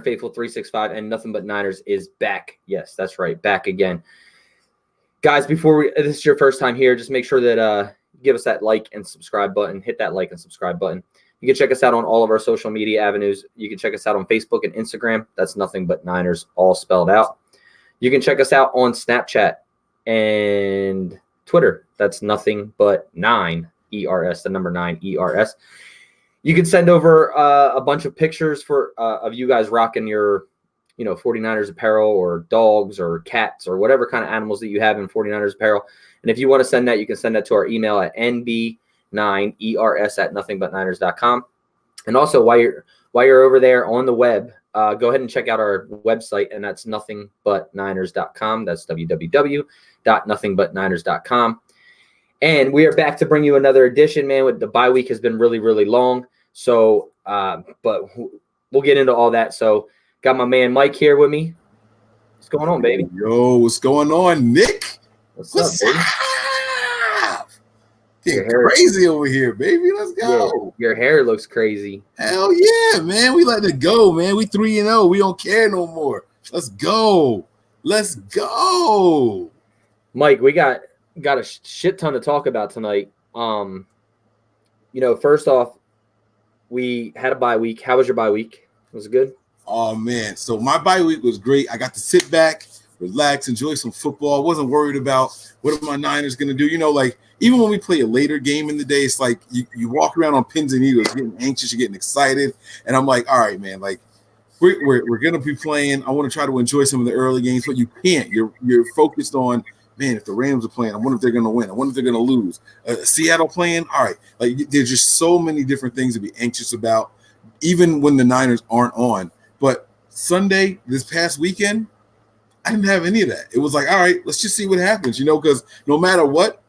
Faithful 365, and Nothing But Niners is back. Yes, that's right, back again. Guys, before this is your first time here, just make sure that give us that like and subscribe button. Hit that like and subscribe button. You can check us out on all of our social media avenues. You can check us out on Facebook and Instagram. That's Nothing But Niners, all spelled out. You can check us out on Snapchat and Twitter. That's Nothing But 9 ERS, the number 9 ERS. You can send over a bunch of pictures of you guys rocking your 49ers apparel, or dogs or cats or whatever kind of animals that you have in 49ers apparel. And if you want to send that, you can send that to our email at nb9ers@nothingbutniners.com. And also, while you're over there on the web, go ahead and check out our website, and that's nothingbutniners.com. That's www.nothingbutniners.com. And we are back to bring you another edition, man. With the bye week has been really, really long. So, but we'll get into all that. So, got my man Mike here with me. What's going on, baby? Yo, what's going on, Nick? What's up, baby? Getting crazy over here, baby. Let's go. Yeah, your hair looks crazy. Hell yeah, man. We letting it go, man. We 3-0. We don't care no more. Let's go. Let's go. Mike, we got a shit ton to talk about tonight. First off, we had a bye week. How was your bye week? Was it good? Oh, man. So my bye week was great. I got to sit back, relax, enjoy some football. I wasn't worried about what are my Niners going to do. Even when we play a later game in the day, it's like you walk around on pins and needles, getting anxious, you're getting excited. And I'm like, all right, man, like we're going to be playing. I want to try to enjoy some of the early games, but you can't. You're focused on, man, if the Rams are playing, I wonder if they're going to win. I wonder if they're going to lose. Seattle playing, all right. Like, there's just so many different things to be anxious about, even when the Niners aren't on. But Sunday, this past weekend, I didn't have any of that. It was like, all right, let's just see what happens, because no matter what,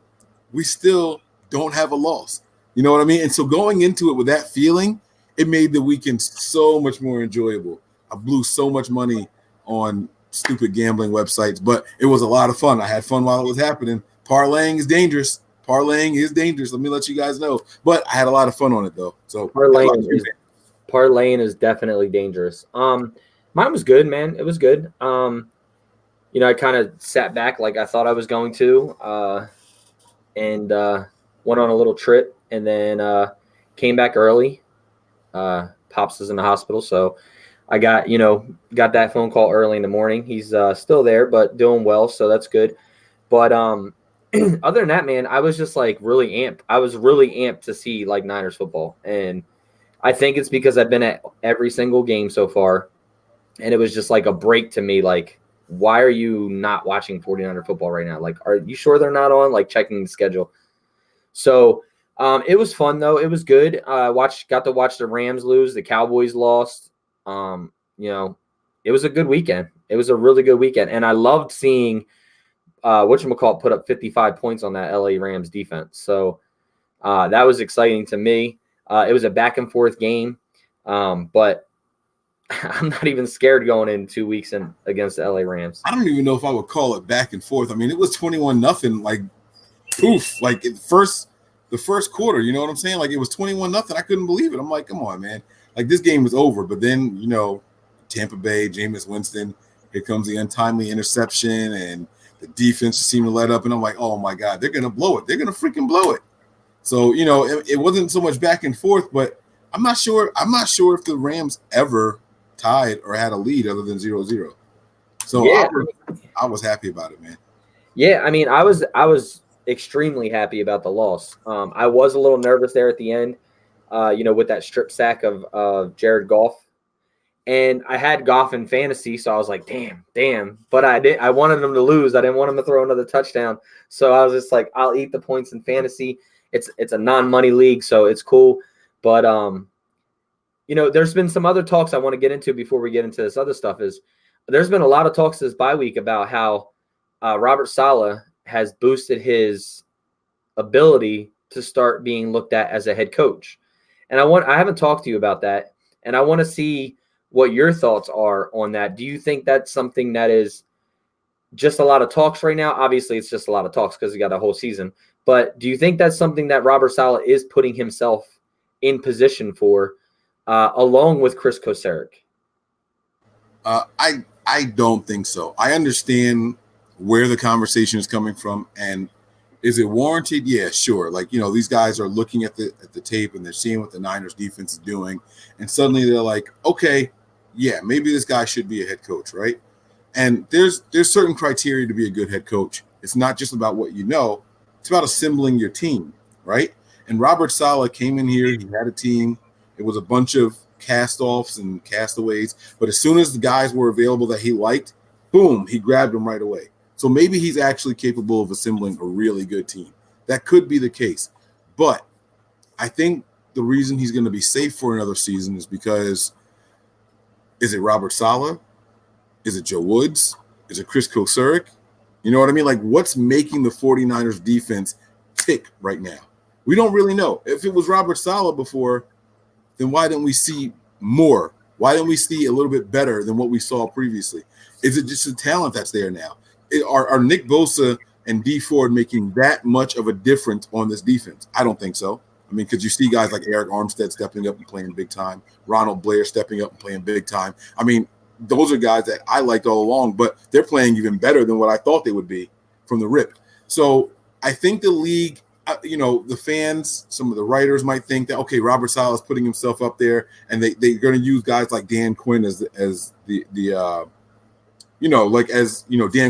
we still don't have a loss. You know what I mean? And so going into it with that feeling, it made the weekend so much more enjoyable. I blew so much money on stupid gambling websites, but it was a lot of fun. I had fun while it was happening. Parlaying is dangerous. Let me let you guys know. But I had a lot of fun on it, though. So parlaying is definitely dangerous. Mine was good, man. It was good. I kind of sat back like I thought I was going to, and went on a little trip, and then came back early. Pops is in the hospital, so I got that phone call early in the morning. He's still there, but doing well, so that's good. But other than that, man, I was just like really amped. I was really amped to see like Niners football, and I think it's because I've been at every single game so far, and it was just like a break to me. Like, why are you not watching 49er football right now? Like, are you sure they're not on? Like, checking the schedule. So it was fun though. It was good. Got to watch the Rams lose. The Cowboys lost. It was a good weekend. It was a really good weekend, and I loved seeing whatchamacallit put up 55 points on that LA Rams defense. So that was exciting to me. It was a back and forth game, but I'm not even scared going in 2 weeks against the LA Rams. I don't even know if I would call it back and forth. I mean, it was 21-0, like poof, like the first quarter. You know what I'm saying? Like, it was 21-0. I couldn't believe it. I'm like, come on, man. Like, this game was over. But then, Tampa Bay, Jameis Winston, here comes the untimely interception, and the defense just seemed to let up. And I'm like, oh my God, they're gonna blow it. They're gonna freaking blow it. So it wasn't so much back and forth, but I'm not sure if the Rams ever tied or had a lead other than 0-0. So yeah. I was happy about it, man. Yeah, I mean, I was extremely happy about the loss. I was a little nervous there at the end, with that strip sack of Jared Goff. And I had Goff in fantasy, so I was like, damn. But I wanted him to lose. I didn't want him to throw another touchdown. So I was just like, I'll eat the points in fantasy. It's a non-money league, so it's cool. But there's been some other talks I want to get into before we get into this other stuff. There's been a lot of talks this bye week about how Robert Saleh has boosted his ability to start being looked at as a head coach. And I haven't talked to you about that, and I want to see what your thoughts are on that. Do you think that's something that is just a lot of talks right now? Obviously, it's just a lot of talks because he got a whole season. But do you think that's something that Robert Saleh is putting himself in position for, along with Chris Kocurek? I don't think so. I understand where the conversation is coming from, and is it warranted? Yeah, sure. Like, these guys are looking at the tape and they're seeing what the Niners defense is doing, and suddenly they're like, okay, yeah, maybe this guy should be a head coach, right? And there's certain criteria to be a good head coach. It's not just about what you know; it's about assembling your team, right? And Robert Saleh came in here. He had a team. It was a bunch of cast-offs and castaways. But as soon as the guys were available that he liked, boom, he grabbed them right away. So maybe he's actually capable of assembling a really good team. That could be the case. But I think the reason he's going to be safe for another season is because, is it Robert Saleh? Is it Joe Woods? Is it Chris Kocurek? You know what I mean? Like, what's making the 49ers defense tick right now? We don't really know. If it was Robert Saleh before, then why didn't we see more? Why didn't we see a little bit better than what we saw previously? Is it just the talent that's there now? Are Nick Bosa and Dee Ford making that much of a difference on this defense? I don't think so. I mean, because you see guys like Eric Armstead stepping up and playing big time, Ronald Blair stepping up and playing big time. I mean, those are guys that I liked all along, but they're playing even better than what I thought they would be from the rip. So I think the league, the fans, some of the writers might think that, okay, Robert Saleh is putting himself up there, and they're going to use guys like Dan Quinn as Dan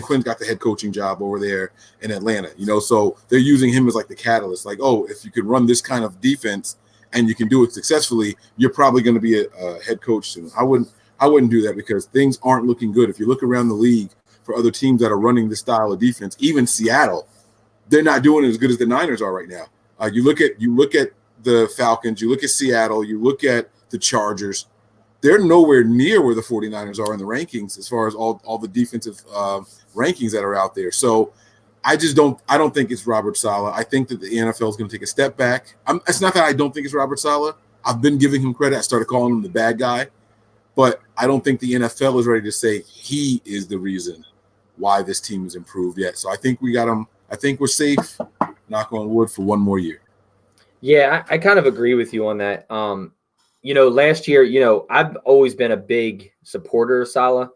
Quinn's got the head coaching job over there in Atlanta, so they're using him as like the catalyst. Like, oh, if you could run this kind of defense and you can do it successfully, you're probably going to be a head coach soon. I wouldn't do that because things aren't looking good. If you look around the league for other teams that are running this style of defense, even Seattle, they're not doing it as good as the Niners are right now. You look at the Falcons, you look at Seattle, you look at the Chargers. They're nowhere near where the 49ers are in the rankings as far as all the defensive rankings that are out there. So I don't think it's Robert Saleh. I think that the NFL is going to take a step back. It's not that I don't think it's Robert Saleh. I've been giving him credit. I started calling him the bad guy. But I don't think the NFL is ready to say he is the reason why this team has improved yet. So I think we got him. I think we're safe, knock on wood, for one more year. Yeah, I kind of agree with you on that. Last year, I've always been a big supporter of Saleh.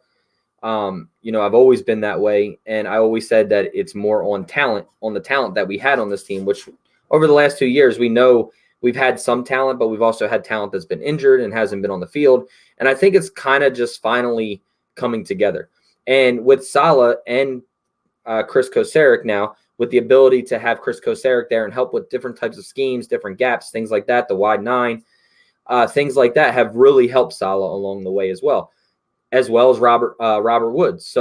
I've always been that way. And I always said that it's more on the talent that we had on this team, which over the last 2 years, we know we've had some talent, but we've also had talent that's been injured and hasn't been on the field. And I think it's kind of just finally coming together. And with Saleh and Chris Kocurek now, with the ability to have Chris Kocurek there and help with different types of schemes, different gaps, things like that, the wide nine, things like that have really helped Saleh along the way as well as Robert Woods.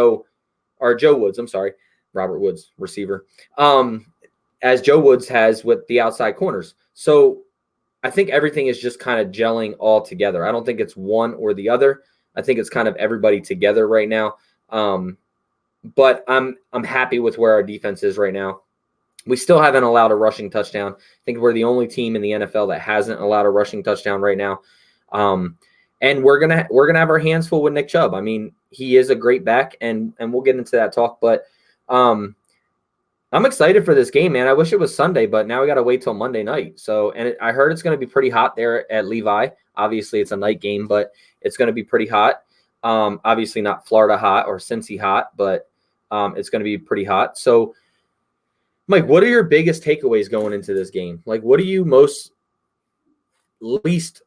Or Joe Woods, I'm sorry, Robert Woods, receiver, as Joe Woods has with the outside corners. So I think everything is just kind of gelling all together. I don't think it's one or the other. I think it's kind of everybody together right now. But I'm happy with where our defense is right now. We still haven't allowed a rushing touchdown. I think we're the only team in the NFL that hasn't allowed a rushing touchdown right now. And we're gonna have our hands full with Nick Chubb. I mean, he is a great back, and we'll get into that talk. But I'm excited for this game, man. I wish it was Sunday, but now we got to wait till Monday night. So, I heard it's going to be pretty hot there at Levi. Obviously, it's a night game, but it's going to be pretty hot. Obviously, not Florida hot or Cincy hot, but it's going to be pretty hot. So, Mike, what are your biggest takeaways going into this game? Like, what are you least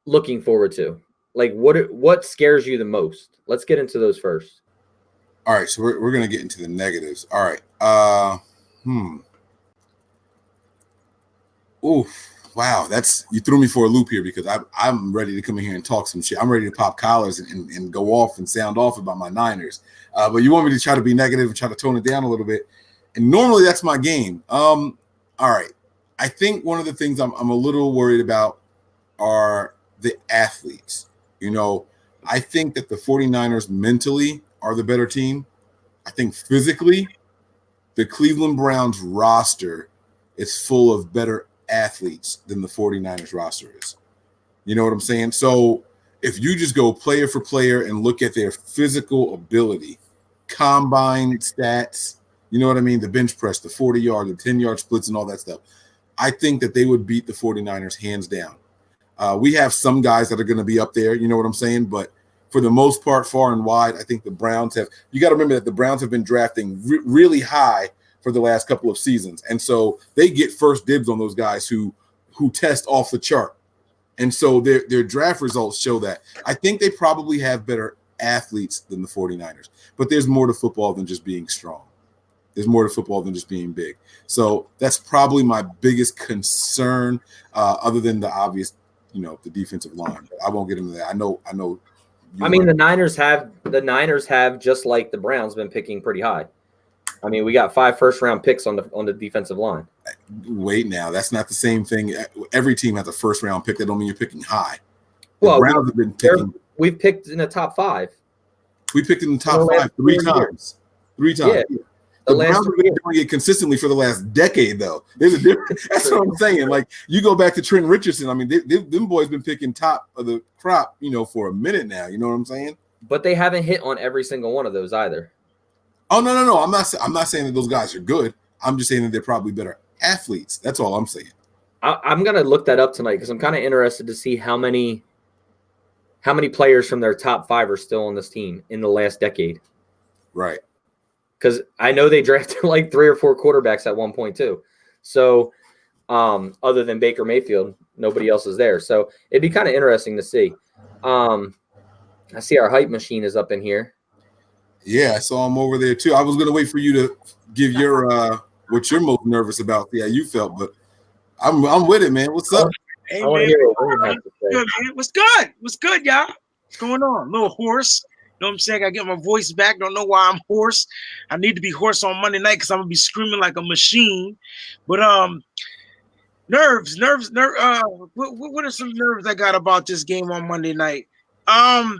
looking forward to? Like, what scares you the most? Let's get into those first. All right, so we're going to get into the negatives. All right. Oof. Wow, you threw me for a loop here because I'm ready to come in here and talk some shit. I'm ready to pop collars and go off and sound off about my Niners. But you want me to try to be negative and try to tone it down a little bit. And normally that's my game. All right. I think one of the things I'm a little worried about are the athletes. I think that the 49ers mentally are the better team. I think physically, the Cleveland Browns roster is full of better athletes than the 49ers roster is. You know what I'm saying? So if you just go player for player and look at their physical ability, combine stats, you know what I mean? The bench press, the 40-yard, the 10-yard splits and all that stuff. I think that they would beat the 49ers hands down. We have some guys that are going to be up there, you know what I'm saying? But for the most part, far and wide. I think the Browns have – you got to remember that the Browns have been drafting really high for the last couple of seasons. And so they get first dibs on those guys who test off the chart. And so their draft results show that. I think they probably have better athletes than the 49ers. But there's more to football than just being strong. There's more to football than just being big. So that's probably my biggest concern, other than the obvious, the defensive line. But I won't get into that. I know. I mean, the Niners have just like the Browns been picking pretty high. I mean, we got 5 first-round picks on the defensive line. Wait, now that's not the same thing. Every team has a first-round pick. That don't mean you're picking high. Well, Browns have been picking. We've picked in the top 5. We picked in the top 5 3 times. 3 times. Yeah. The Browns have been doing it consistently for the last decade, though. There's a difference. That's what I'm saying. Like, you go back to Trent Richardson. I mean, them boys been picking top of the crop, for a minute now. You know what I'm saying? But they haven't hit on every single one of those either. Oh, no. I'm not saying that those guys are good. I'm just saying that they're probably better athletes. That's all I'm saying. I'm going to look that up tonight because I'm kind of interested to see how many players from their top 5 are still on this team in the last decade. Right. Because I know they drafted like 3 or 4 quarterbacks at one point too. So other than Baker Mayfield, nobody else is there. So it'd be kind of interesting to see. I see our hype machine is up in here. Yeah, I saw him over there too. I was going to wait for you to give your what you're most nervous about. Yeah, you felt, but I'm with it, man. What's up? Hey, I want to hear what William has to say. Good, man. What's good? What's good, y'all? What's going on? A little hoarse. You know what I'm saying? I get my voice back. Don't know why I'm hoarse. I need to be hoarse on Monday night because I'm gonna be screaming like a machine. But nerves. What are some nerves I got about this game on Monday night? I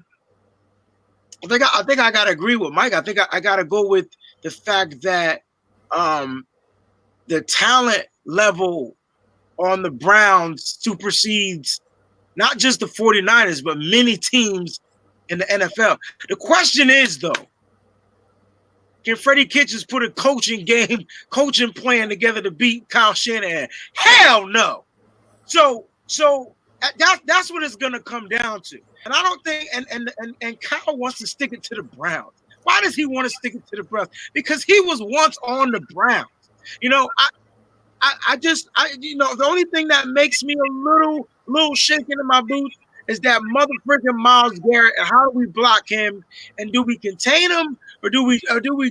think I gotta agree with Mike. I think I gotta go with the fact that the talent level on the Browns supersedes not just the 49ers, but many teams in the NFL. The question is, though, can Freddie Kitchens put a coaching plan together to beat Kyle Shanahan? Hell no. So that's what it's gonna come down to. And I don't think and Kyle wants to stick it to the Browns. Why does he want to stick it to the Browns? Because he was once on the Browns. The only thing that makes me a little shaking in my boots is that mother freaking Myles Garrett. And how do we block him? And do we contain him, or do we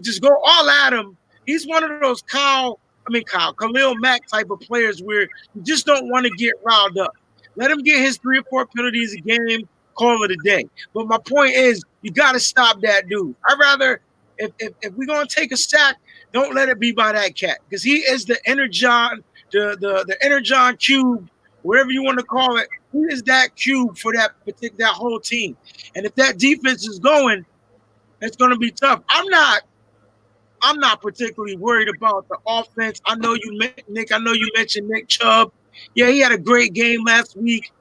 just go all at him? He's one of those Khalil Mack type of players where you just don't want to get riled up. Let him get his 3 or 4 penalties a game, call it a day. But my point is, you got to stop that dude. I'd rather, if we're gonna take a sack, don't let it be by that cat, because he is the Energon, the Energon cube, whatever you want to call it. He is that cube for that whole team. And if that defense is going, it's going to be tough. I'm not particularly worried about the offense. I know you mentioned Nick Chubb. Yeah, he had a great game last week.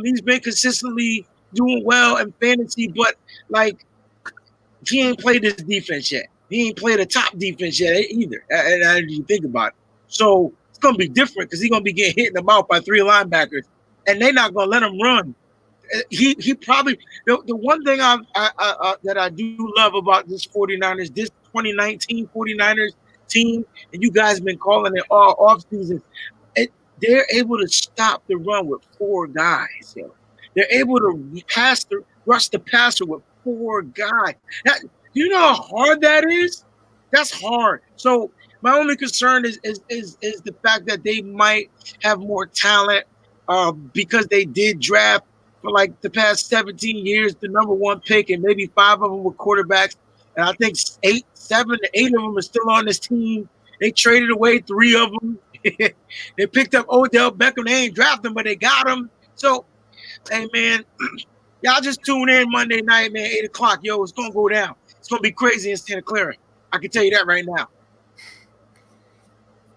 He's been consistently doing well in fantasy, but like, he ain't played this defense yet. He ain't played a top defense yet either. And you think about it. So it's going to be different because he's going to be getting hit in the mouth by 3 linebackers, and they're not going to let him run. He probably the one thing that I do love about this 49ers, this 2019 49ers team, and you guys been calling it all offseason, they're able to stop the run with 4 guys. Yo. They're able to rush the passer with 4 guys. You know how hard that is? That's hard. So my only concern is the fact that they might have more talent because they did draft for like the past 17 years the number 1 pick, and maybe 5 of them were quarterbacks. And I think 7 to 8 of them are still on this team. They traded away 3 of them. They picked up Odell Beckham. They ain't drafted him, but they got him. So, hey, man, y'all just tune in Monday night, man, 8 o'clock. Yo, it's going to go down. It's going to be crazy in Santa Clara. I can tell you that right now.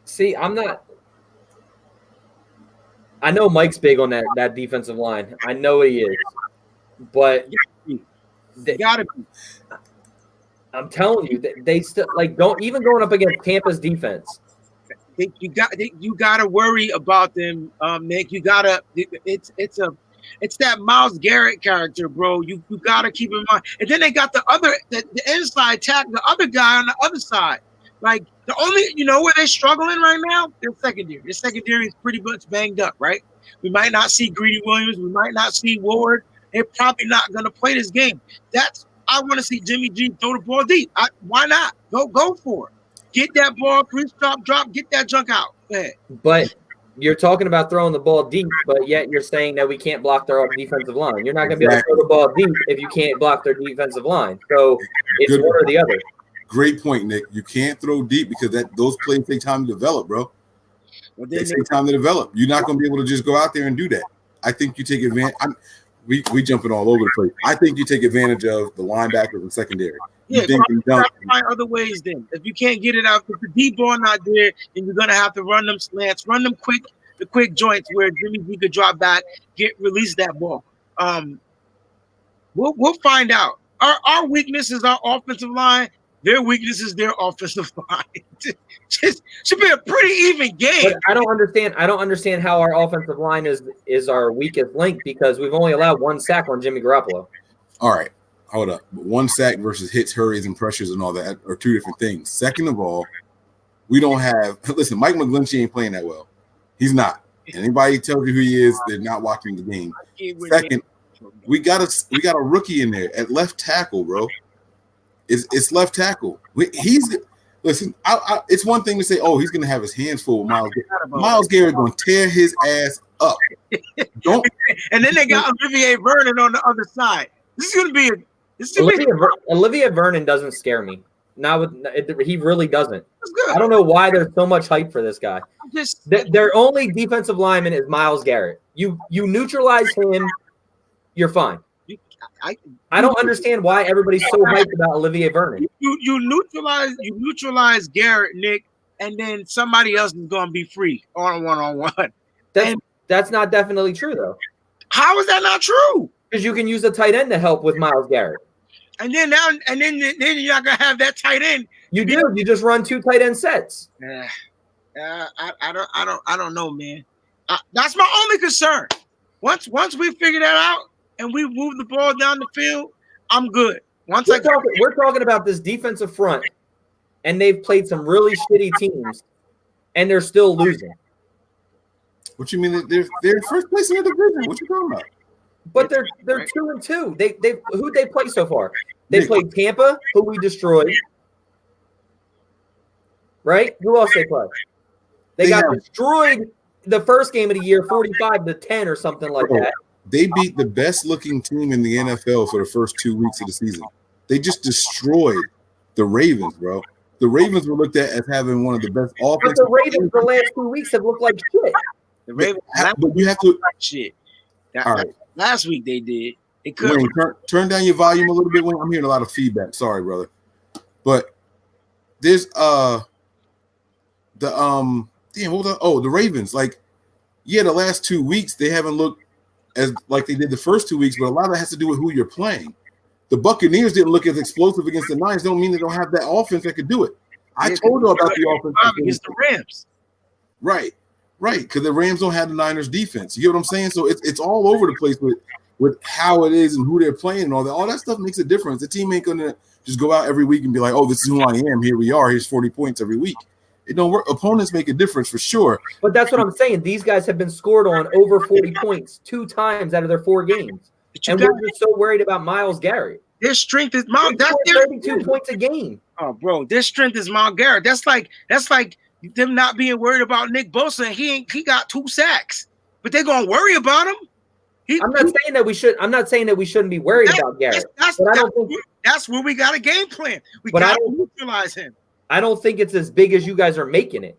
See, I know Mike's big on that defensive line. I know he is. But they gotta be. I'm telling you, they still don't even going up against Tampa's defense. You got to worry about them, Nick. You gotta. It's a It's that Myles Garrett character, bro. You gotta keep in mind. And then they got the inside tackle, the other guy on the other side. Like the only, where they're struggling right now, their secondary. Their secondary is pretty much banged up, right? We might not see Greedy Williams. We might not see Ward. They're probably not going to play this game. I want to see Jimmy G throw the ball deep. Why not? Go for it. Get that ball, drop, get that junk out. Go ahead. But you're talking about throwing the ball deep, but yet you're saying that we can't block their defensive line. You're not going to be able to throw the ball deep if you can't block their defensive line. So it's one or the other. Great point, Nick. You can't throw deep because those plays take time to develop, bro. They take time to develop. You're not going to be able to just go out there and do that. I think you take advantage. We jumping all over the place. I think you take advantage of the linebackers and secondary. You find other ways then. If you can't get it out, if the deep ball not there, then you're gonna have to run them slants, run them the quick joints where Jimmy G could drop back, release that ball. We'll find out. Our weakness is our offensive line. Their weakness is their offensive line. Just should be a pretty even game. But I don't understand how our offensive line is our weakest link because we've only allowed one sack on Jimmy Garoppolo. All right, hold up. One sack versus hits, hurries, and pressures and all that are two different things. Second of all, we don't have – listen, Mike McGlinchey ain't playing that well. He's not. Anybody tells you who he is, they're not watching the game. Second, we got a rookie in there at left tackle, bro. It's left tackle. Listen. It's one thing to say, "Oh, he's going to have his hands full with Myles Garrett." Myles Garrett going to tear his ass up. And then they got Olivier Vernon on the other side. This is going to be Olivier Vernon doesn't scare me. He really doesn't. I don't know why there's so much hype for this guy. Their only defensive lineman is Myles Garrett. You neutralize him, you're fine. I don't understand why everybody's so hyped about Olivier Vernon. You neutralize Garrett, Nick, and then somebody else is going to be free on one-on-one. That's not definitely true, though. How is that not true? Because you can use a tight end to help with Myles Garrett. And then you're not going to have that tight end. You do. You just run two tight end sets. I don't know, man. That's my only concern. Once we figure that out, and we move the ball down the field, I'm good. We're talking about this defensive front, and they've played some really shitty teams, and they're still losing. What you mean? They're first place in the division. What you talking about? But they're 2-2. Who'd they play so far? They played Tampa, who we destroyed. Right? Who else they play? They got destroyed the first game of the year, 45-10 or something like that. They beat the best-looking team in the NFL for the first 2 weeks of the season. They just destroyed the Ravens, bro. The Ravens were looked at as having one of the best offenses. But the Ravens the last 2 weeks have looked like shit. The Ravens, but you have to – shit. All right. Last week they did. They could Wayne, turn down your volume a little bit. Wayne. I'm hearing a lot of feedback. Sorry, brother. But there's the Ravens. Like, yeah, the last 2 weeks they haven't looked as like they did the first 2 weeks, but a lot of that has to do with who you're playing. The Buccaneers didn't look as explosive against the Niners. Don't mean they don't have that offense that could do it. I told you about the offense against the Rams. Right, because the Rams don't have the Niners defense. You get what I'm saying? So it's all over the place with how it is and who they're playing and all that. All that stuff makes a difference. The team ain't gonna just go out every week and be like, "Oh, this is who I am. Here we are. Here's 40 points every week." It don't work. Opponents make a difference for sure. But that's what I'm saying. These guys have been scored on over 40 points 2 times out of their 4 games. And we're just so worried about Myles Garrett. Their strength is Myles. That's 32 points a game. Oh, bro, their strength is Myles Garrett. That's like them not being worried about Nick Bosa. He got 2 sacks, but they're gonna worry about him. I'm not saying that we shouldn't be worried about Garrett. That's where we got a game plan. We got to neutralize him. I don't think it's as big as you guys are making it.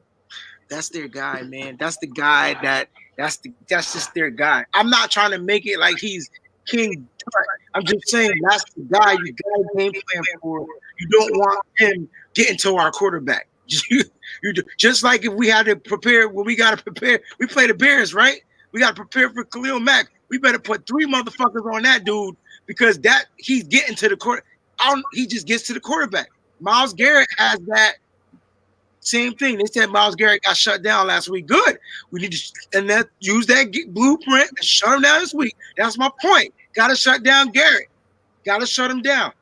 That's their guy, man. That's the guy that's just their guy. I'm not trying to make it like he's King Tut. I'm just saying that's the guy you got a game plan for. You don't want him getting to our quarterback. You do. Just like if we had to prepare when we got to prepare. We play the Bears, right? We got to prepare for Khalil Mack. We better put 3 motherfuckers on that dude because he's getting to the court. He just gets to the quarterback. Myles Garrett has that Same thing. They said Myles Garrett got shut down last week. Good. We need to use that blueprint and shut him down this week. That's my point. Got to shut down Garrett. Got to shut him down.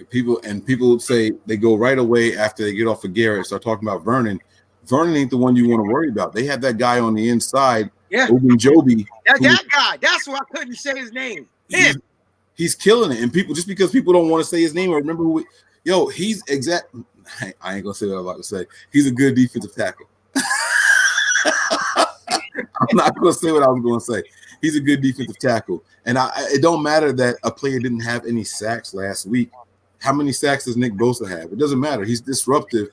People say they go right away after they get off of Garrett, start talking about Vernon. Vernon ain't the one you want to worry about. They have that guy on the inside, Ogunjobi. That guy. That's why I couldn't say his name. He's killing it. And people, just because people don't want to say his name or remember who he's exact. I ain't gonna say what I'm about to say. He's a good defensive tackle. I'm not gonna say what I was gonna say. He's a good defensive tackle. And it don't matter that a player didn't have any sacks last week. How many sacks does Nick Bosa have? It doesn't matter. He's disruptive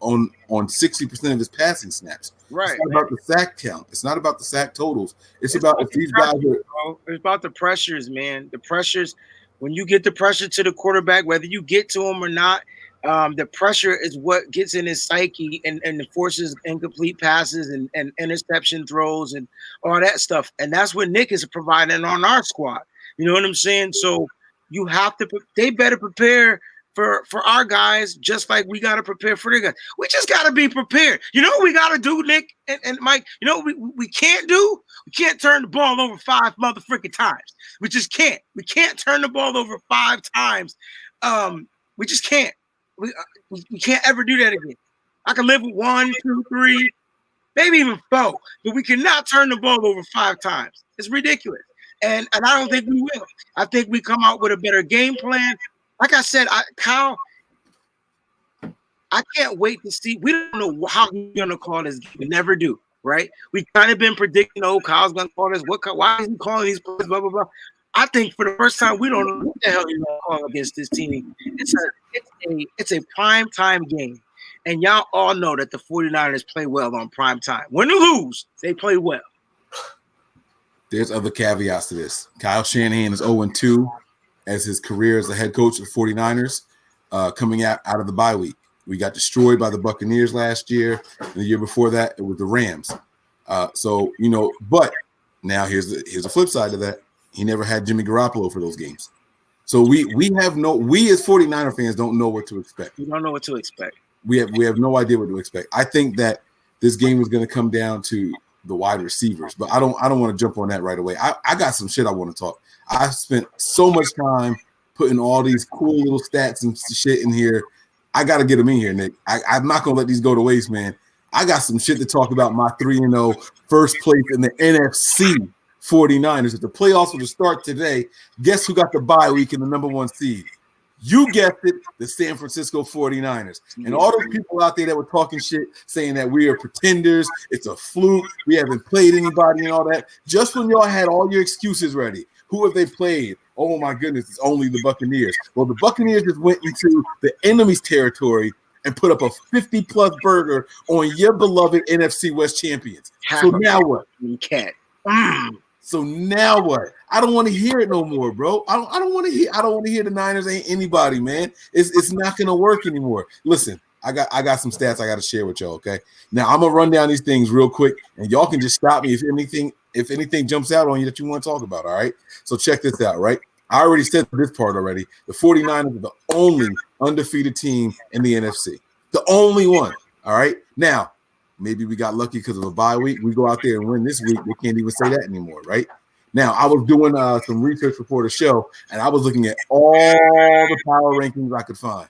on 60% of his passing snaps. Right. It's not about the sack count. It's not about the sack totals. It's about if these guys are. It's about the pressures, man. The pressures. When you get the pressure to the quarterback, whether you get to him or not, the pressure is what gets in his psyche and forces incomplete passes and interception throws and all that stuff. And that's what Nick is providing on our squad. You know what I'm saying? So you have to. They better prepare for our guys, just like we got to prepare for their guys. We just got to be prepared. You know what we got to do, Nick and Mike? You know what we can't do? We can't turn the ball over 5 motherfucking times. We just can't. We can't turn the ball over 5 times. We just can't. We can't ever do that again. I can live with 1, 2, 3, maybe even 4, but we cannot turn the ball over 5 times. It's ridiculous. And I don't think we will. I think we come out with a better game plan. Like I said, Kyle, I can't wait to see. We don't know how he's going to call this game. We never do, right? We kind of been predicting, Kyle's going to call this. Why is he calling these plays, blah, blah, blah. I think for the first time, we don't know what the hell he's going to call against this team. It's a prime time game. And y'all all know that the 49ers play well on prime time. Win or lose, they play well. There's other caveats to this. Kyle Shanahan is 0-2 as his career as the head coach of the 49ers coming out of the bye week. We got destroyed by the Buccaneers last year. And the year before that, it was the Rams. But now here's the flip side of that. He never had Jimmy Garoppolo for those games. So we as 49er fans don't know what to expect. We don't know what to expect. We have no idea what to expect. I think that this game is going to come down to the wide receivers, but I don't want to jump on that right away. I got some shit I want to talk. I spent so much time putting all these cool little stats and shit in here. I got to get them in here, Nick. I'm not going to let these go to waste, man. I got some shit to talk about my 3-0 first place in the NFC 49ers. If the playoffs were to start today, guess who got the bye week in the number 1 seed? You guessed it, the San Francisco 49ers. And all those people out there that were talking shit, saying that we are pretenders, it's a fluke, we haven't played anybody and all that. Just when y'all had all your excuses ready, who have they played? Oh, my goodness, it's only the Buccaneers. Well, the Buccaneers just went into the enemy's territory and put up a 50-plus burger on your beloved NFC West champions. So now what? You can't. So now what? I don't want to hear it no more, bro. I don't want to hear the Niners ain't anybody, man. It's not gonna work anymore. Listen, I got some stats I got to share with y'all. Okay, now I'm gonna run down these things real quick, and y'all can just stop me if anything jumps out on you that you want to talk about. All right. So check this out. Right. I already said this part already. The 49ers are the only undefeated team in the NFC. The only one. All right. Now, maybe we got lucky because of a bye week. We go out there and win this week. They can't even say that anymore, right? Now, I was doing some research before the show, and I was looking at all the power rankings I could find.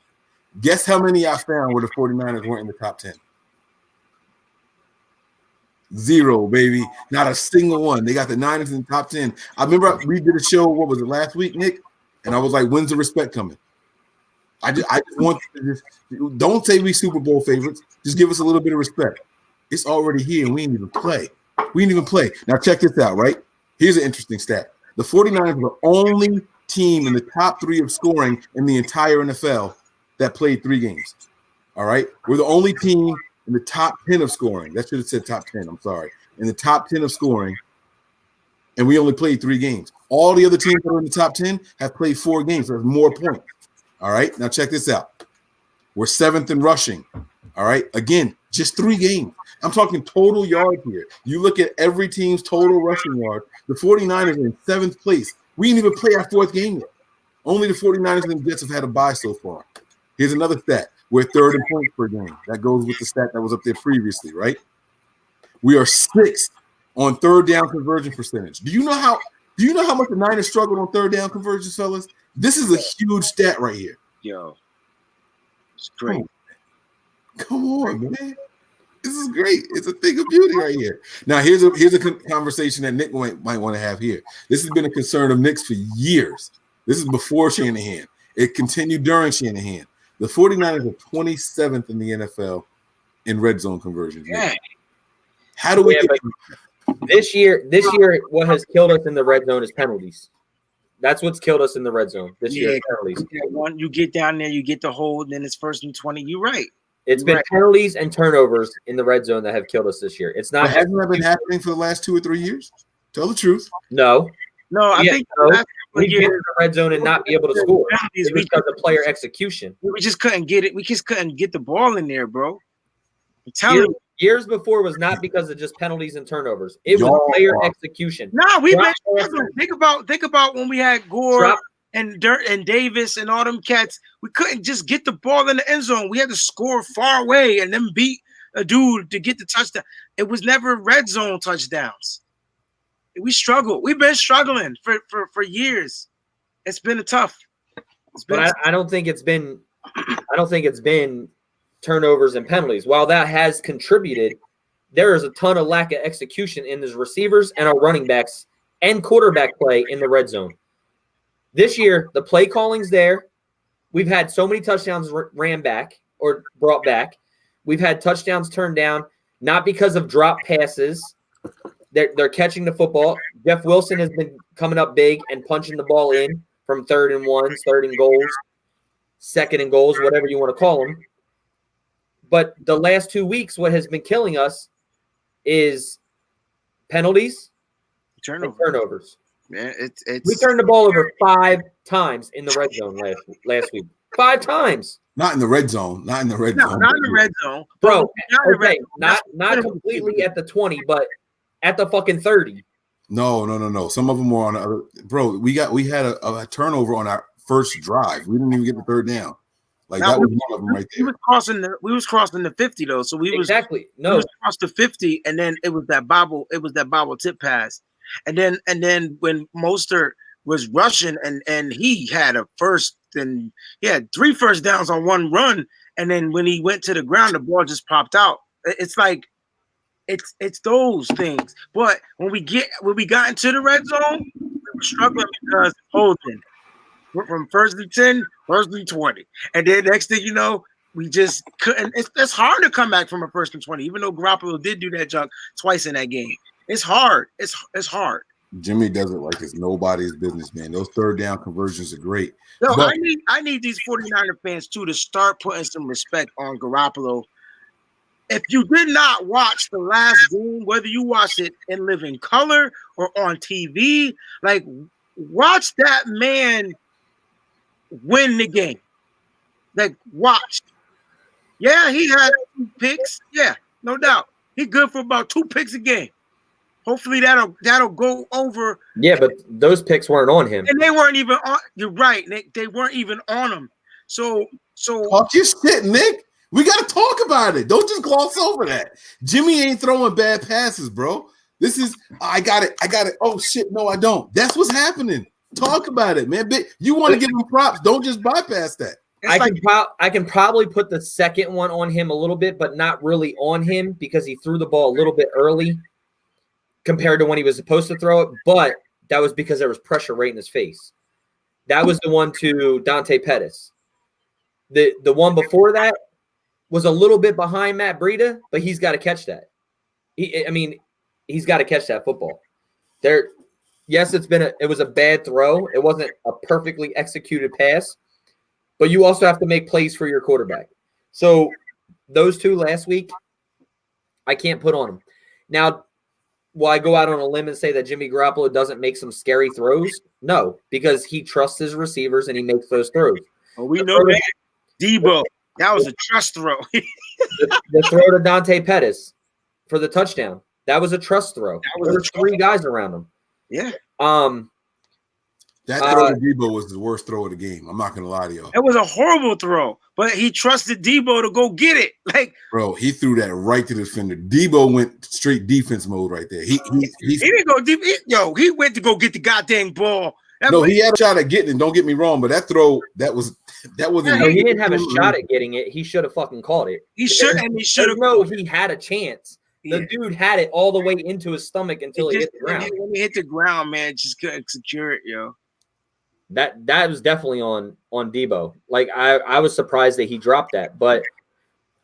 Guess how many I found where the 49ers weren't in the top 10? 0, baby. Not a single one. They got the Niners in the top 10. I remember we did a show, what was it, last week, Nick? And I was like, when's the respect coming? I just want to don't say we Super Bowl favorites. Just give us a little bit of respect. It's already here, and we didn't even play. Now, check this out, right? Here's an interesting stat. The 49ers were the only team in the top 3 of scoring in the entire NFL that played 3 games. All right? We're the only team in the top 10 of scoring. That should have said top 10. I'm sorry. In the top 10 of scoring, and we only played 3 games. All the other teams that are in the top 10 have played 4 games. So there's more points. All right? Now, check this out. We're 7th in rushing. All right? Again, just 3 games. I'm talking total yards here. You look at every team's total rushing yard. The 49ers are in 7th place. We didn't even play our 4th game yet. Only the 49ers and the Jets have had a bye so far. Here's another stat. We're third in points per game. That goes with the stat that was up there previously, right? We are sixth on third down conversion percentage. Do you know how much the Niners struggled on third down conversions, fellas? This is a huge stat right here. Yo, it's great. Come on, man. This is great. It's a thing of beauty right here. Now, here's a conversation that Nick might want to have here. This has been a concern of Nick's for years. This is before Shanahan. It continued during Shanahan. The 49ers are 27th in the NFL in red zone conversions. Yeah. How do we get this year, what has killed us in the red zone is penalties. That's what's killed us in the red zone this year. Penalties. You get down there, you get the hold, then it's 1st and 20. You're right. It's been penalties and turnovers in the red zone that have killed us this year. It's not. Hasn't that been happening for the last 2 or 3 years? Tell the truth. No. I think we get in the red zone and not be able to score. It's because of player execution. We just couldn't get it. We just couldn't get the ball in there, bro. I'm telling you. Years before was not because of just penalties and turnovers. It was player execution. Nah, we've been think about when we had Gore and Davis and all them cats. We couldn't just get the ball in the end zone. We had to score far away and then beat a dude to get the touchdown. It was never red zone touchdowns. We struggled. We've been struggling for years. It's been tough. I don't think it's been turnovers and penalties. While that has contributed, there is a ton of lack of execution in his receivers and our running backs and quarterback play in the red zone. This year, the play calling's there. We've had so many touchdowns ran back or brought back. We've had touchdowns turned down, not because of drop passes. They're catching the football. Jeff Wilson has been coming up big and punching the ball in from 3rd and 1s, 3rd and goals, 2nd and goals, whatever you want to call them. But the last 2 weeks, what has been killing us is penalties and turnovers. Man, we turned the ball over 5 times in the red zone last week. 5 times. Not in the red zone. Not in the red zone. Not in the red zone. Bro, okay, not completely at the 20, but at the fucking 30. No. Some of them were on the other. Bro, we had a turnover on our first drive. We didn't even get the 3rd down. Like that was one of them right there. We was crossing the 50 though, so we was crossed the 50, and then it was that bobble tip pass, and then when Mostert was rushing and he had a first, and he had 3 first downs on one run, and then when he went to the ground, the ball just popped out. It's like it's those things. But when we got into the red zone, we were struggling because holding. From 1st and 10, 1st and 20. And then next thing you know, we just couldn't. It's hard to come back from a 1st and 20, even though Garoppolo did do that junk twice in that game. It's hard. It's hard. Jimmy does it like it's nobody's business, man. Those 3rd down conversions are great. No, I need these 49er fans, too, to start putting some respect on Garoppolo. If you did not watch the last game, whether you watched it in living color or on TV, like, watch that man win the game. Like, watch. Yeah, he had 2 picks. Yeah, no doubt. He good for about 2 picks a game. Hopefully that'll go over. Yeah, but those picks weren't on him. And they weren't even on. You're right, Nick. They weren't even on him. So talk your shit, Nick. We got to talk about it. Don't just gloss over that. Jimmy ain't throwing bad passes, bro. This is I got it. Oh shit, no, I don't. That's what's happening. Talk about it, man. You want to give him props. Don't just bypass that. I can probably put the second one on him a little bit, but not really on him because he threw the ball a little bit early compared to when he was supposed to throw it. But that was because there was pressure right in his face. That was the one to Dante Pettis. The one before that was a little bit behind Matt Breida, but he's got to catch that. He's got to catch that football. Yes, it was a bad throw. It wasn't a perfectly executed pass, but you also have to make plays for your quarterback. So those 2 last week, I can't put on them. Now, will I go out on a limb and say that Jimmy Garoppolo doesn't make some scary throws? No, because he trusts his receivers and he makes those throws. Well, we know that. Debo, that was a trust throw. the throw to Dante Pettis for the touchdown, that was a trust throw. There were 3 guys around him. Yeah. That throw to Debo was the worst throw of the game. I'm not gonna lie to y'all. It was a horrible throw, but he trusted Debo to go get it. Like, bro, he threw that right to the defender. Debo went straight defense mode right there. He didn't go deep. He went to go get the goddamn ball. He had a shot at getting it. Don't get me wrong, but that throw, that wasn't. No, he didn't have a shot at getting it. He should have fucking caught it. He should have. No, he had a chance. The dude had it all the way into his stomach until he hit the ground. When he hit the ground, man, just couldn't secure it, yo. That was definitely on Debo. Like I was surprised that he dropped that. But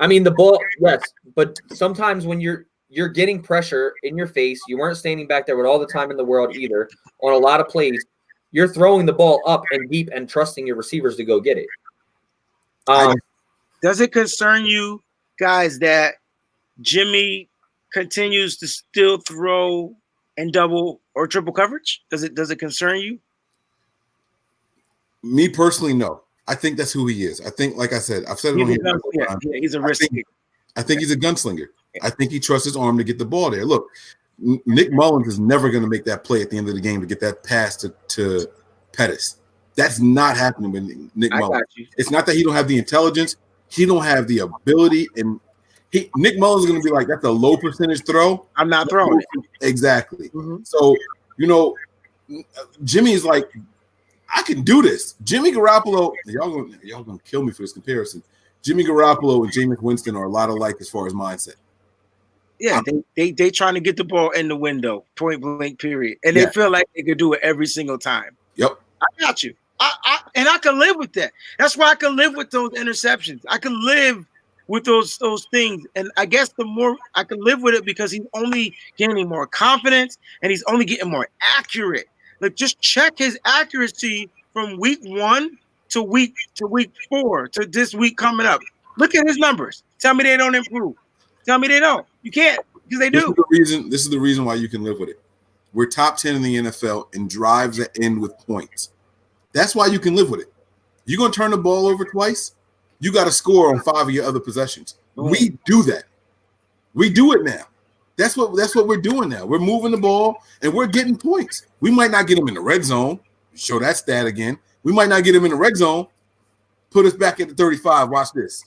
I mean the ball, yes. But sometimes when you're getting pressure in your face, you weren't standing back there with all the time in the world either. On a lot of plays, you're throwing the ball up and deep and trusting your receivers to go get it. Does it concern you guys that Jimmy continues to still throw in double or triple coverage? Does it concern you? Me personally, no. I think that's who he is. I think, like I said, I've said it on here. He's a risk. I think he's a gunslinger. I think he trusts his arm to get the ball there. Look, Nick Mullins is never going to make that play at the end of the game to get that pass to Pettis. That's not happening with Nick Mullins. It's not that he don't have the intelligence. He don't have the ability. And Nick Mullins is going to be like, that's a low percentage throw. I'm not throwing it. Exactly. Mm-hmm. So, Jimmy is like, I can do this. Jimmy Garoppolo, y'all gonna kill me for this comparison. Jimmy Garoppolo and Jameis Winston are a lot alike as far as mindset. Yeah, they trying to get the ball in the window, point blank, period. And they feel like they could do it every single time. Yep. I got you. And I can live with that. That's why I can live with those interceptions. I can live with those things. And I guess the more I can live with it because he's only gaining more confidence and he's only getting more accurate. Like, just check his accuracy from week 1 to week 4 to this week coming up. Look at his numbers. Tell me they don't improve. Tell me they don't. You can't, because they do. This is the reason why you can live with it. We're top 10 in the NFL in drives that end with points. That's why you can live with it. You're going to turn the ball over twice, you got to score on 5 of your other possessions. We do that. We do it now. That's what we're doing now. We're moving the ball and we're getting points. We might not get them in the red zone. Show that stat again. We might not get them in the red zone. Put us back at the 35. Watch this.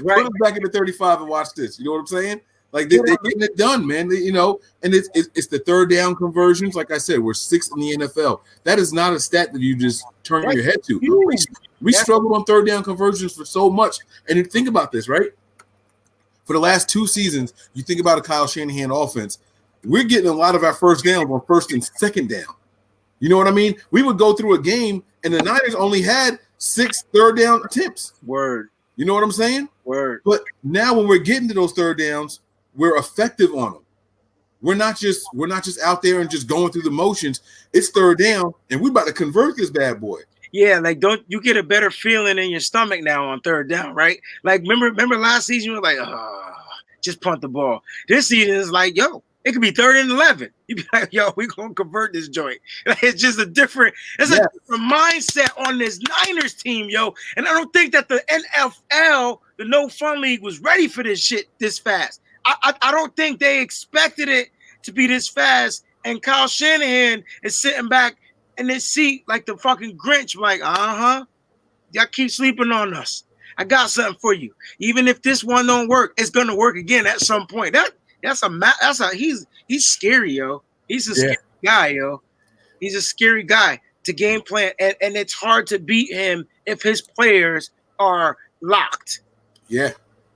Right. Put us back at the 35 and watch this. You know what I'm saying? Like they're getting it done, man. And it's the third down conversions. Like I said, we're 6th in the NFL. That is not a stat that you just turn your head to. We struggled on third down conversions for so much. And think about this, right? For the last 2 seasons, you think about a Kyle Shanahan offense, we're getting a lot of our first downs on first and second down. You know what I mean? We would go through a game, and the Niners only had 6 third down attempts. Word. You know what I'm saying? Word. But now when we're getting to those third downs, we're effective on them. We're not just out there and just going through the motions. It's third down, and we're about to convert this bad boy. Yeah, like don't you get a better feeling in your stomach now on third down, right? Like remember last season you were like, just punt the ball. This season is like, yo, it could be 3rd and 11. You be like, yo, we're gonna convert this joint. It's just a different mindset on this Niners team, yo. And I don't think that the NFL, the No Fun League, was ready for this shit this fast. I don't think they expected it to be this fast. And Kyle Shanahan is sitting back in his seat like the fucking Grinch, like, y'all keep sleeping on us. I got something for you. Even if this one don't work, it's gonna work again at some point. He's scary, yo. He's a scary guy, yo. He's a scary guy to game plan, and it's hard to beat him if his players are locked. Yeah.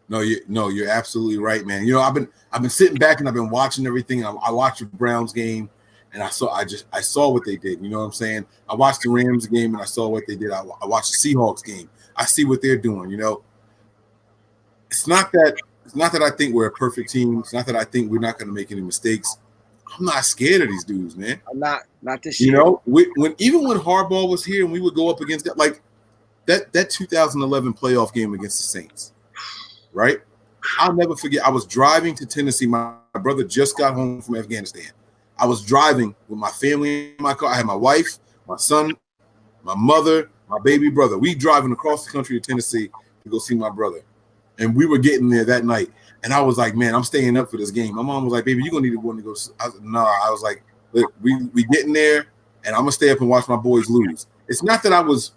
No, you're absolutely right, man. I've been sitting back and I've been watching everything. I watched the Browns game. And I saw what they did. You know what I'm saying? I watched the Rams game and I saw what they did. I watched the Seahawks game. I see what they're doing. It's not that I think we're a perfect team. It's not that I think we're not going to make any mistakes. I'm not scared of these dudes, man. I'm not this year. Even when Harbaugh was here and we would go up against that, like that 2011 playoff game against the Saints, right? I'll never forget. I was driving to Tennessee. My brother just got home from Afghanistan. I was driving with my family in my car. I had my wife, my son, my mother, my baby brother. We driving across the country to Tennessee to go see my brother. And we were getting there that night. And I was like, man, I'm staying up for this game. My mom was like, baby, you're going to need one to go. I was like, no. I was like, look, we getting there. and I'm gonna stay up and watch my boys lose. It's not that I was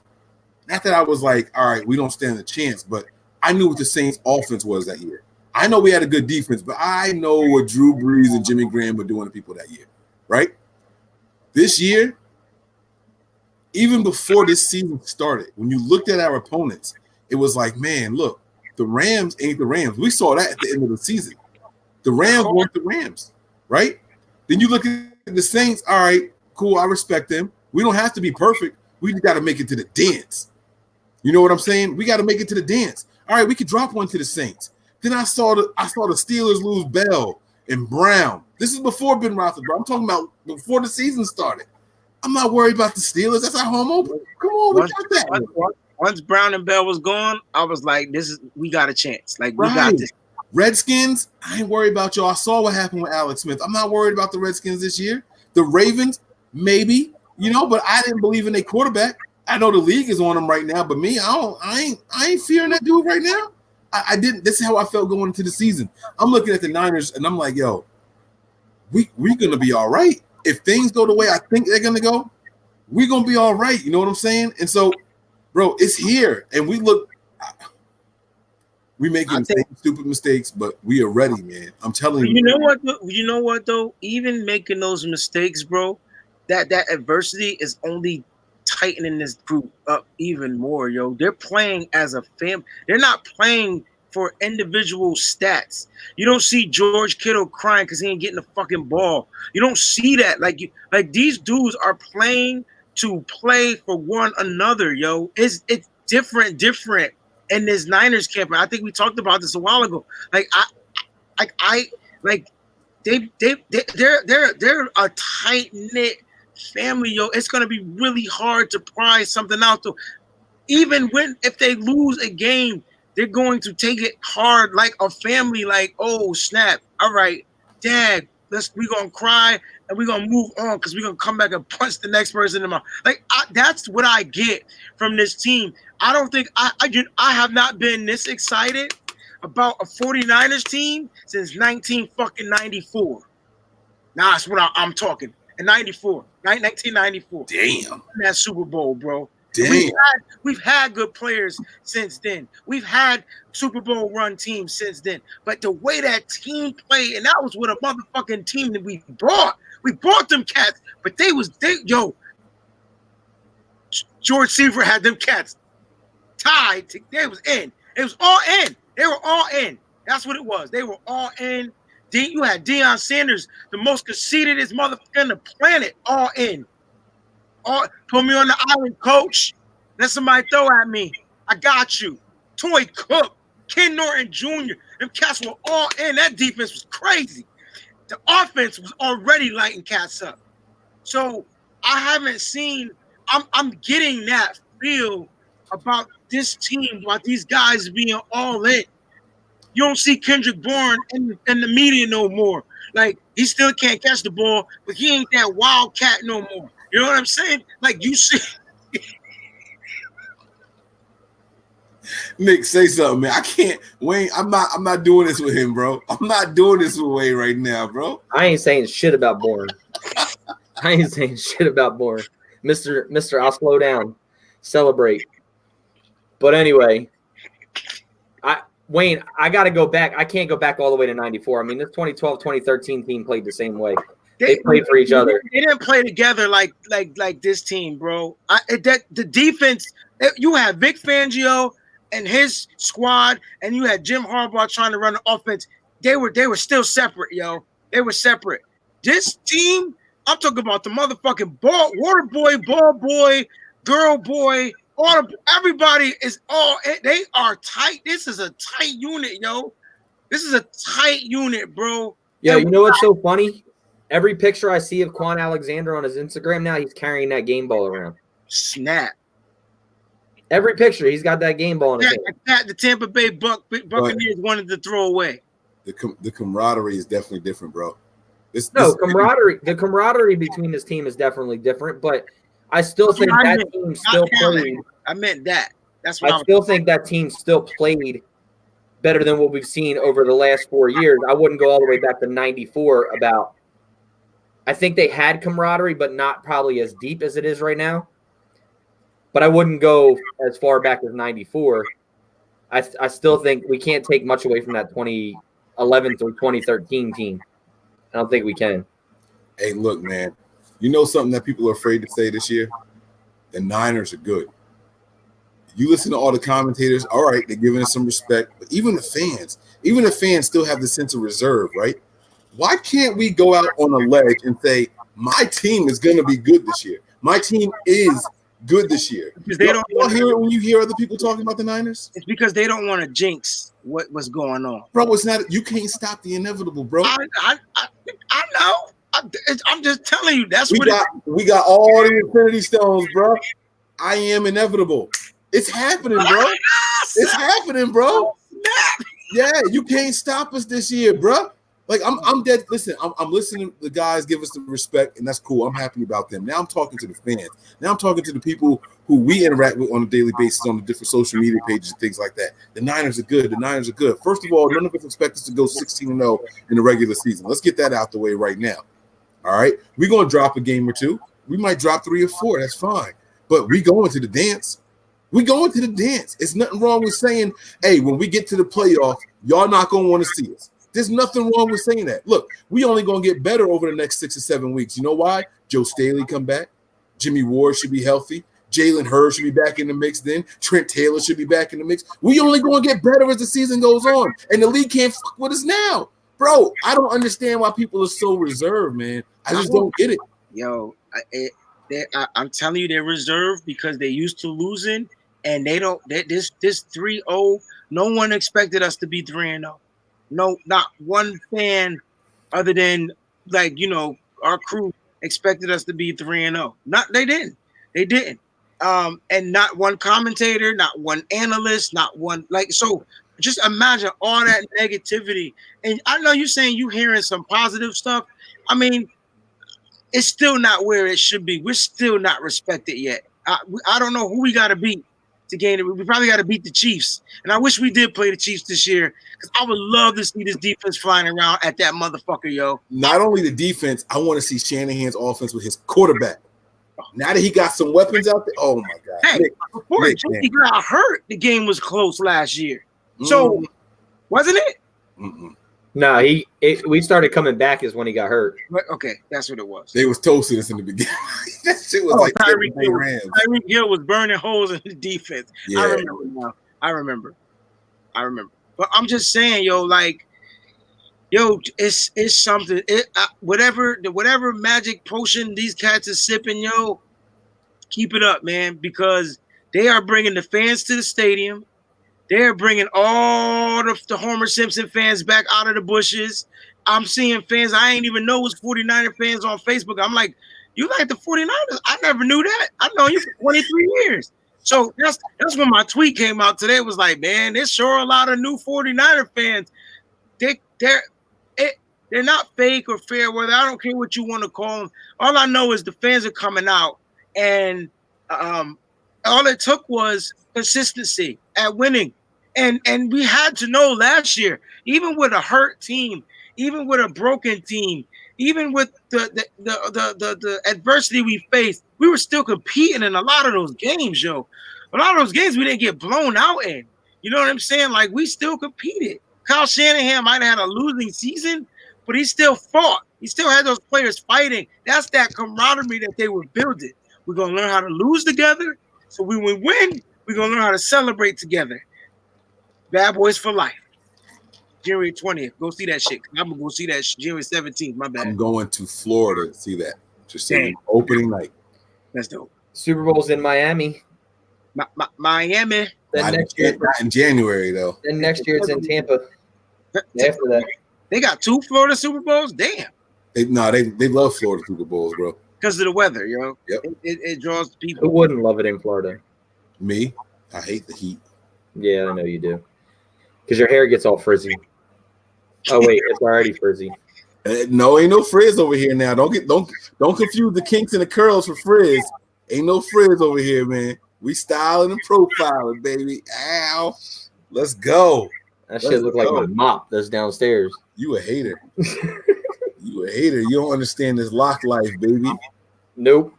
like, all right, we don't stand a chance, but I knew what the Saints offense was that year. I know we had a good defense, but I know what Drew Brees and Jimmy Graham were doing to people that year, right? This year, even before this season started, when you looked at our opponents, it was like, man, look, the Rams ain't the Rams. We saw that at the end of the season. The Rams weren't the Rams, right? Then you look at the Saints, all right, cool, I respect them. We don't have to be perfect. We just got to make it to the dance. You know what I'm saying? We got to make it to the dance. All right, we could drop one to the Saints. Then I saw the Steelers lose Bell and Brown. This is before Ben Roethlisberger. I'm talking about before the season started. I'm not worried about the Steelers. That's our home opener. Come on, we got that. Once Brown and Bell was gone, I was like, we got a chance. Like, we got this. Redskins, I ain't worried about y'all. I saw what happened with Alex Smith. I'm not worried about the Redskins this year. The Ravens, maybe, but I didn't believe in their quarterback. I know the league is on them right now, but me, I ain't fearing that dude right now. I didn't. This is how I felt going into the season. I'm looking at the Niners and I'm like, yo, we gonna be all right. If things go the way I think they're gonna go, we're gonna be all right. You know what I'm saying? And so, bro, it's here, and we making stupid mistakes, but we are ready, man. I'm telling you. You know what though? Even making those mistakes, bro, that adversity is only tightening this group up even more, yo. They're playing as a fam. They're not playing for individual stats. You don't see George Kittle crying because he ain't getting the fucking ball. You don't see that. Like these dudes are playing to play for one another, yo. It's different in this Niners camp. I think we talked about this a while ago. They're a tight knit family, yo. It's gonna be really hard to pry something out. Though, even if they lose a game, they're going to take it hard like a family. Like, oh snap! All right, Dad, we're gonna cry and we're gonna move on because we're gonna come back and punch the next person in the mouth. Like, that's what I get from this team. I don't think I have not been this excited about a 49ers team since 1994. Now that's what I'm talking. In 1994. Damn. That Super Bowl, bro. Damn. We've had good players since then. We've had Super Bowl run teams since then. But the way that team played, and that was with a motherfucking team that we brought. We brought them cats, but George Seaver had them cats tied. They was in. It was all in. They were all in. That's what it was. They were all in. You had Deion Sanders, the most conceitedest motherfucker on the planet, all in. Put me on the island, coach. Let somebody throw at me. I got you. Toy Cook, Ken Norton Jr. Them cats were all in. That defense was crazy. The offense was already lighting cats up. So I haven't seen. I'm getting that feel about this team, about these guys being all in. You don't see Kendrick Bourne in the media no more. Like, he still can't catch the ball, but he ain't that wildcat no more. You know what I'm saying? Like, you see. Nick, say something, man. I can't. Wayne, I'm not doing this with him, bro. I'm not doing this with Wayne right now, bro. I ain't saying shit about Bourne. Mr. I'll slow down. Celebrate. But anyway, Wayne, I got to go back. I can't go back all the way to 94. I mean, this 2012, 2013 team played the same way. They played for each other. They didn't play together like this team, bro. The defense, you had Vic Fangio and his squad, and you had Jim Harbaugh trying to run the offense. They were still separate, yo. They were separate. This team, I'm talking about the motherfucking water boy, ball boy, girl boy. Everybody is they are tight. This is a tight unit, yo. This is a tight unit, bro. Yeah, you know what's so funny? Every picture I see of Quan Alexander on his Instagram now, he's carrying that game ball around. Snap. Every picture, he's got that game ball in his hand. The Tampa Bay Buccaneers wanted to throw away. The camaraderie is definitely different, bro. Camaraderie. The camaraderie between this team is definitely different, but I still think that team still played. I meant that. That's what I still think that team still played better than what we've seen over the last 4 years. I wouldn't go all the way back to 94 about. I think they had camaraderie, but not probably as deep as it is right now. But I wouldn't go as far back as 94. I still think we can't take much away from that 2011 through 2013 team. I don't think we can. Hey, look, man. You know something that people are afraid to say this year? The Niners are good. You listen to all the commentators, all right, they're giving us some respect. But even the fans still have the sense of reserve, right? Why can't we go out on a ledge and say, my team is going to be good this year? My team is good this year. Because they don't hear it when you hear other people talking about the Niners? It's because they don't want to jinx what's going on. Bro, it's not. You can't stop the inevitable, bro. I know. I'm just telling you. That's we got all the Infinity Stones, bro. I am inevitable. It's happening, bro. It's happening, bro. Yeah, you can't stop us this year, bro. Like I'm dead. Listen, I'm listening to the guys give us the respect, and that's cool. I'm happy about them. Now I'm talking to the fans. Now I'm talking to the people who we interact with on a daily basis on the different social media pages and things like that. The Niners are good. The Niners are good. First of all, none of us expect us to go 16-0 in the regular season. Let's get that out the way right now. All right, we're gonna drop a game or two. We might drop 3 or 4. That's fine. But we going to the dance. We going to the dance. It's nothing wrong with saying, hey, when we get to the playoff, y'all not gonna want to see us. There's nothing wrong with saying that. Look, we only going to get better over the next 6 or 7 weeks. You know why? Joe Staley come back. Jimmy Ward should be healthy. Jalen Hurd should be back in the mix then. Trent Taylor should be back in the mix. We only going to get better as the season goes on. And the league can't fuck with us now. Bro, I don't understand why people are so reserved, man. I just don't get it. Yo, I'm telling you, they're reserved because they're used to losing. And they don't. This 3-0, no one expected us to be 3-0. No, not one fan other than our crew expected us to be 3-0. They didn't. And not one commentator, not one analyst, not one so just imagine all that negativity. And I know you're saying you hearing some positive stuff. I mean, it's still not where it should be. We're still not respected yet. I don't know who we got to beat to gain it. We probably got to beat the Chiefs. And I wish we did play the Chiefs this year because I would love to see this defense flying around at that motherfucker, yo. Not only the defense, I want to see Shanahan's offense with his quarterback. Now that he got some weapons out there, oh my God. Hey, before he got hurt, the game was close last year. So, wasn't it? No, we started coming back is when he got hurt. Okay, that's what it was. They was toasting us in the beginning. That shit was like Tyreek Hill was burning holes in the defense. Yeah. I remember now. I remember. But I'm just saying, it's something. Whatever magic potion these cats are sipping, keep it up, man, because they are bringing the fans to the stadium. They're bringing all the Homer Simpson fans back out of the bushes. I'm seeing fans I ain't even know was 49er fans on Facebook. I'm like, you like the 49ers? I never knew that. I've known you for 23 years. So that's when my tweet came out today. It was like, man, there's sure a lot of new 49er fans. They're not fake or fair weather. I don't care what you want to call them. All I know is the fans are coming out, and all it took was consistency at winning. And we had to know last year, even with a hurt team, even with a broken team, even with the adversity we faced, we were still competing in a lot of those games, yo. A lot of those games we didn't get blown out in. You know what I'm saying? Like, we still competed. Kyle Shanahan might have had a losing season, but he still fought. He still had those players fighting. That's that camaraderie that they were building. We're going to learn how to lose together. So when we win, we're going to learn how to celebrate together. Bad Boys for Life. January 20th. Go see that shit. I'm going to go see that January 17th. My bad. I'm going to Florida to see that. Just saying, opening night. That's dope. Super Bowl's in Miami. Miami. Then Not in January, though. Then next year it's in Tampa. After that. They got 2 Florida Super Bowls? Damn. They love Florida Super Bowls, bro. Because of the weather, yo. Yep. It draws people. Who wouldn't love it in Florida? Me? I hate the heat. Yeah, I know you do. Because your hair gets all frizzy. Oh wait, it's already frizzy. No, ain't no frizz over here now. Don't confuse the kinks and the curls for frizz. Ain't no frizz over here, man. We styling and profiling, baby. Ow. Let's go. That shit look like my mop that's downstairs. You a hater. You a hater. You don't understand this lock life, baby. Nope,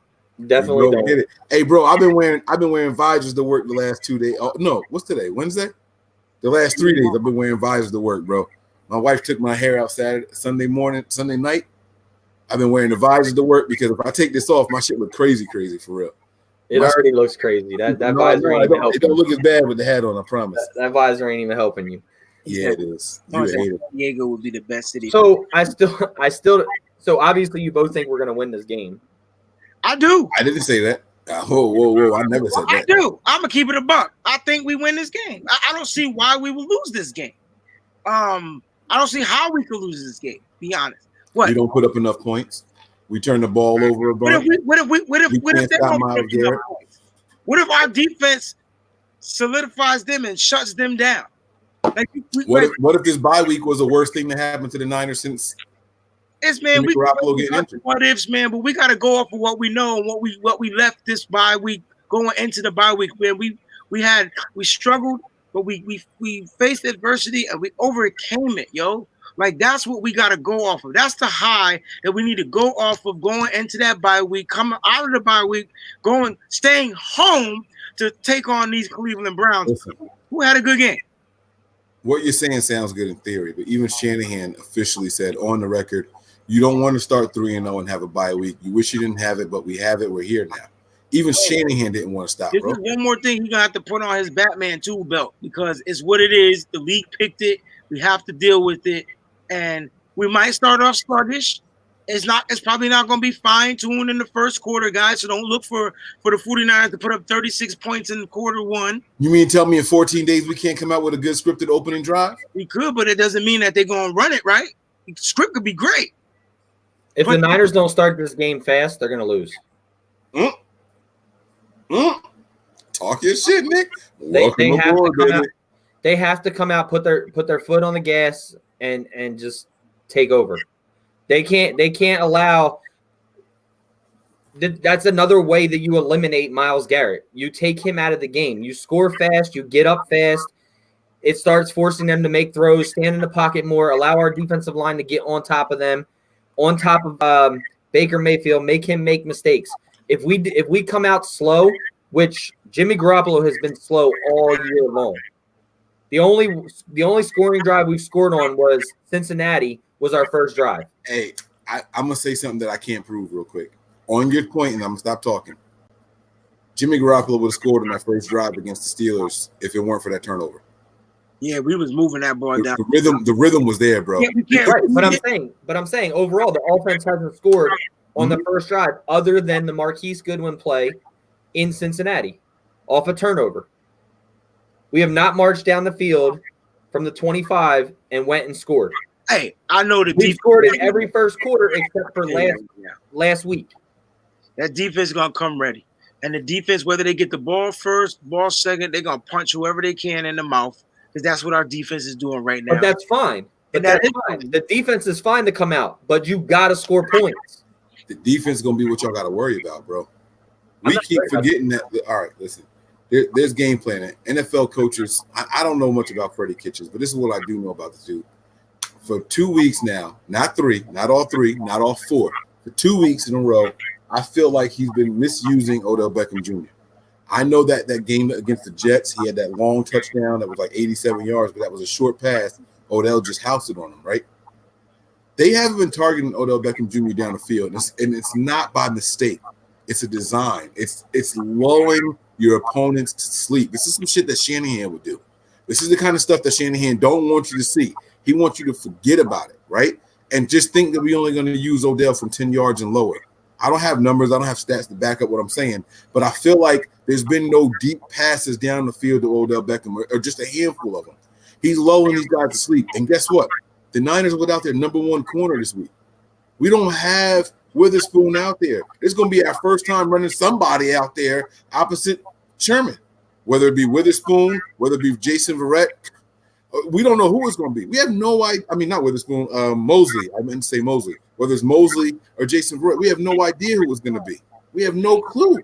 definitely You don't. get it. Hey, bro, I've been wearing visors to work the last 2 days. Oh, no, what's today? Wednesday? The last 3 days I've been wearing visors to work, bro. My wife took my hair out Sunday night. I've been wearing the visors to work because if I take this off, my shit look crazy for real. It already looks crazy. That visor ain't even helping. It don't look as bad with the hat on, I promise. That visor ain't even helping you. Yeah, it is. You hate it. San Diego would be the best city. So I still. So obviously you both think we're gonna win this game. I do. I didn't say that. Whoa! I never said that. I do. I'm gonna keep it a buck. I think we win this game. I don't see why we will lose this game. I don't see how we could lose this game. Be honest. What? We don't put up enough points. We turn the ball over a bunch. What if our defense solidifies them and shuts them down? What if this bye week was the worst thing that happened to the Niners since? It's man, we Garoppolo getting injured. What ifs, man? But we got to go off of what we know and what we left this bye week going into the bye week. Man, we struggled, but we faced adversity and we overcame it, yo. Like that's what we got to go off of. That's the high that we need to go off of going into that bye week, coming out of the bye week, staying home to take on these Cleveland Browns. Listen, who had a good game. What you're saying sounds good in theory, but even Shanahan officially said on the record, you don't want to start 3-0 and have a bye week. You wish you didn't have it, but we have it. We're here now. Even Shanahan didn't want to stop, bro. This is one more thing he's going to have to put on his Batman tool belt because it's what it is. The league picked it. We have to deal with it. And we might start off sluggish. It's probably not going to be fine-tuned in the first quarter, guys. So don't look for the 49ers to put up 36 points in quarter one. You mean tell me in 14 days we can't come out with a good scripted opening drive? We could, but it doesn't mean that they're going to run it, right? The script could be great. If the Niners don't start this game fast, they're going to lose. Talk your shit, Nick. They have to come out, put their foot on the gas, and just take over. They can't allow. That's another way that you eliminate Myles Garrett. You take him out of the game. You score fast. You get up fast. It starts forcing them to make throws, stand in the pocket more, allow our defensive line to get on top of them, on top of Baker Mayfield, make him make mistakes. If we come out slow, which Jimmy Garoppolo has been slow all year long. The only scoring drive we've scored on was Cincinnati was our first drive. Hey, I'm going to say something that I can't prove real quick. On your point, and I'm going to stop talking. Jimmy Garoppolo would have scored on that first drive against the Steelers if it weren't for that turnover. Yeah, we was moving that ball down. The rhythm was there, bro. Yeah, right, but I'm saying overall the offense hasn't scored on the first drive other than the Marquise Goodwin play in Cincinnati off a turnover. We have not marched down the field from the 25 and went and scored. Hey, I know we scored in every first quarter except for last week. That defense is gonna come ready, and the defense, whether they get the ball first, ball second, they're gonna punch whoever they can in the mouth because that's what our defense is doing right now. But that's fine. The defense is fine to come out, but you got to score points. The defense is gonna be what y'all got to worry about, bro. We keep forgetting that. All right, listen. There's game planning. NFL coaches, I don't know much about Freddie Kitchens, but this is what I do know about the dude. For 2 weeks now, not all three, not all four, for 2 weeks in a row, I feel like he's been misusing Odell Beckham Jr. I know that game against the Jets, he had that long touchdown that was like 87 yards, but that was a short pass. Odell just housed it on him, right? They haven't been targeting Odell Beckham Jr. down the field, and it's not by mistake. It's a design. It's lulling your opponents to sleep. This is some shit that Shanahan would do. This is the kind of stuff that Shanahan don't want you to see. He wants you to forget about it, right? And just think that we're only going to use Odell from 10 yards and lower. I don't have numbers. I don't have stats to back up what I'm saying. But I feel like there's been no deep passes down the field to Odell Beckham or just a handful of them. He's lulling these guys to sleep. And guess what? The Niners are without their number one corner this week. We don't have Witherspoon out there. It's going to be our first time running somebody out there opposite Sherman, whether it be Witherspoon, whether it be Jason Verrett. We don't know who it's going to be. We have no idea. I mean, not Witherspoon, Mosley. I meant to say Mosley. Whether it's Mosley or Jason Verrett, we have no idea who it's going to be. We have no clue.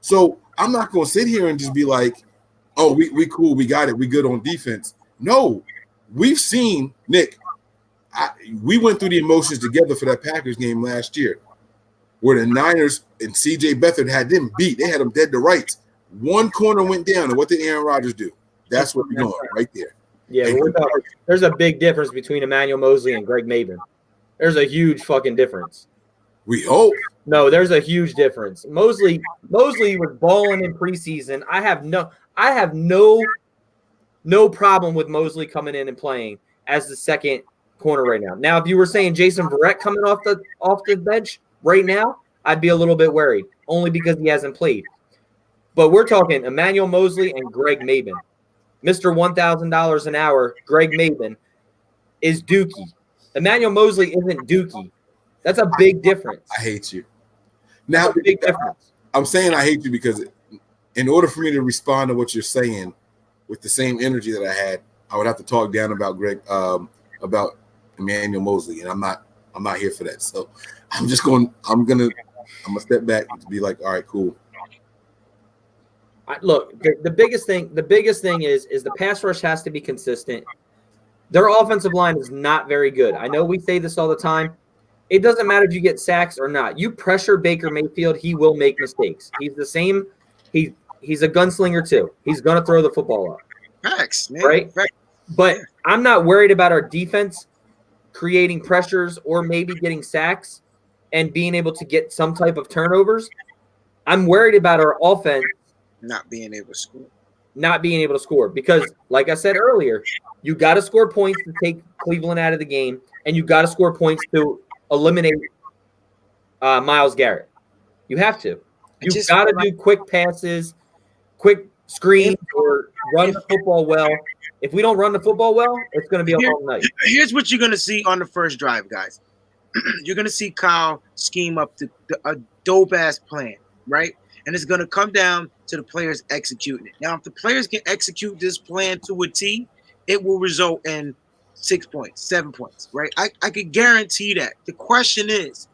So I'm not going to sit here and just be like, oh, we cool, we got it, we good on defense. No, we've seen, Nick, we went through the emotions together for that Packers game last year, where the Niners and C.J. Beathard had them beat. They had them dead to rights. One corner went down, and what did Aaron Rodgers do? That's what we're going right there. Yeah, but there's a big difference between Emmanuel Mosley and Greg Maben. There's a huge fucking difference. We hope. No, there's a huge difference. Mosley was balling in preseason. I have no problem with Mosley coming in and playing as the second corner right now. Now, if you were saying Jason Verrett coming off the bench right now, I'd be a little bit worried, only because he hasn't played. But we're talking Emmanuel Mosley and Greg Maben. Mr. $1,000 an hour, Greg Maben, is Dookie. Emmanuel Mosley isn't Dookie. That's a big difference. I hate you. Now, big difference. I'm saying I hate you because in order for me to respond to what you're saying with the same energy that I had, I would have to talk down about about Emmanuel Mosley, and I'm not here for that. So I'm gonna step back and be like, all right, cool. Look, the biggest thing is the pass rush has to be consistent. Their offensive line is not very good. I know we say this all the time. It doesn't matter if you get sacks or not. You pressure Baker Mayfield, he will make mistakes. He's the same. He's a gunslinger too. He's going to throw the football up. Facts, man. Right? Facts. But I'm not worried about our defense creating pressures or maybe getting sacks and being able to get some type of turnovers. I'm worried about our offense not being able to score because, like I said earlier, you got to score points to take Cleveland out of the game, and you got to score points to eliminate Myles Garrett. You have to. You got to do quick passes, quick screens, or run the football well. If we don't run the football well, it's going to be a long night. Here's what you're going to see on the first drive, guys. You're going to see Kyle scheme up a dope-ass plan, right? And it's going to come down to the players executing it. Now, if the players can execute this plan to a T, it will result in 6 points, 7 points, right? I could guarantee that. The question is,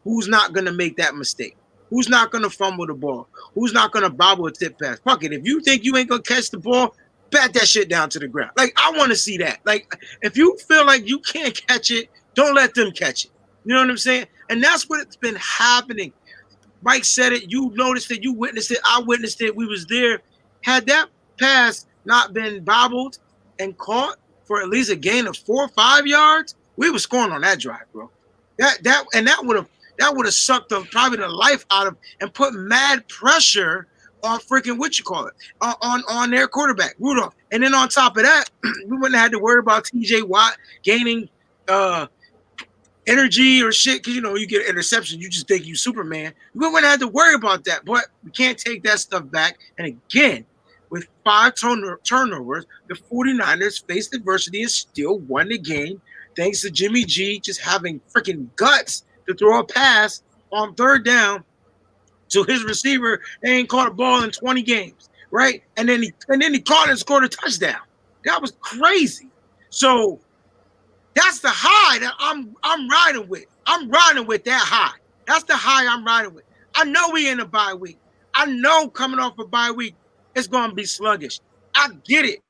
who's not going to make that mistake? Who's not going to fumble the ball? Who's not going to bobble a tip pass? Fuck it. If you think you ain't going to catch the ball, bat that shit down to the ground. Like, I want to see that. Like, if you feel like you can't catch it, don't let them catch it. You know what I'm saying? And that's what's been happening. Mike said it. You noticed it. You witnessed it. I witnessed it. We was there. Had that pass not been bobbled and caught for at least a gain of 4 or 5 yards, we were scoring on that drive, bro. That would have sucked probably the life out of and put mad pressure on freaking on their quarterback, Rudolph. And then on top of that, we wouldn't have had to worry about TJ Watt gaining energy or shit, because you get an interception, you just think you Superman. We wouldn't have to worry about that, but we can't take that stuff back. And again, with 5 turnovers, the 49ers faced adversity and still won the game, thanks to Jimmy G just having freaking guts to throw a pass on third down to his receiver. They ain't caught a ball in 20 games, right? And then he caught and scored a touchdown. That was crazy. So that's the high that I'm riding with. I'm riding with that high. That's the high I'm riding with. I know we in a bye week. I know coming off a bye week, it's going to be sluggish. I get it.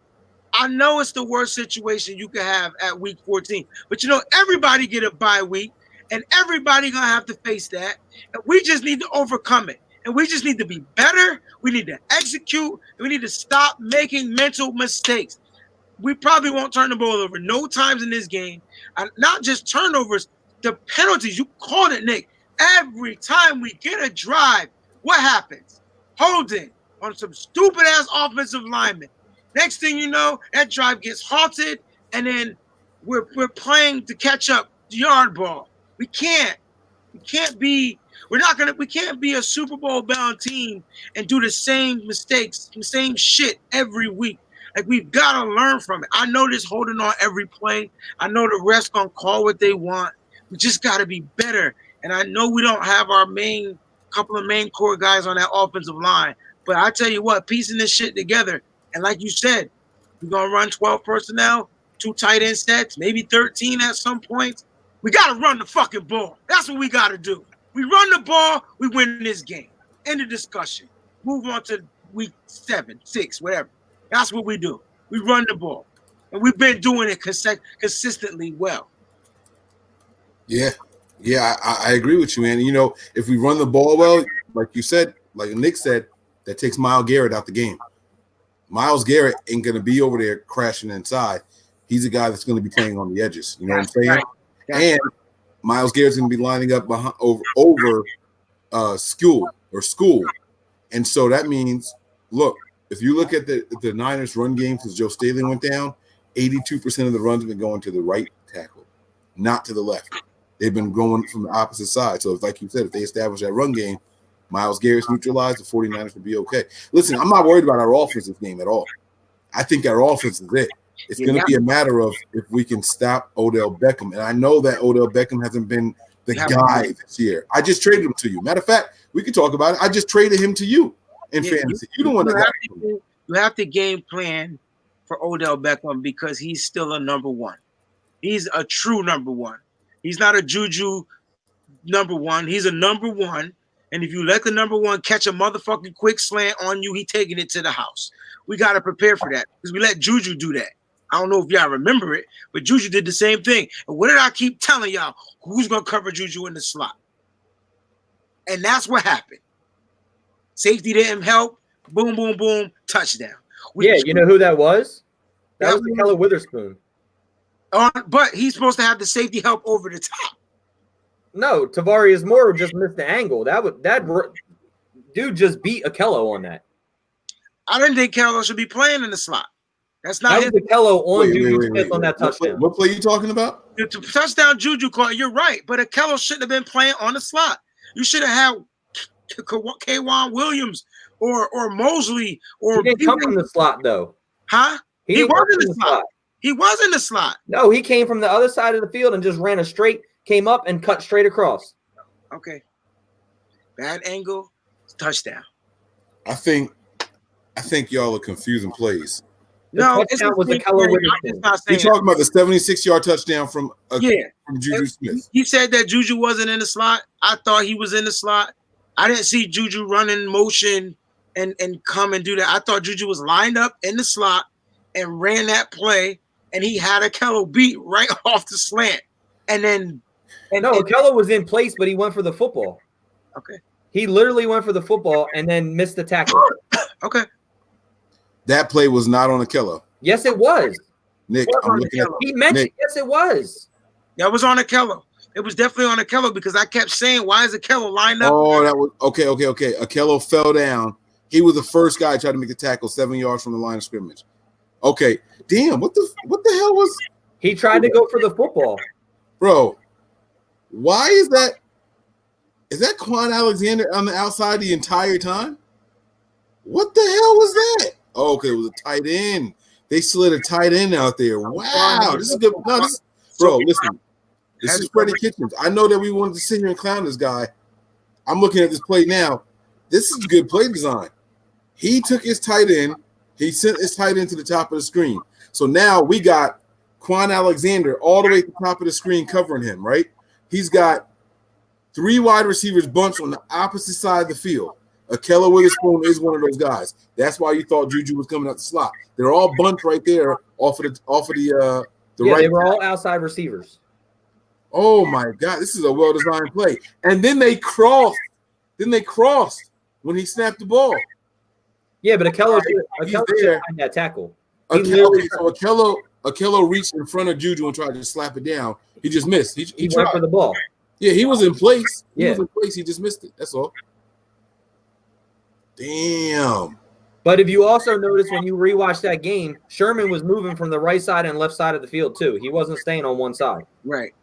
I know it's the worst situation you could have at week 14. But everybody get a bye week, and everybody going to have to face that. And we just need to overcome it. And we just need to be better. We need to execute. We need to stop making mental mistakes. We probably won't turn the ball over no times in this game. Not just turnovers, the penalties. You called it, Nick. Every time we get a drive, what happens? Holding on some stupid-ass offensive lineman. Next thing you know, that drive gets halted, and then we're playing to catch up the yard ball. We can't be a Super Bowl bound team and do the same mistakes, the same shit every week. Like, we've got to learn from it. I know this holding on every play. I know the refs gonna call what they want. We just got to be better. And I know we don't have our couple of main core guys on that offensive line. But I tell you what, piecing this shit together, and like you said, we're going to run 12 personnel, 2 tight end sets, maybe 13 at some points. We got to run the fucking ball. That's what we got to do. We run the ball, we win this game. End of discussion. Move on to week 7, 6, whatever. That's what we do. We run the ball. and we've been doing it consistently well. Yeah, I agree with you, man. You know, if we run the ball well, like you said, like Nick said, that takes Myles Garrett out the game. Myles Garrett ain't going to be over there crashing inside. He's a guy that's going to be playing on the edges. You know what I'm saying? Right. And Myles Garrett's going to be lining up behind, over school. And so that means, look, if you look at the Niners run game since Joe Staley went down, 82% of the runs have been going to the right tackle, not to the left. They've been going from the opposite side. So, like you said, if they establish that run game, Myles Garrett's neutralized, the 49ers will be okay. Listen, I'm not worried about our offensive game at all. I think our offense is it. It's going to be a matter of if we can stop Odell Beckham. And I know that Odell Beckham hasn't been the guy this year. I just traded him to you. Matter of fact, we could talk about it. I just traded him to you in fantasy. You don't want to you have to game plan for Odell Beckham because he's still a number one. He's a true number one. He's not a juju number one. He's a number one. And if you let the number one catch a motherfucking quick slant on you, he taking it to the house. We got to prepare for that because we let Juju do that. I don't know if y'all remember it, but Juju did the same thing. And what did I keep telling y'all? Who's going to cover Juju in the slot? And that's what happened. Safety didn't help. Boom, boom, boom, touchdown. You know who that was? That was Keller Witherspoon. But he's supposed to have the safety help over the top. No, Tavarius Moore just missed the angle. That dude just beat Akello on that. I didn't think Kello should be playing in the slot. That's not his. Akello on Juju Smith on that touchdown. What play are you talking about? The touchdown Juju call. You're right, but Akello shouldn't have been playing on the slot. You should have had K'Wan Williams or Mosley or. He didn't come from the slot though. Huh? He was in the slot. He was in the slot. No, he came from the other side of the field and just ran a straight. Came up and cut straight across. Okay. Bad angle, touchdown. I think y'all are confusing plays. No, touchdown was the Keller Witherspoon. You're talking about the 76-yard touchdown from Juju Smith. He said that Juju wasn't in the slot. I thought he was in the slot. I didn't see Juju run in motion and come and do that. I thought Juju was lined up in the slot and ran that play, and he had Akello beat right off the slant. Akello was in place, but he went for the football. Okay. He literally went for the football and then missed the tackle. Okay. That play was not on Akello. Yes, it was. Nick, I'm looking at he mentioned yes, it was. That was on Akello. It was definitely on Akello because I kept saying, why is Akello lined up? Oh, that was okay. Akello fell down. He was the first guy to try to make the tackle 7 yards from the line of scrimmage. Okay. Damn, what the hell was he tried to go for the football? Bro, why is that? Is that Quan Alexander on the outside the entire time? What the hell was that? Oh, okay, it was a tight end. They slid a tight end out there. Wow, this is good. No, bro, listen. This is Freddie Kitchens. I know that we wanted to sit here and clown this guy. I'm looking at this play now. This is good play design. He took his tight end. He sent his tight end to the top of the screen. So now we got Quan Alexander all the way to the top of the screen covering him, right? He's got 3 wide receivers bunched on the opposite side of the field. Akello Witherspoon is one of those guys. That's why you thought Juju was coming out the slot. They're all bunched right there off of the right. They were all outside receivers. Oh my God, this is a well-designed play. And then they crossed. When he snapped the ball. Yeah, but Akello should find that tackle. So Akello reached in front of Juju and tried to slap it down. He just missed. He went for the ball. Yeah, he was in place. He just missed it. That's all. Damn. But if you also notice when you rewatch that game, Sherman was moving from the right side and left side of the field too. He wasn't staying on one side. Right.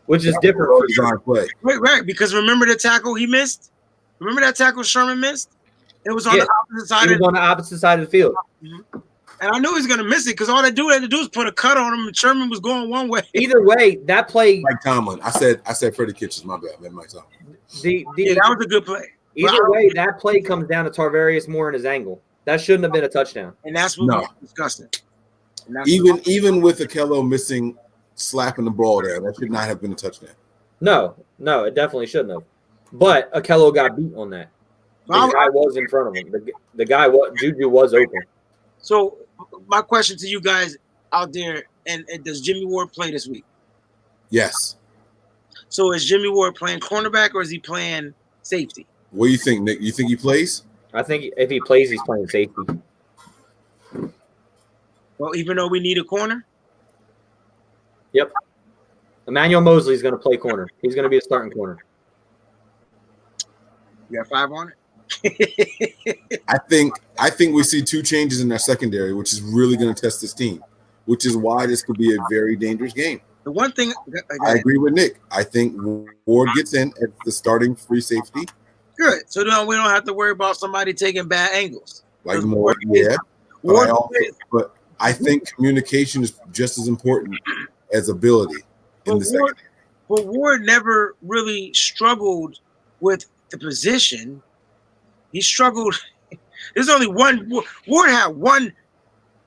Which is different for design play. Right, because remember the tackle he missed? Remember that tackle Sherman missed? It was on the opposite side. He was on the opposite side of the field. Mm-hmm. And I knew he was going to miss it because all they had to do was put a cut on him, and Sherman was going one way. Either way, that play. Mike Tomlin. I said Freddie Kitchens. My bad, man. Mike Tomlin. That was a good play. Either way, that play comes down to Tarvarius Moore and his angle. That shouldn't have been a touchdown. And that's what we're discussing. Even with Akello missing, slapping the ball there, that should not have been a touchdown. No, it definitely shouldn't have. But Akello got beat on that. The guy was in front of him. The guy, Juju was open. So my question to you guys out there, and does Jimmy Ward play this week? Yes. So is Jimmy Ward playing cornerback or is he playing safety? What do you think, Nick? You think he plays? I think if he plays, he's playing safety. Well, even though we need a corner? Yep. Emmanuel Mosley is going to play corner. He's going to be a starting corner. You got 5 on it? I think we see 2 changes in our secondary, which is really going to test this team, which is why this could be a very dangerous game. The one thing I agree with Nick. I think Ward gets in at the starting free safety. Good. So then we don't have to worry about somebody taking bad angles. Like more, yeah. But I think communication is just as important as ability in the secondary. But Ward never really struggled with the position. He struggled. There's only one. Ward had one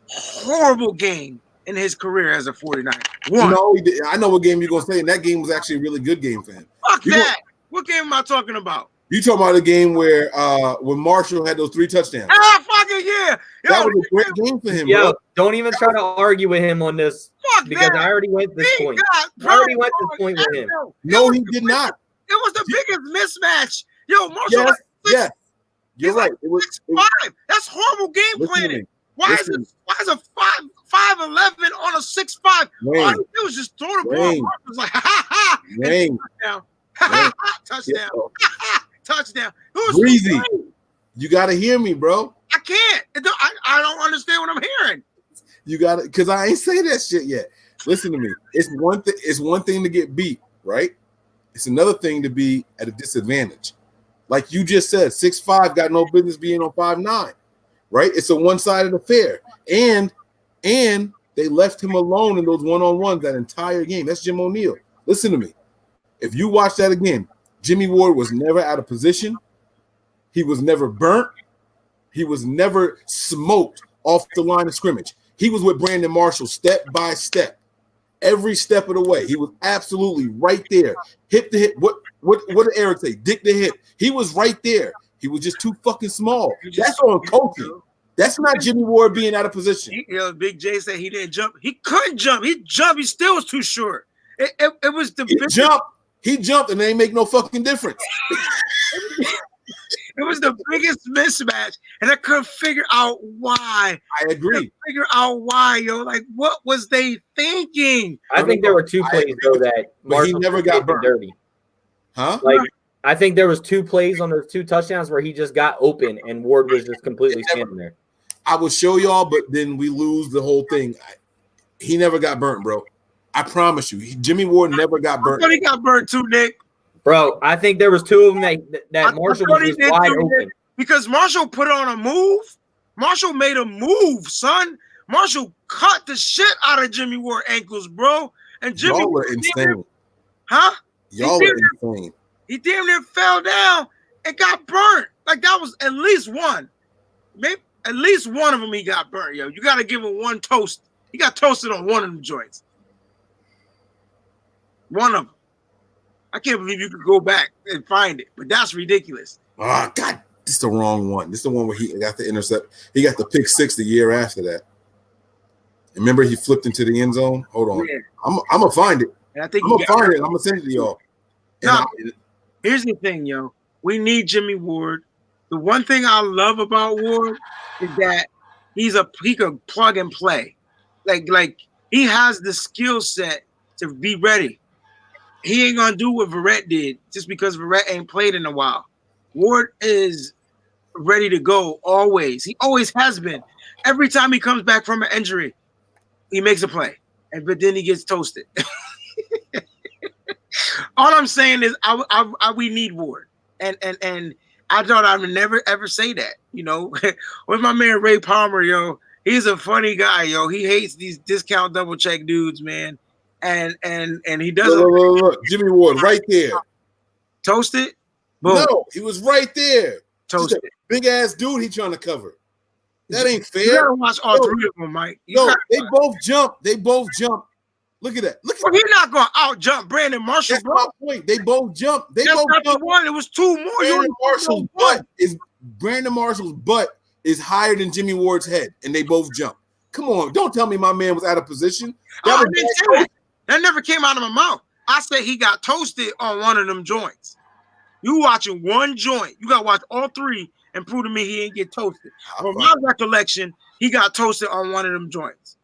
horrible game in his career as a 49er. One. No, he did. I know what game you're gonna say, and that game was actually a really good game for him. Fuck that. What game am I talking about? You talking about the game where when Marshall had those 3 touchdowns? Ah, fucking yeah. Yo, that was a great game for him. Yo, bro. don't even try to argue with him on this. Fuck because that. I already went this point. I already went this point with him. No, he did not. It was the biggest mismatch. Yo, Marshall. Yes. You're right. It was 6'5". That's horrible game planning. Why is a 5'11" on a 6'5"? All he did was just throw the ball. Marshall was like, ha. Touchdown. Touchdown. Breezy. You gotta hear me, bro. I can't. I don't understand what I'm hearing. You gotta, because I ain't say that shit yet. Listen to me. It's one thing to get beat, right? It's another thing to be at a disadvantage. Like you just said, 6'5" got no business being on 5'9", right? It's a one-sided affair. And they left him alone in those one-on-ones that entire game. That's Jim O'Neil. Listen to me. If you watch that again, Jimmy Ward was never out of position. He was never burnt. He was never smoked off the line of scrimmage. He was with Brandon Marshall step by step. Every step of the way. He was absolutely right there. Hip to hip. What did Eric say? Dick to hip. He was right there. He was just too fucking small. That's on coaching. That's not Jimmy Ward being out of position. Big J said he didn't jump. He couldn't jump. He jumped. He still was too short. It was the He jumped and they ain't make no fucking difference. It was the biggest mismatch, and I couldn't figure out why. I agree. Figure out why, yo. Like, what was they thinking? I think there were 2 plays though that Marshall he never got burned. Dirty. Huh? Like, I think there was 2 plays on those 2 touchdowns where he just got open and Ward was just completely standing there. I would show y'all, but then we lose the whole thing. He never got burnt, bro. I promise you, Jimmy Ward never got burnt. I thought he got burnt too, Nick. Bro, I think there was 2 of them that Marshall was just wide open. Because Marshall put on a move. Marshall made a move, son. Marshall cut the shit out of Jimmy Ward ankles, bro. And Jimmy y'all were insane. Huh? Y'all were insane. He damn near fell down and got burnt. Like that was at least one. Maybe at least one of them he got burnt, yo. You got to give him one toast. He got toasted on one of them joints. One of them. I can't believe you could go back and find it, but that's ridiculous. Oh, God, this is the wrong one. This is the one where he got the intercept. He got the pick 6 the year after that. Remember he flipped into the end zone? Hold on. Yeah. I'm going to find it. And I think I'm going to find it. I'm going to send it to y'all. Now, here's the thing, yo. We need Jimmy Ward. The one thing I love about Ward is that he could plug and play. Like he has the skill set to be ready. He ain't gonna do what Verrett did just because Verrett ain't played in a while. Ward is ready to go always. He always has been. Every time he comes back from an injury, he makes a play, but then he gets toasted. All I'm saying is, we need Ward, and I thought I would never ever say that. You know, with my man Ray Palmer, yo, he's a funny guy, yo. He hates these discount double check dudes, man. And he doesn't. Look. Jimmy Ward right there. Toasted? Boom. No, he was right there. Toasted. Big ass dude he trying to cover. That ain't fair. You gotta watch all 3 of them, Mike. They both jump. Look at that. Well, he's not gonna out jump Brandon Marshall, That's bro. my point. They both jump. That's not the one. It was 2 more. Brandon Marshall's butt is higher than Jimmy Ward's head, and they both jump. Come on, don't tell me my man was out of position. I didn't say that. That never came out of my mouth. I said he got toasted on one of them joints. You watching one joint. You got to watch all three and prove to me he didn't get toasted. From my recollection, he got toasted on one of them joints.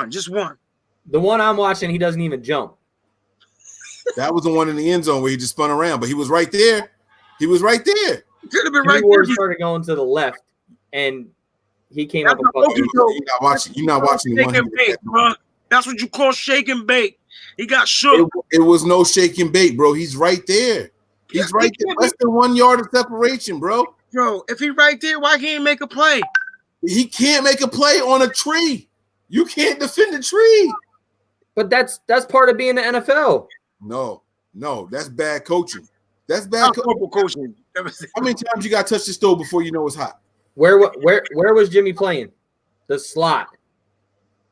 Just one. The one I'm watching, he doesn't even jump. That was the one in the end zone where he just spun around, but he was right there. He was right there. He could have been right there. He started going to the left, and he came up. You're not watching. You're not watching the one. And bake, bro. That's what you call shake and bake. He got shook. It was no shake and bake, bro. He's right there. He's right there. Less than 1 yard of separation, bro. Bro, if he's right there, why can't he make a play? He can't make a play on a tree. You can't defend a tree. But that's part of being the NFL. No, that's bad coaching. That's bad coaching. How many times you got to touch the stove before you know it's hot? Where was Jimmy playing? The slot.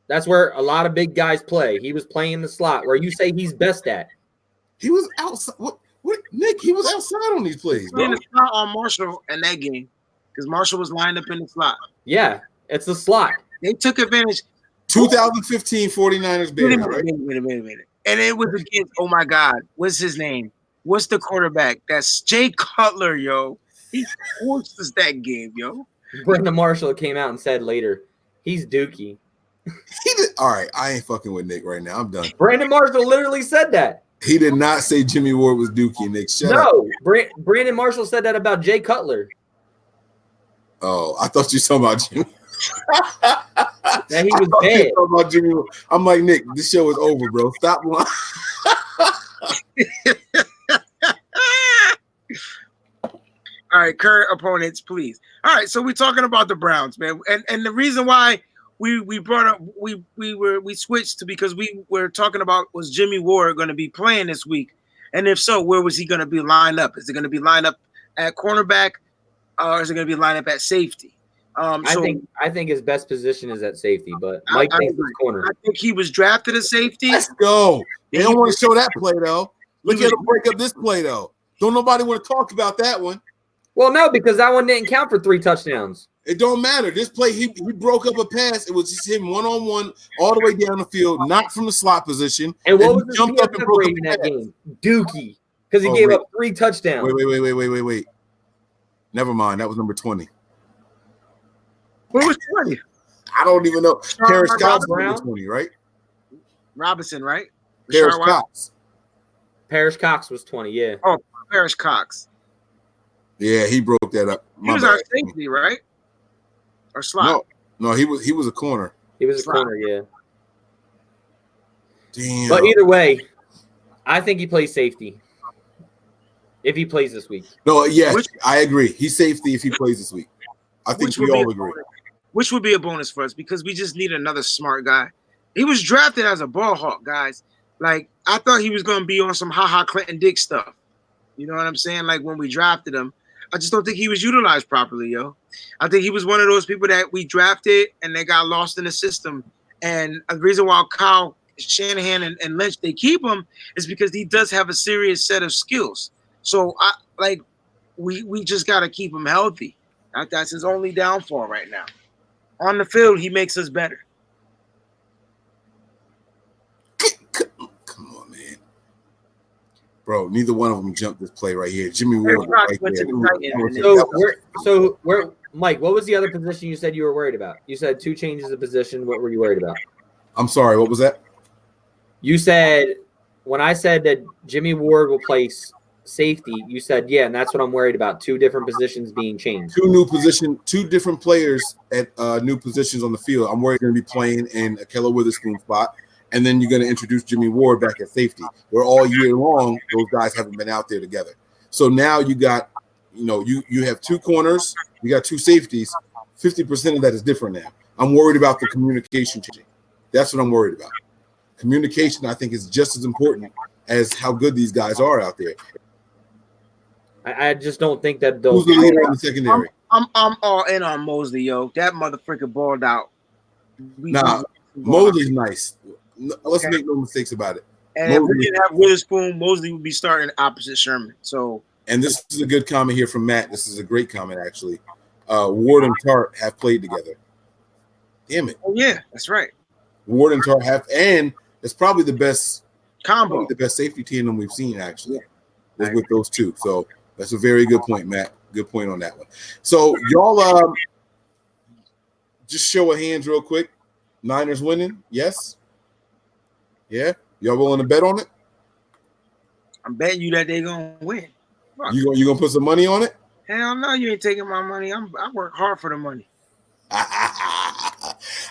That's where a lot of big guys play. He was playing the slot where you say he's best at. He was outside. What Nick? He was outside on these plays. Playing the slot on Marshall in that game because Marshall was lined up in the slot. Yeah, it's the slot. They took advantage. 2015 49ers Bears. Wait a minute. And it was against, oh my God, what's his name? What's the quarterback? That's Jay Cutler, yo. He forced us that game, yo. Brandon Marshall came out and said later, he's dookie. All right, I ain't fucking with Nick right now. I'm done. Brandon Marshall literally said that. He did not say Jimmy Ward was dookie, Nick. Shut up. Brandon Marshall said that about Jay Cutler. Oh, I thought you were talking about Jimmy. That he was dead. About Jimmy. I'm like, Nick, this show is over, bro. Stop lying. All right, current opponents, please. All right, so we're talking about the Browns, man, and the reason why we brought up we switched to because we were talking about was Jimmy Ward going to be playing this week, and if so, where was he going to be lined up? Is it going to be lined up at cornerback, or is it going to be lined up at safety? I think his best position is at safety, but Mike thinks it's corner. I think he was drafted as safety. Let's go. They don't want to show that play though. Look at him break up this play though. Don't nobody want to talk about that one. Well, no, because that one didn't count for 3 touchdowns. It don't matter. This play, he broke up a pass. It was just him one-on-one all the way down the field, not from the slot position. And what was his jumped up and broke up in that game? Dookie, because he gave up 3 touchdowns. Wait. Never mind. That was number 20. Who was 20? I don't even know. Paris Cox was number 20, right? Robinson, right? Paris Cox was 20, yeah. Oh, Paris Cox. Yeah, he broke that up. He was our safety, right? Or slot? No, he was a corner. He was a corner, yeah. Damn. But either way, I think he plays safety. If he plays this week. No, yeah, I agree. He's safety if he plays this week. I think we all agree. Which would be a bonus for us because we just need another smart guy. He was drafted as a ball hawk, guys. Like, I thought he was going to be on some Clinton Dick stuff. You know what I'm saying? Like, when we drafted him. I just don't think he was utilized properly, yo. I think he was one of those people that we drafted and they got lost in the system. And the reason why Kyle Shanahan and Lynch, they keep him is because he does have a serious set of skills. So, we just got to keep him healthy. That's his only downfall right now. On the field, he makes us better. Come on, man. Bro, neither one of them jumped this play right here. Jimmy Ward right there. So where, Mike, what was the other position you said you were worried about? You said 2 changes of position. What were you worried about? I'm sorry, what was that? You said, when I said that Jimmy Ward will play safety, you said, yeah, and that's what I'm worried about. 2 different positions being changed. 2 different players at new positions on the field. I'm worried they're going to be playing in a Keller Witherspoon spot, and then you're going to introduce Jimmy Ward back at safety, where all year long those guys haven't been out there together. So now you got, you have 2 corners, you got 2 safeties. 50% of that is different now. I'm worried about the communication changing. That's what I'm worried about. Communication, I think, is just as important as how good these guys are out there. I just don't think that those. Who's the leader in the secondary? I'm all in on Mosley, yo. That motherfucker balled out. Mosley's nice. Let's make no mistakes about it. And if we didn't have Witherspoon, Mosley would be starting opposite Sherman. So, and this is a good comment here from Matt. This is a great comment, actually. Ward and Tart have played together. Damn it. Oh yeah, that's right. Ward and Tar have, and it's probably the best Combo. safety tandem we've seen actually. Yeah. With those two. So that's a very good point, Matt. Good point on that one. So y'all just show of hands real quick. Niners winning? Yes. Yeah. Y'all willing to bet on it? I'm betting you that they're gonna win. Fuck. You gonna put some money on it? Hell no, you ain't taking my money. I work hard for the money.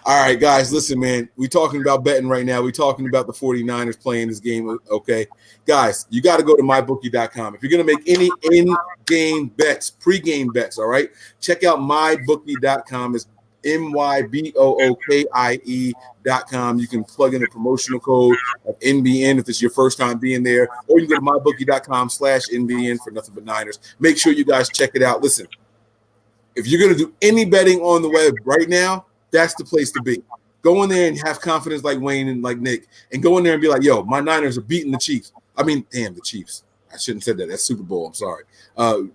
All right, guys, listen, man. We're talking about betting right now. We're talking about the 49ers playing this game, okay? Guys, you got to go to mybookie.com. If you're going to make any in-game bets, pre-game bets, all right, check out mybookie.com. It's mybookie.com. You can plug in a promotional code of NBN if it's your first time being there, or you can go to mybookie.com/NBN for nothing but Niners. Make sure you guys check it out. Listen, if you're going to do any betting on the web right now, that's the place to be. Go in there and have confidence like Wayne and like Nick, and go in there and be like, yo, my Niners are beating the Chiefs. I mean, damn, the Chiefs. I shouldn't have said that. That's Super Bowl. I'm sorry.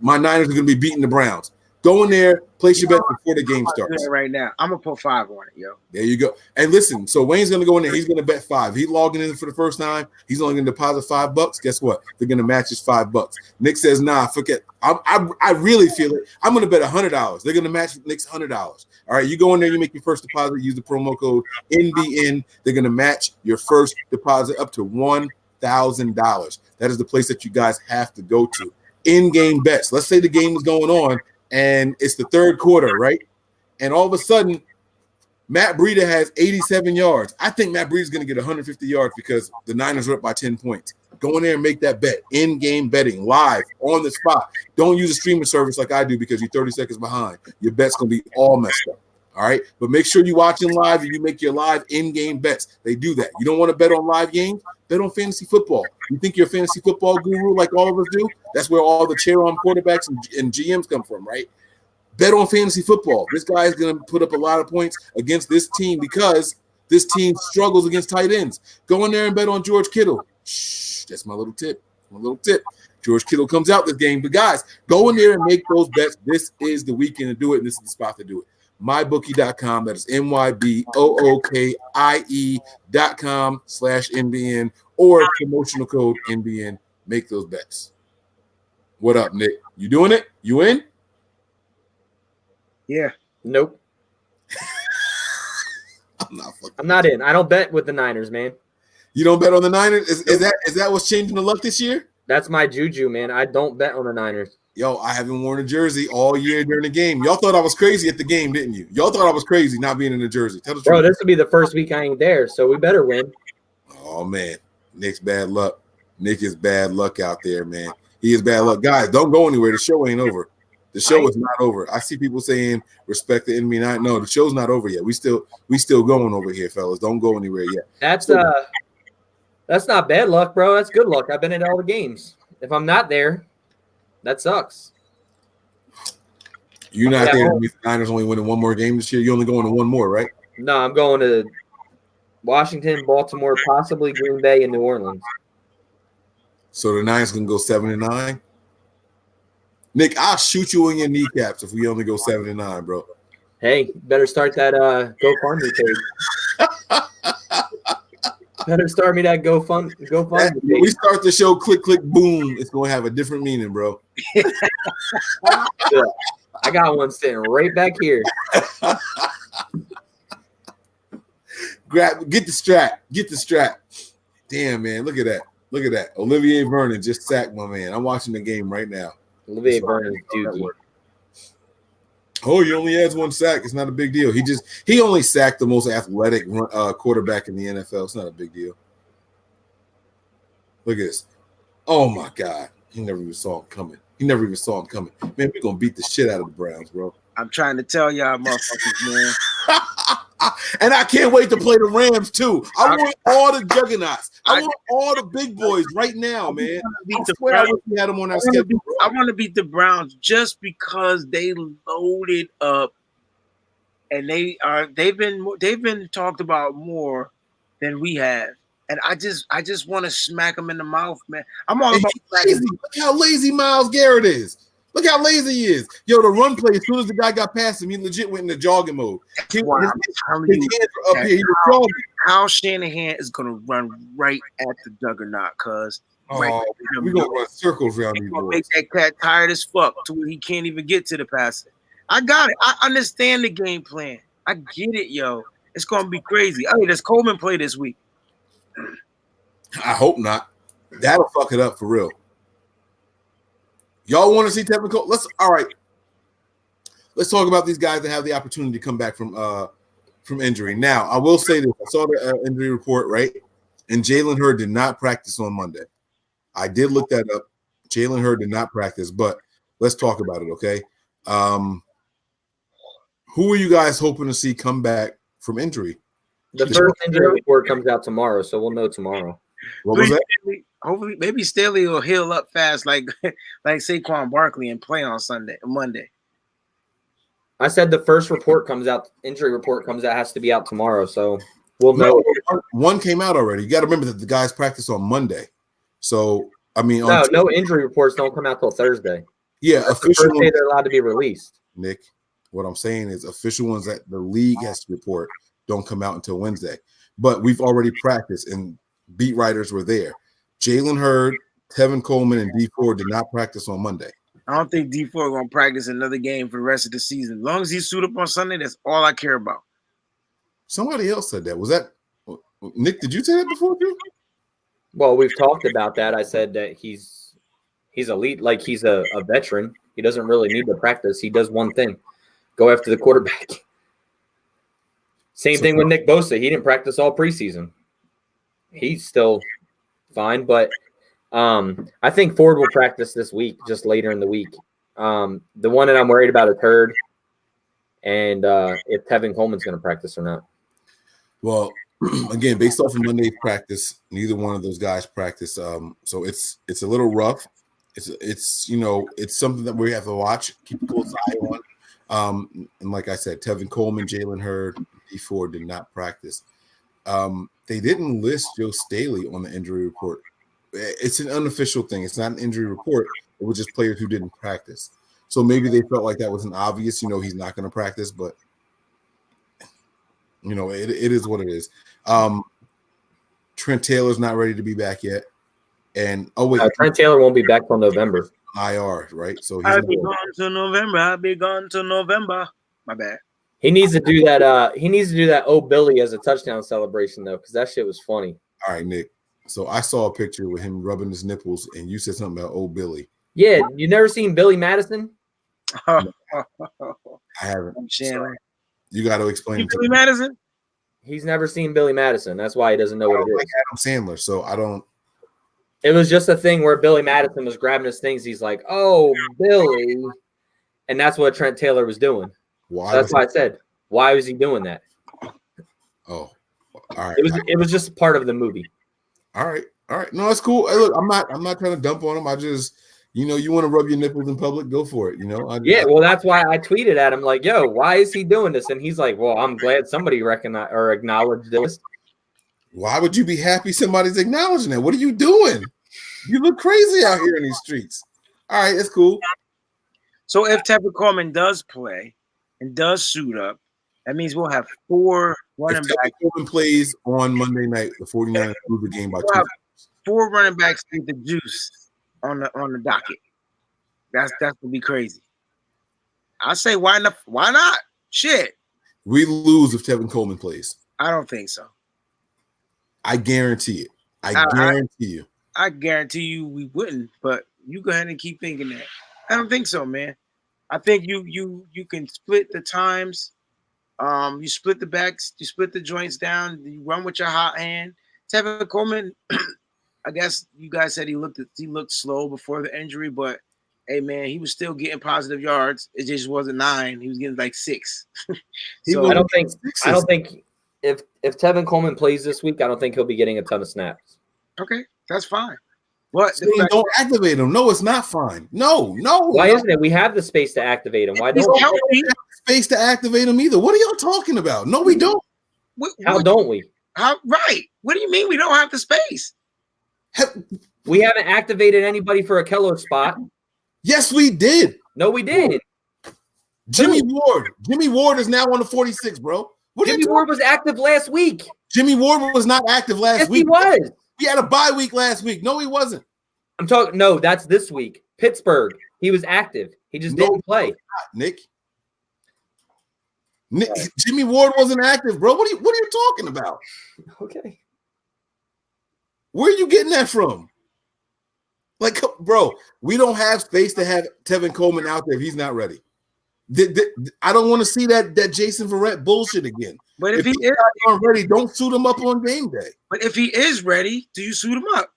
My Niners are going to be beating the Browns. Go in there, place your bet before the game starts. Right now, I'm going to put 5 on it, yo. There you go. And listen, so Wayne's going to go in there. He's going to bet 5. He's logging in for the first time. He's only going to deposit $5. Guess what? They're going to match his $5. Nick says, nah, forget. I really feel it. I'm going to bet $100. They're going to match Nick's $100. All right, you go in there, you make your first deposit, use the promo code NBN. They're going to match your first deposit up to $1,000. That is the place that you guys have to go to. In-game bets. Let's say the game is going on, and it's the third quarter, right? And all of a sudden, Matt Breida has 87 yards. I think Matt Breida's going to get 150 yards because the Niners are up by 10 points. Go in there and make that bet. In-game betting, live, on the spot. Don't use a streaming service like I do because you're 30 seconds behind. Your bet's going to be all messed up. All right? But make sure you're watching live and you make your live in-game bets. They do that. You don't want to bet on live games? Bet on fantasy football. You think you're a fantasy football guru like all of us do? That's where all the chair-on quarterbacks and GMs come from, right? Bet on fantasy football. This guy is going to put up a lot of points against this team because this team struggles against tight ends. Go in there and bet on George Kittle. Shh, that's my little tip. George Kittle comes out this game. But, guys, go in there and make those bets. This is the weekend to do it, and this is the spot to do it. Mybookie.com. That is mybookie.com/NBN or promotional code NBN. Make those bets. What up, Nick? You doing it? You in? Yeah. Nope. I'm not in. I don't bet with the Niners, man. You don't bet on the Niners? Is that what's changing the luck this year? That's my juju, man. I don't bet on the Niners. Yo, I haven't worn a jersey all year during the game. Y'all thought I was crazy at the game, didn't you? Y'all thought I was crazy not being in the jersey. Tell the truth. Bro, this will be the first week I ain't there, so we better win. Oh, man. Nick's bad luck. Nick is bad luck out there, man. He is bad luck. Guys, don't go anywhere. The show ain't over. The show is not over. I see people saying respect the enemy. No, the show's not over yet. We still going over here, fellas. Don't go anywhere yet. That's not bad luck, bro. That's good luck. I've been at all the games. If I'm not there, that sucks. You're not there. The Niners only winning one more game this year. You're only going to one more, right? No, I'm going to Washington, Baltimore, possibly Green Bay, and New Orleans. So the Niners can go 7-9. Nick, I'll shoot you in your kneecaps if we only go 7-9, bro. Hey, better start that GoFundMe page. Better start me that GoFundMe page. When we start the show, click, click, boom. It's going to have a different meaning, bro. Yeah, I got one sitting right back here. Get the strap. Damn, man, look at that. Olivier Vernon just sacked my man. I'm watching the game right now. Olivier Vernon, dude. Oh, he only has one sack. It's not a big deal. He only sacked the most athletic quarterback in the NFL. It's not a big deal. Look at this. Oh my God. He never even saw him coming. Man, we're gonna beat the shit out of the Browns, bro. I'm trying to tell y'all motherfuckers, man. And I can't wait to play the Rams too. I want all the juggernauts. I want all the big boys right now, man. I swear I wish we had them on our schedule. I want to beat the Browns just because they loaded up, and they've been talked about more than we have. And I just want to smack them in the mouth, man. I'm all about lazy. Look how lazy Myles Garrett is. Look how lazy he is. Yo, the run play, as soon as the guy got past him, he legit went into jogging mode. That's why I'm telling you His hands were up here. He was jogging. Kyle Shanahan is going to run right at the juggernaut, cuz. Oh, we're going to run circles around these boys. Make that cat tired as fuck to where he can't even get to the passer. I got it. I understand the game plan. I get it, yo. It's going to be crazy. Hey, does Coleman play this week? I hope not. That'll fuck it up for real. Y'all want to see Tevin Coleman? All right. Let's talk about these guys that have the opportunity to come back from injury. Now, I will say this. I saw the injury report, right? And Jalen Hurd did not practice on Monday. I did look that up. Jalen Hurd did not practice, but let's talk about it, okay? Who are you guys hoping to see come back from injury? The first injury report comes out tomorrow, so we'll know tomorrow. What was that? Hopefully, maybe Staley will heal up fast like Saquon Barkley and play on Monday. I said the first report comes out, injury report comes out, has to be out tomorrow, so we'll know. One came out already. You got to remember that the guys practice on Monday. So, I mean, no injury reports don't come out till Thursday. Yeah, that's official. The first day they're allowed to be released. Nick, what I'm saying is official ones that the league has to report don't come out until Wednesday. But we've already practiced, and beat writers were there. Jalen Hurd, Tevin Coleman, and D4 did not practice on Monday. I don't think D4 is going to practice another game for the rest of the season. As long as he suit up on Sunday, that's all I care about. Somebody else said that. Was that Nick? Did you say that before too? Well, we've talked about that. I said that he's elite, like he's a veteran. He doesn't really need to practice. He does one thing: go after the quarterback. Same thing with Nick Bosa. He didn't practice all preseason. He's still fine, but I think Ford will practice this week, just later in the week. The one that I'm worried about is Hurd, and if Tevin Coleman's going to practice or not. Well, again, based off of Monday's practice, neither one of those guys practice. So it's a little rough. It's something that we have to watch, keep a close eye on. And like I said, Tevin Coleman, Jalen Hurd, D4 did not practice. They didn't list Joe Staley on the injury report. It's an unofficial thing. It's not an injury report. It was just players who didn't practice. So maybe they felt like that was an obvious, he's not going to practice, but it is what it is. Trent Taylor's not ready to be back yet. And Trent Taylor won't be back till November. IR, right? So I'll be gone to November. My bad. He needs to do that. He needs to do that. Oh, Billy as a touchdown celebration though, because that shit was funny. All right, Nick. So I saw a picture with him rubbing his nipples, and you said something about old Billy. Yeah, you never seen Billy Madison? I haven't. You got to explain it to Billy Madison? He's never seen Billy Madison. That's why he doesn't know what it is. Like Adam Sandler, so I don't. It was just a thing where Billy Madison was grabbing his things. He's like, "Oh, Billy," and that's what Trent Taylor was doing. Why? That's why I said, "Why was he doing that?" Oh, all right. It was just part of the movie. All right. No, that's cool. Hey, look, I'm not trying to dump on him. I just, you want to rub your nipples in public, go for it. Well, that's why I tweeted at him like, "Yo, why is he doing this?" And he's like, "Well, I'm glad somebody recognized or acknowledged this." Why would you be happy somebody's acknowledging that? What are you doing? You look crazy out here in these streets. All right, that's cool. So if Tevin Coleman does play and does suit up, that means we'll have 4 running backs. If Tevin Coleman plays on Monday night, the 49ers lose the game by 2. 4 running backs get the juice on the docket. That's gonna be crazy. I say why not? Shit. We lose if Tevin Coleman plays. I don't think so. I guarantee it. I guarantee you. I guarantee you we wouldn't, but you go ahead and keep thinking that. I don't think so, man. I think you can split the times. You split the backs, you split the joints down, you run with your hot hand. Tevin Coleman, I guess you guys said he looked slow before the injury, but hey man, he was still getting positive yards. It just wasn't 9. He was getting like 6. So I don't think if Tevin Coleman plays this week, I don't think he'll be getting a ton of snaps. Okay, that's fine. What? Don't activate him. No, it's not fine. No. Why isn't it? We have the space to activate him. Why don't we have the space to activate him either? What are y'all talking about? No, we don't. How don't we? Right. What do you mean we don't have the space? We haven't activated anybody for a Keller spot. Yes, we did. No, we did. Jimmy Ward is now on the 46, bro. Jimmy Ward was active last week. Jimmy Ward was not active last week. Yes, he was. He had a bye week last week. No, he wasn't. I'm talking. No, that's this week. Pittsburgh. He was active. He just didn't play. Nick. Jimmy Ward wasn't active, bro. What are you talking about? Okay. Where are you getting that from? Like, bro, we don't have space to have Tevin Coleman out there if he's not ready. I don't want to see that Jason Verrett bullshit again. But if he he's not ready, don't suit him up on game day. But if he is ready, do you suit him up?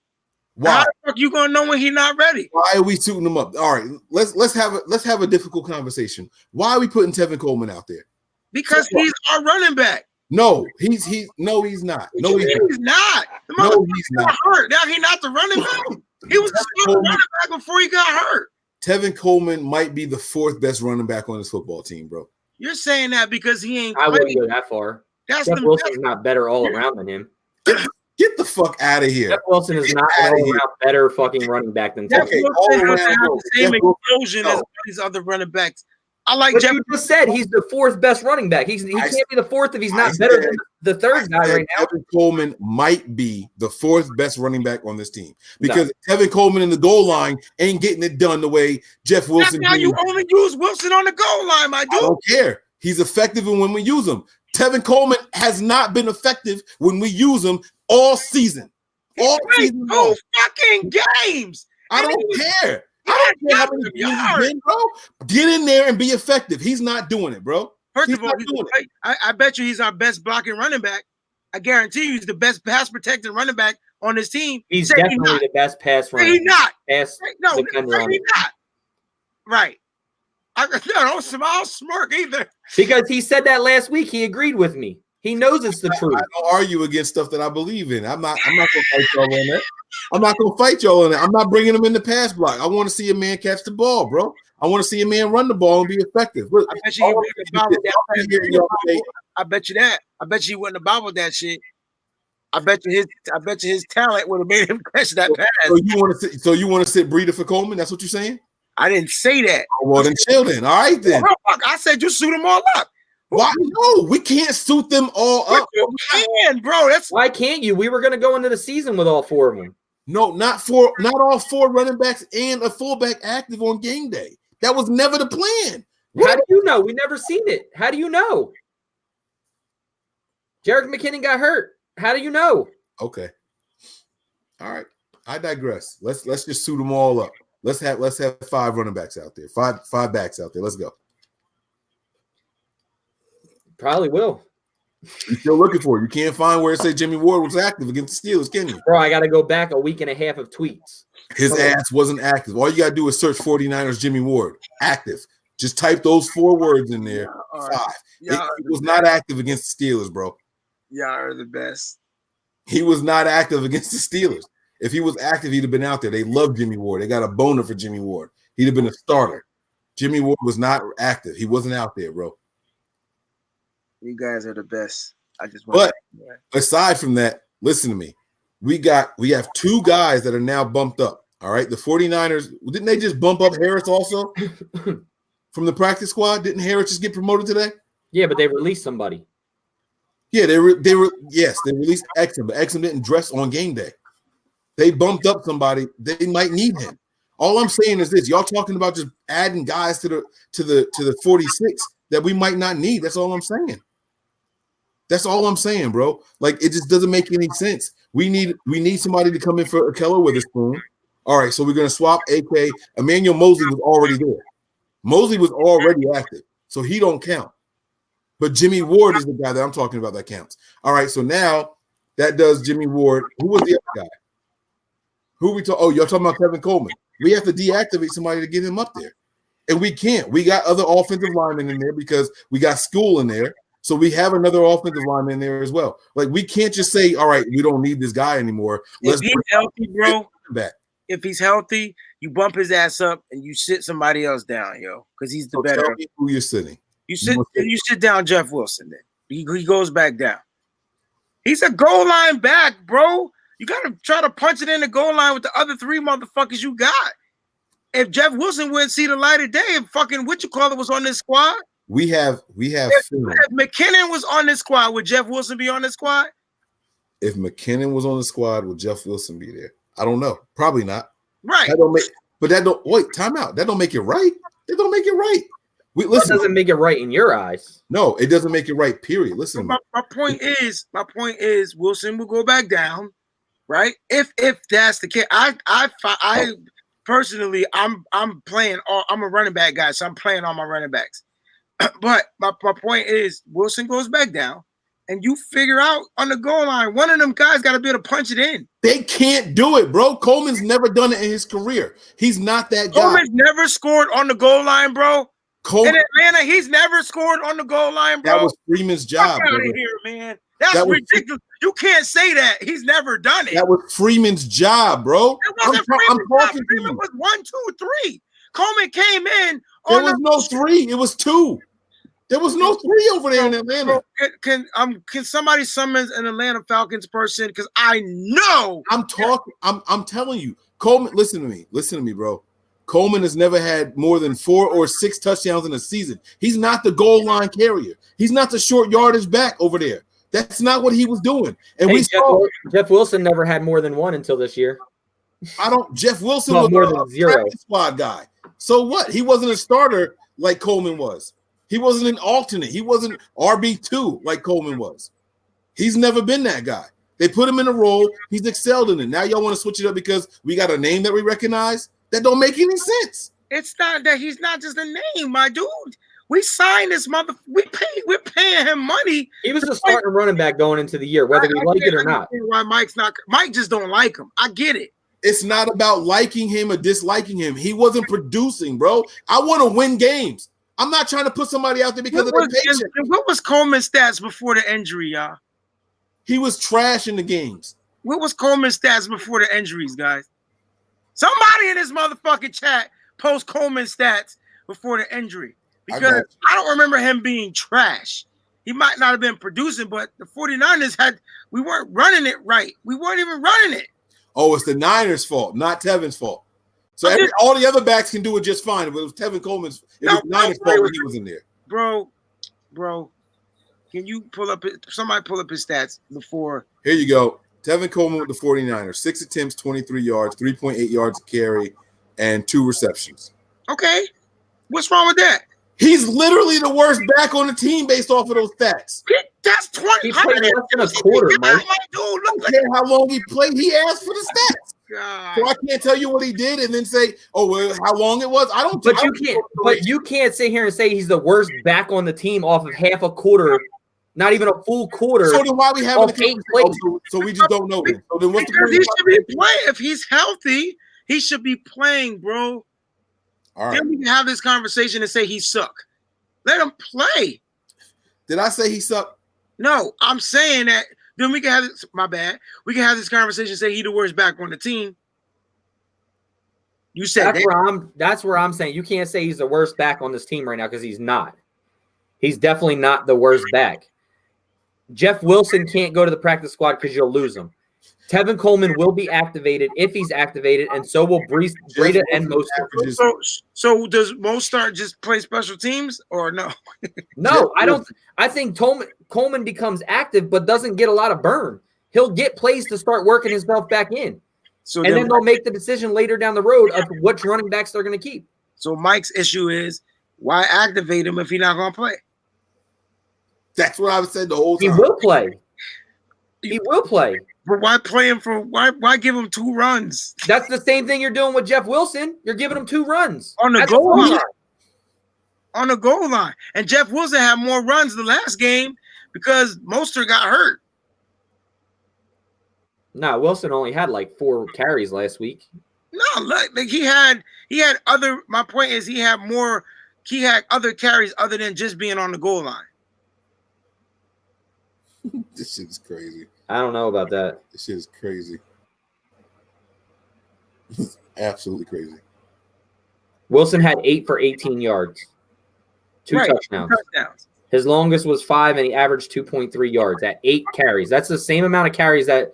Why? How the fuck you gonna know when he's not ready? Why are we suiting him up? All right, let's have a difficult conversation. Why are we putting Tevin Coleman out there? Because he's our running back. No, he's not. He's not. The he's not hurt. Now he's not the running back. He was the running back before he got hurt. Tevin Coleman might be the fourth best running back on this football team, bro. You're saying that because he ain't. I wouldn't go that far. Jeff Wilson's not better all around than him. Get the fuck out of here. Jeff Wilson is not an all-around better fucking running back than Tevin. Wilson doesn't have the same explosion as these other running backs. I like Jeff. You just said he's the fourth best running back. He can't be the fourth if he's not better than the third guy right now. Tevin Coleman might be the fourth best running back on this team because Tevin Coleman in the goal line ain't getting it done the way Jeff Wilson. Now you only use Wilson on the goal line, my dude. I don't care. He's effective when we use him. Tevin Coleman has not been effective when we use him all season. All season long. Fucking games. I don't care. I don't care how many games he's been, bro. Get in there and be effective. He's not doing it, bro. First of all, I bet you he's our best blocking running back. I guarantee you he's the best pass protecting running back on this team. He's definitely the best pass runner. He's not. No, he's not. Right. I don't smirk either. Because he said that last week. He agreed with me. He knows it's the truth. I don't argue against stuff that I believe in. I'm not gonna fight y'all on that. I'm not gonna fight y'all on that. I'm not bringing him in the pass block. I want to see a man catch the ball, bro. I want to see a man run the ball and be effective. Look, I bet you he wouldn't have bobbled that. I bet you that. I bet you he wouldn't have bobbled that shit. I bet you his talent would have made him catch that pass. So you want to sit Breida for Coleman? That's what you're saying? I didn't say that. Oh, well, then chill then. All right then. I said just suit them all up. Why? No, we can't suit them all up. You can, bro. Why can't you? We were going to go into the season with all four of them. No, not all four running backs and a fullback active on game day. That was never the plan. How do you know? We never seen it. How do you know? Jerick McKinnon got hurt. How do you know? Okay. All right. I digress. Let's just suit them all up. Let's have five running backs out there. Five backs out there. Let's go. Probably will. You're still looking for it. You can't find where it says Jimmy Ward was active against the Steelers, can you? Bro, I got to go back a week and a half of tweets. His ass wasn't active. All you got to do is search 49ers Jimmy Ward. Active. Just type those 4 words in there. 5. He was not active against the Steelers, bro. Y'all are the best. He was not active against the Steelers. If he was active, he'd have been out there. They love Jimmy Ward. They got a boner for Jimmy Ward. He'd have been a starter. Jimmy Ward was not active. He wasn't out there, bro. You guys are the best. But aside from that, listen to me. We have 2 guys that are now bumped up. All right. The 49ers, didn't they just bump up Harris also from the practice squad? Didn't Harris just get promoted today? Yeah, but they released somebody. Yeah, they released Exum, but Exum didn't dress on game day. They bumped up somebody. They might need him. All I'm saying is this: y'all talking about just adding guys to the 46 that we might not need. That's all I'm saying. That's all I'm saying, bro. Like, it just doesn't make any sense. We need somebody to come in for Akello Witherspoon. All right, so we're gonna swap AK. Emmanuel Mosley was already there. Mosley was already active, so he don't count. But Jimmy Ward is the guy that I'm talking about that counts. All right, so now that does Jimmy Ward. Who was the other guy? Who we talk? Oh, you're talking about Tevin Coleman. We have to deactivate somebody to get him up there, and we can't. We got other offensive linemen in there because we got School in there, so we have another offensive lineman in there as well. Like, we can't just say, "All right, we don't need this guy anymore." If he's healthy, bro. If he's healthy, you bump his ass up and you sit somebody else down, yo, because he's the better. Tell me who you're sitting. You sit down Jeff Wilson. Then he goes back down. He's a goal line back, bro. You gotta try to punch it in the goal line with the other 3 motherfuckers you got. if Jeff Wilson wouldn't see the light of day, if fucking what you call it was on this squad, We have if film. McKinnon was on this squad, would Jeff Wilson be on this squad? If McKinnon was on the squad, would Jeff Wilson be there? I don't know. Probably not. Right. That don't wait. Time out. That don't make it right. That don't make it right. That doesn't make it right in your eyes. No, it doesn't make it right. Period. Listen. My point is, Wilson will go back down, right? If that's the case, I personally, I'm playing. I'm a running back guy, so I'm playing all my running backs. But my point is, Wilson goes back down, and you figure out on the goal line, one of them guys got to be able to punch it in. They can't do it, bro. Coleman's never done it in his career. He's not that guy. Coleman's never scored on the goal line, bro. In Atlanta, he's never scored on the goal line, bro. That was Freeman's job. Get out of here, man. That's ridiculous. You can't say that. He's never done it. That was Freeman's job, bro. It wasn't Freeman's job. Freeman was 1, 2, 3. Coleman came in. There was no 3. It was 2. There was no 3 over there in Atlanta. Can somebody summon an Atlanta Falcons person? Because I know. I'm telling you, Coleman. Listen to me, bro. Coleman has never had more than 4 or 6 touchdowns in a season. He's not the goal line carrier. He's not the short yardage back over there. That's not what he was doing. And Jeff Wilson never had more than 1 until this year. Jeff Wilson was more than 0 squad guy. So what? He wasn't a starter like Coleman was. He wasn't an alternate. He wasn't RB2 like Coleman was. He's never been that guy. They put him in a role. He's excelled in it. Now y'all want to switch it up because we got a name that we recognize? That don't make any sense. It's not that he's not just a name, my dude. We signed this we're paying him money. He was a starting running back going into the year, whether we like it or not. Why Mike just don't like him. I get it. It's not about liking him or disliking him. He wasn't producing, bro. I want to win games. I'm not trying to put somebody out there because of their paycheck. What was Coleman's stats before the injury, y'all? He was trash in the games. What was Coleman's stats before the injuries, guys? Somebody in this motherfucking chat post Coleman's stats before the injury. Because I don't remember him being trash. He might not have been producing, but the 49ers we weren't running it right. We weren't even running it. Oh, it's the Niners' fault, not Tevin's fault. So all the other backs can do it just fine. But it was Tevin Coleman's. It was Niners' fault when he was in there. Bro, can you somebody pull up his stats before? Here you go. Tevin Coleman with the 49ers. 6 attempts, 23 yards, 3.8 yards to carry, and 2 receptions. Okay. What's wrong with that? He's literally the worst back on the team based off of those stats. That's 20. He played less than a quarter, Mike. I don't care how long he played. He asked for the stats. God. So I can't tell you what he did and then say, "Oh, well, how long it was." I don't. But you can't sit here and say he's the worst back on the team off of half a quarter, not even a full quarter. So then why we having so we just don't know. So then what's because he should be playing. If he's healthy, he should be playing, bro. All right. Then we can have this conversation and say he suck. Let him play. Did I say he sucked? No, I'm saying that. Then we can have this. My bad. We can have this conversation and say he the worst back on the team. You said that's where I'm saying you can't say he's the worst back on this team right now because he's not. He's definitely not the worst back. Jeff Wilson can't go to the practice squad because you'll lose him. Tevin Coleman will be activated if he's activated, and so will Breida and Mostert. So does Mostert just play special teams or no? No, I don't. I think Coleman becomes active but doesn't get a lot of burn. He'll get plays to start working himself back in. And then they'll make the decision later down the road of which running backs they're going to keep. So Mike's issue is why activate him if he's not going to play? That's what I've said the whole time. He will play. He will play. But why play him why give him 2 runs? That's the same thing you're doing with Jeff Wilson. You're giving him 2 runs. On the goal line. On the goal line. And Jeff Wilson had more runs the last game because Mostert got hurt. No, Wilson only had like 4 carries last week. No, like he had other. My point is he had other carries other than just being on the goal line. This shit is crazy. I don't know about that. This shit is crazy. Absolutely crazy. Wilson had 8 for 18 yards. 2 touchdowns. His longest was 5, and he averaged 2.3 yards at 8 carries. That's the same amount of carries that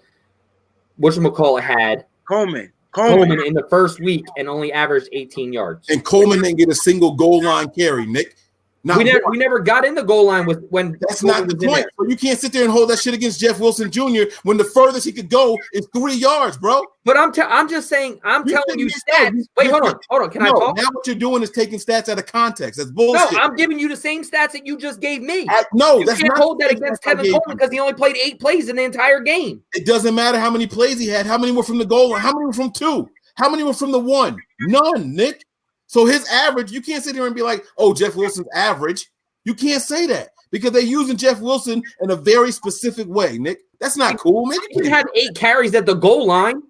whatchamacallit had. Coleman. Coleman in the first week and only averaged 18 yards. And Coleman didn't get a single goal line carry, Nick. We never got in the goal line when that's Coleman not the point. So you can't sit there and hold that shit against Jeff Wilson Jr. when the furthest he could go is 3 yards, bro. But I'm just saying, I'm telling you stats. Wait, hold on. Can I talk? Now what you're doing is taking stats out of context. That's bullshit. No, I'm giving you the same stats that you just gave me. No, that's not. Hold that against Tevin Coleman because he only played 8 plays in the entire game. It doesn't matter how many plays he had. How many were from the goal line? How many were from 2? How many were from the 1? None, Nick. So his average, you can't sit here and be like, oh, Jeff Wilson's average. You can't say that because they're using Jeff Wilson in a very specific way, Nick. That's not cool, man. He had 8 carries at the goal line.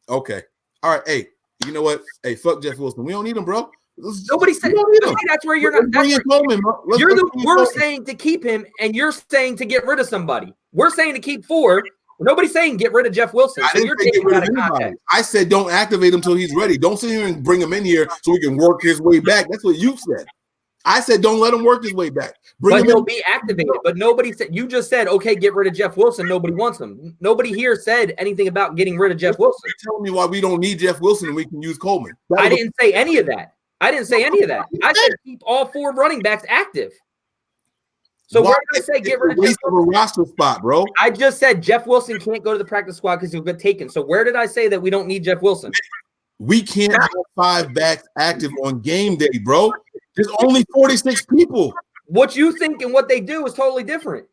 Okay. All right. Hey, you know what? Hey, fuck Jeff Wilson. We don't need him, bro. Nobody said that's where you're not. We're saying to keep him, and you're saying to get rid of somebody. We're saying to keep 4. Nobody's saying get rid of Jeff Wilson. So you're taking out of context. I said don't activate him until he's ready. Don't sit here and bring him in here so he can work his way back. That's what you said. I said don't let him work his way back. But he'll be activated. But nobody said. You just said okay, get rid of Jeff Wilson. Nobody wants him. Nobody here said anything about getting rid of Jeff Wilson. You're telling me why we don't need Jeff Wilson and we can use Coleman. I didn't say any of that. I said keep all 4 running backs active. So where did I say get rid of Jeff Wilson? A roster spot, bro. I just said Jeff Wilson can't go to the practice squad because he'll get taken. So where did I say that we don't need Jeff Wilson? We can't have 5 backs active on game day, bro. There's only 46 people. What you think and what they do is totally different.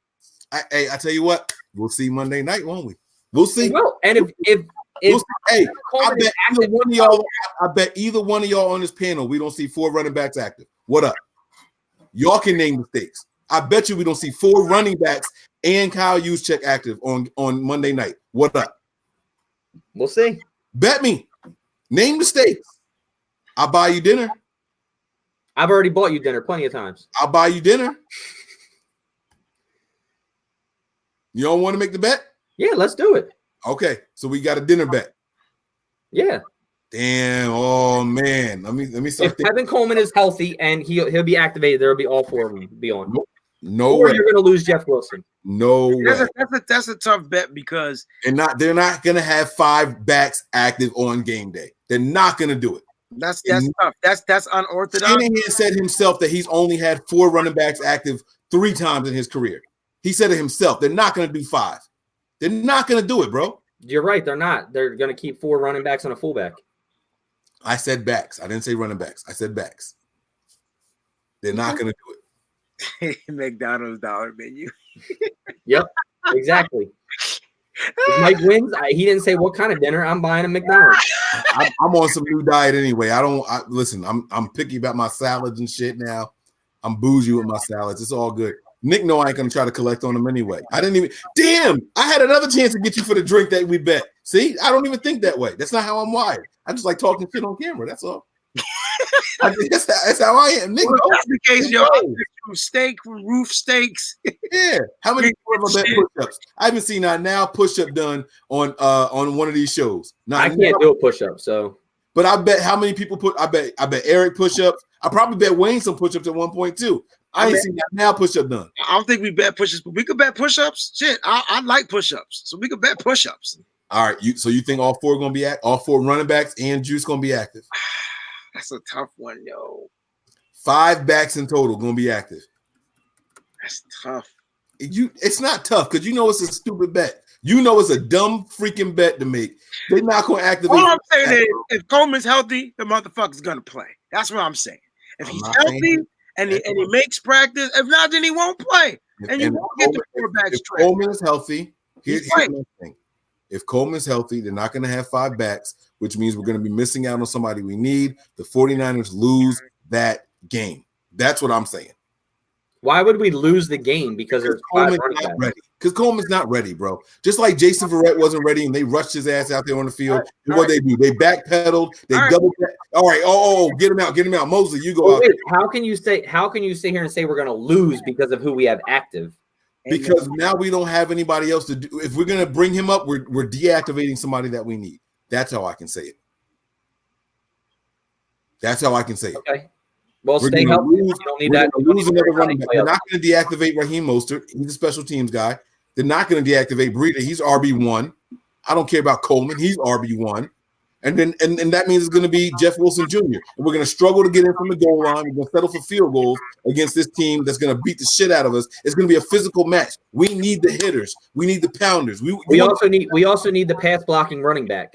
I tell you what, we'll see Monday night, won't we? We'll see. Well, and if hey, I bet either one of y'all on this panel we don't see 4 running backs active. What up? Y'all can name the stakes. I bet you we don't see 4 running backs and Kyle Juszczyk active on Monday night. What up? We'll see. Bet me. Name the stakes. I'll buy you dinner. I've already bought you dinner plenty of times. I'll buy you dinner. You don't want to make the bet? Yeah, let's do it. Okay, so we got a dinner bet. Yeah. Damn. Oh man. Let me start. If Tevin Coleman is healthy and he'll be activated, there'll be all 4 of them be on. No or way. You're going to lose Jeff Wilson. No way. That's a tough bet because they're not going to have 5 backs active on game day. They're not going to do it. That's tough. That's unorthodox. Shanahan said himself that he's only had 4 running backs active 3 times in his career. He said it himself. They're not going to do 5. They're not going to do it, bro. You're right. They're not. They're going to keep 4 running backs and a fullback. I said backs. I didn't say running backs. I said backs. They're not going to do it. McDonald's dollar menu. Yep, exactly. If Mike wins, he didn't say what kind of dinner. I'm buying a McDonald's. I'm on some new diet anyway. Listen. I'm picky about my salads and shit now. I'm bougie with my salads. It's all good. Nick, no, I ain't gonna try to collect on them anyway. I didn't even. Damn, I had another chance to get you for the drink that we bet. See, I don't even think that way. That's not how I'm wired. I just like talking shit on camera. That's all. That's how I am. Nick, that's the case, yo. Steak, roof steaks. Yeah. How many push-ups? I haven't seen that now push-up done on one of these shows. I can't do a push-up, so. But I bet how many people I bet Eric push-ups. I probably bet Wayne some push-ups at one point too. I ain't seen that now push-up done. I don't think we bet push-ups, but we could bet push-ups. Shit, I like push-ups, so we could bet push-ups. All right, so you think all 4 are gonna be all 4 running backs and Juice gonna be active? That's a tough one, yo. 5 backs in total gonna be active. That's tough. It's not tough because you know it's a stupid bet. You know it's a dumb freaking bet to make. They're not gonna activate. All I'm saying is, if Coleman's healthy, the motherfucker's gonna play. That's what I'm saying. If he's healthy and he makes practice, if not, then he won't play. And you won't get the quarterbacks. If Coleman is healthy, here's the thing. If Coleman's healthy, they're not going to have 5 backs, which means we're going to be missing out on somebody we need. The 49ers lose that game. That's what I'm saying. Why would we lose the game? Because there's Coleman's not ready. Because Coleman's not ready, bro. Just like Jason Verrett wasn't ready and they rushed his ass out there on the field. And what they do? They backpedaled. They double. All right. Oh, get him out. Mosley, you go out. Wait, how can you sit here and say we're going to lose because of who we have active? Because now we don't have anybody else to do. If we're going to bring him up, we're deactivating somebody that we need. That's how I can say it. Okay. Well, stay healthy. You don't need that. Lose another running back. They're not going to deactivate Raheem Mostert. He's a special teams guy. They're not going to deactivate Breida. He's RB1. I don't care about Coleman. He's RB1. And then and that means it's going to be Jeff Wilson Jr. And we're going to struggle to get in from the goal line. We're going to settle for field goals against this team that's going to beat the shit out of us. It's going to be a physical match. We need the hitters. We need the pounders. We also need the pass blocking running back.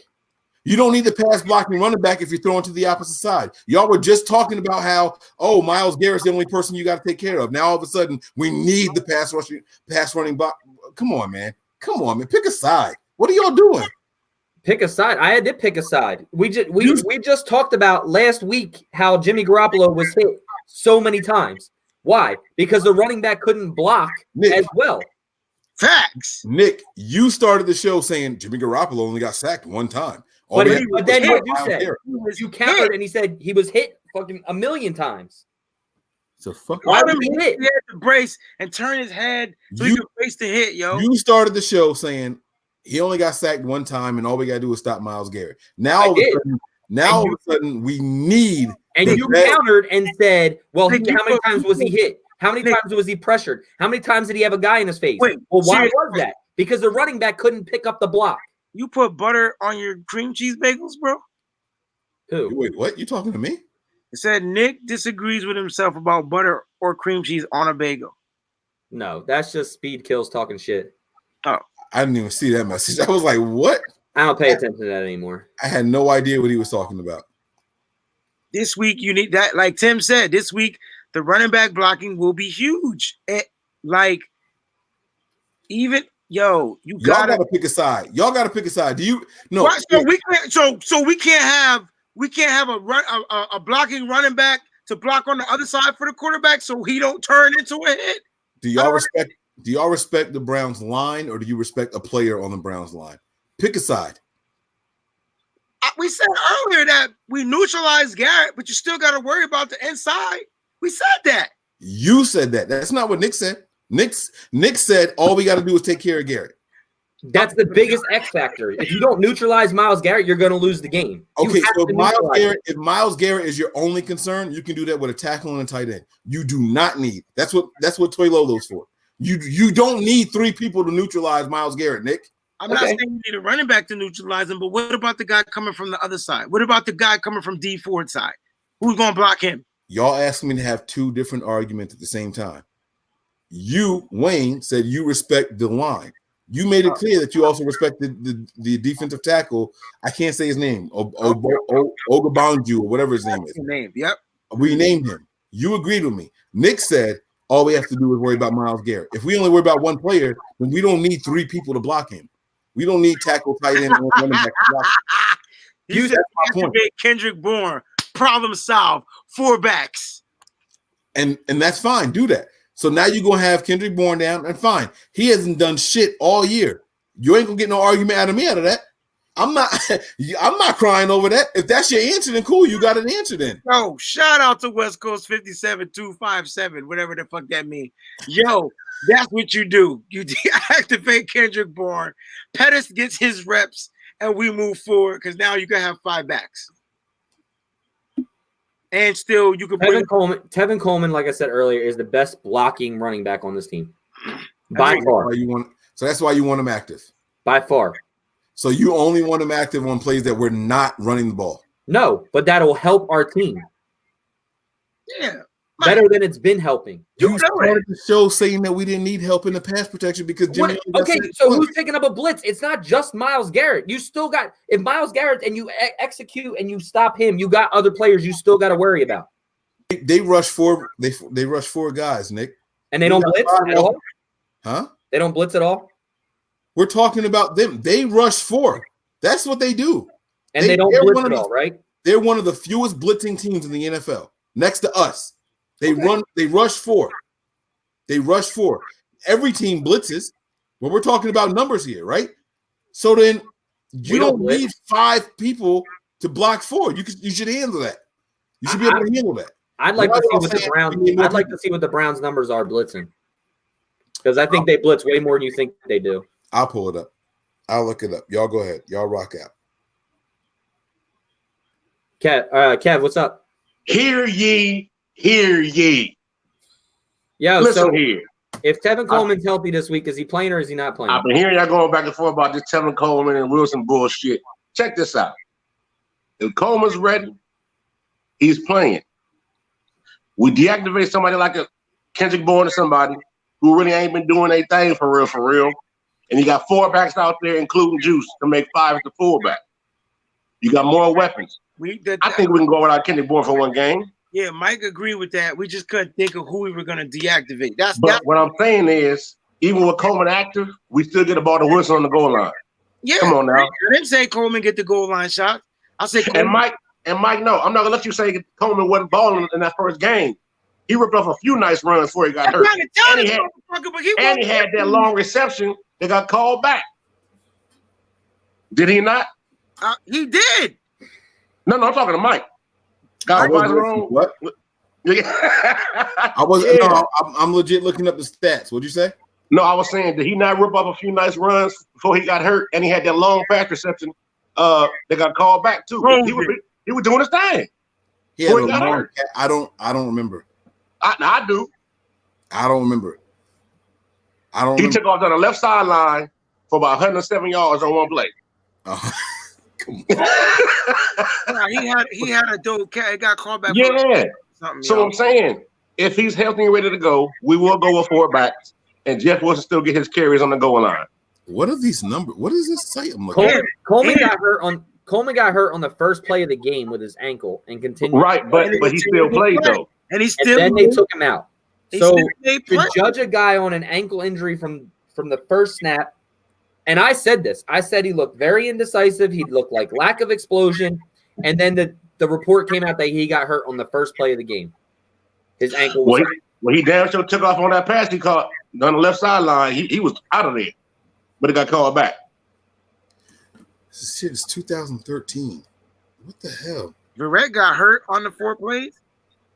You don't need the pass blocking running back if you're throwing to the opposite side. Y'all were just talking about how, Myles Garrett's the only person you got to take care of. Now all of a sudden we need the pass running block. Come on, man. Pick a side. What are y'all doing? Pick a side. I did pick a side. We just talked about last week how Jimmy Garoppolo was hit so many times. Why? Because the running back couldn't block as well. Facts. Nick, you started the show saying Jimmy Garoppolo only got sacked one time. But then what you said, you countered and he said he was hit fucking a million times. So fuck. Why would he hit? He had to brace and turn his head so he could brace the hit, yo. You started the show saying he only got sacked one time, and all we gotta do is stop Myles Garrett. Now all of a sudden we need. And you countered and said, "Well, how many times was he hit? How many times was he pressured? How many times did he have a guy in his face?" Well, why was that? Because the running back couldn't pick up the block. You put butter on your cream cheese bagels, bro? Who? Wait, what? You talking to me? It said Nick disagrees with himself about butter or cream cheese on a bagel. No, that's just Speed Kills talking shit. Oh. I didn't even see that message. I was like, what? I don't pay attention to that anymore. I had no idea what he was talking about. This week, you need that. Like Tim said, this week, the running back blocking will be huge. Y'all gotta pick a side. Y'all gotta pick a side. Do you? No. What? So we can't have a blocking running back to block on the other side for the quarterback, so he don't turn into a hit. Do y'all respect the Browns line, or do you respect a player on the Browns line? Pick a side. We said earlier that we neutralized Garrett, but you still got to worry about the inside. We said that. You said that. That's not what Nick said. Nick said all we got to do is take care of Garrett. That's the biggest X factor. If you don't neutralize Myles Garrett, you're going to lose the game. Okay, so if Myles Garrett is your only concern, you can do that with a tackle and a tight end. You do not need. That's what Toy Lolo's for. You don't need three people to neutralize Myles Garrett, Nick. I'm not saying you need a running back to neutralize him, but what about the guy coming from the other side? What about the guy coming from D Ford side? Who's going to block him? Y'all asked me to have two different arguments at the same time. You, Wayne, said you respect the line. You made it clear that you also respected the defensive tackle. I can't say his name. Ogabanju or whatever his name is. Yep. We named him. You agreed with me. Nick said all we have to do is worry about Myles Garrett. If we only worry about one player, then we don't need three people to block him. We don't need tackle, tight end, and running back to block him. You said Kendrick Bourne, problem solved, 4 backs. And that's fine. Do that. So now you're going to have Kendrick Bourne down, and fine. He hasn't done shit all year. You ain't going to get no argument out of me out of that. I'm not crying over that. If that's your answer, then cool. You got an answer then. Yo, shout out to West Coast 57257, whatever the fuck that means. Yo, that's what you do. You deactivate Kendrick Bourne. Pettis gets his reps, and we move forward because now you can have 5 backs. And still, you could Tevin Coleman, like I said earlier, is the best blocking running back on this team. By far. So that's why you want him active. By far. So you only want him active on plays that we're not running the ball. No, but that'll help our team. Yeah. Better than it's been helping. You started the show saying that we didn't need help in the pass protection because Jimmy. Okay, so who's picking up a blitz? It's not just Myles Garrett. You still got if Myles Garrett and you execute and you stop him, you got other players you still got to worry about. They rush 4. They rush 4 guys, Nick. And they don't blitz at all. Huh? They don't blitz at all. We're talking about them. They rush 4. That's what they do. And they don't blitz at all, right? They're one of the fewest blitzing teams in the NFL, next to us. They rush 4. They rush 4. Every team blitzes, but we're talking about numbers here, right? So then you don't need 5 people to block 4. You should handle that. You should be able to handle that. I'd like to see what the Browns numbers are blitzing. Because I think they blitz way more than you think they do. I'll pull it up. I'll look it up. Y'all go ahead. Y'all rock out. Kev, what's up? Hear ye. Yeah, listen so here. If Tevin Coleman's healthy this week, is he playing or is he not playing? I've been hearing y'all going back and forth about this Tevin Coleman and Wilson bullshit. Check this out. If Coleman's ready, he's playing. We deactivate somebody like a Kendrick Bourne or somebody who really ain't been doing their thing for real. And you got 4 backs out there, including Juice, to make 5 as the fullback. You got more weapons. I think we can go without Kendrick Bourne for one game. Yeah, Mike agreed with that. We just couldn't think of who we were going to deactivate. But what I'm saying is, even with Coleman active, we still get a ball to Wilson on the goal line. Yeah, come on now. I didn't say Coleman get the goal line shot. I said Coleman. And Mike, no, I'm not gonna let you say Coleman wasn't balling in that first game. He ripped off a few nice runs before he got hurt. And he had that long reception that got called back. Did he not? He did. No, I'm talking to Mike. What? I was no, I'm legit looking up the stats. What'd you say? No, I was saying, did he not rip off a few nice runs before he got hurt? And he had that long pass reception that got called back too. He was doing his thing. Yeah, I don't remember. I do. I don't remember. He took off on the left sideline for about 107 yards on one play. Come on. he had a dope cat. It got called back. Yeah. So I'm saying, if he's healthy and ready to go, we will go with 4 backs, and Jeff Wilson still get his carries on the goal line. What are these numbers? What is this site I'm looking at? Coleman got hurt on the first play of the game with his ankle and continued. Right, but he still played though. And then they took him out. So to judge a guy on an ankle injury from the first snap, and I said this. I said he looked very indecisive. He looked like lack of explosion. And then the report came out that he got hurt on the first play of the game. His ankle was he damn sure took off on that pass he caught on the left sideline. He was out of there, but it got called back. This shit is 2013. What the hell? Verrett got hurt on the 4 plays.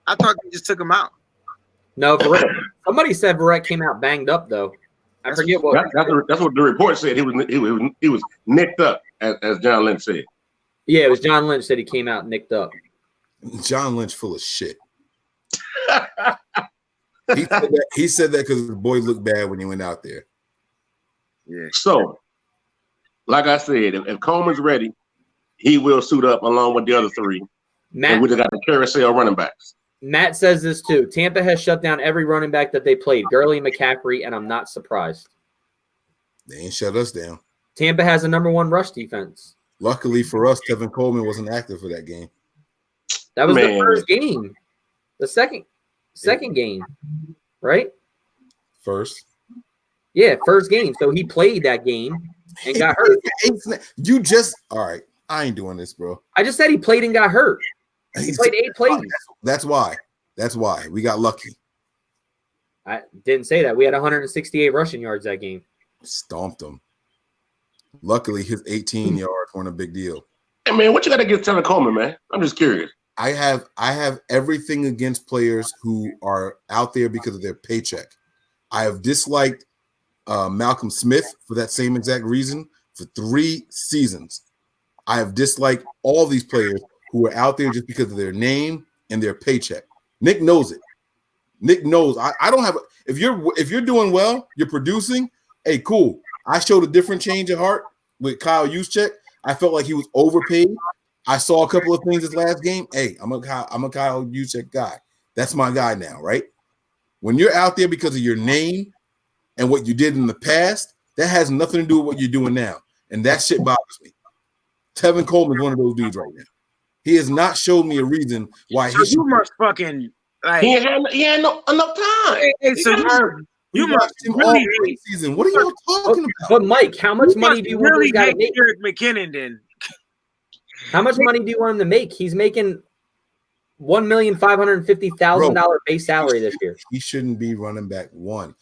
I thought they just took him out. No, Verrett. Somebody said Verrett came out banged up though. I forget what. That's what the report said. He was nicked up, as John Lynch said. Yeah, it was John Lynch said he came out nicked up. John Lynch full of shit. He said that because the boy looked bad when he went out there. Yeah. So, like I said, if Coleman's ready, he will suit up along with the other 3. And we just got the carousel running backs. Matt says this too. Tampa has shut down every running back that they played, Gurley and McCaffrey, and I'm not surprised. They ain't shut us down. Tampa has a #1 rush defense. Luckily for us, Tevin Coleman wasn't active for that game. That was the first game. The second game, right? First. Yeah, first game. So he played that game and got hurt. All right. I ain't doing this, bro. I just said he played and got hurt. He played 8 plays. That's why. We got lucky. I didn't say that. We had 168 rushing yards that game. Stomped him. Luckily, his 18 yards weren't a big deal. Hey, man, what you got to get Tevin Coleman, man? I'm just curious. I have everything against players who are out there because of their paycheck. I have disliked Malcolm Smith for that same exact reason for 3 seasons. I have disliked all these players who are out there just because of their name and their paycheck. Nick knows it. Nick knows. I don't have – if you're doing well, you're producing, hey, cool. I showed a different change of heart with Kyle Juszczyk. I felt like he was overpaid. I saw a couple of things this last game. Hey, I'm a Kyle Juszczyk guy. That's my guy now, right? When you're out there because of your name and what you did in the past, that has nothing to do with what you're doing now. And that shit bothers me. Tevin Coleman is one of those dudes right now. He has not showed me a reason why he you must fucking like he had enough time. Hey, so you must really hate season. What are y'all talking about? But Mike, how much money do you want this guy to make? Eric McKinnon then? How much money do you want him to make? He's making $1,550,000 base salary this year. He shouldn't be running back 1.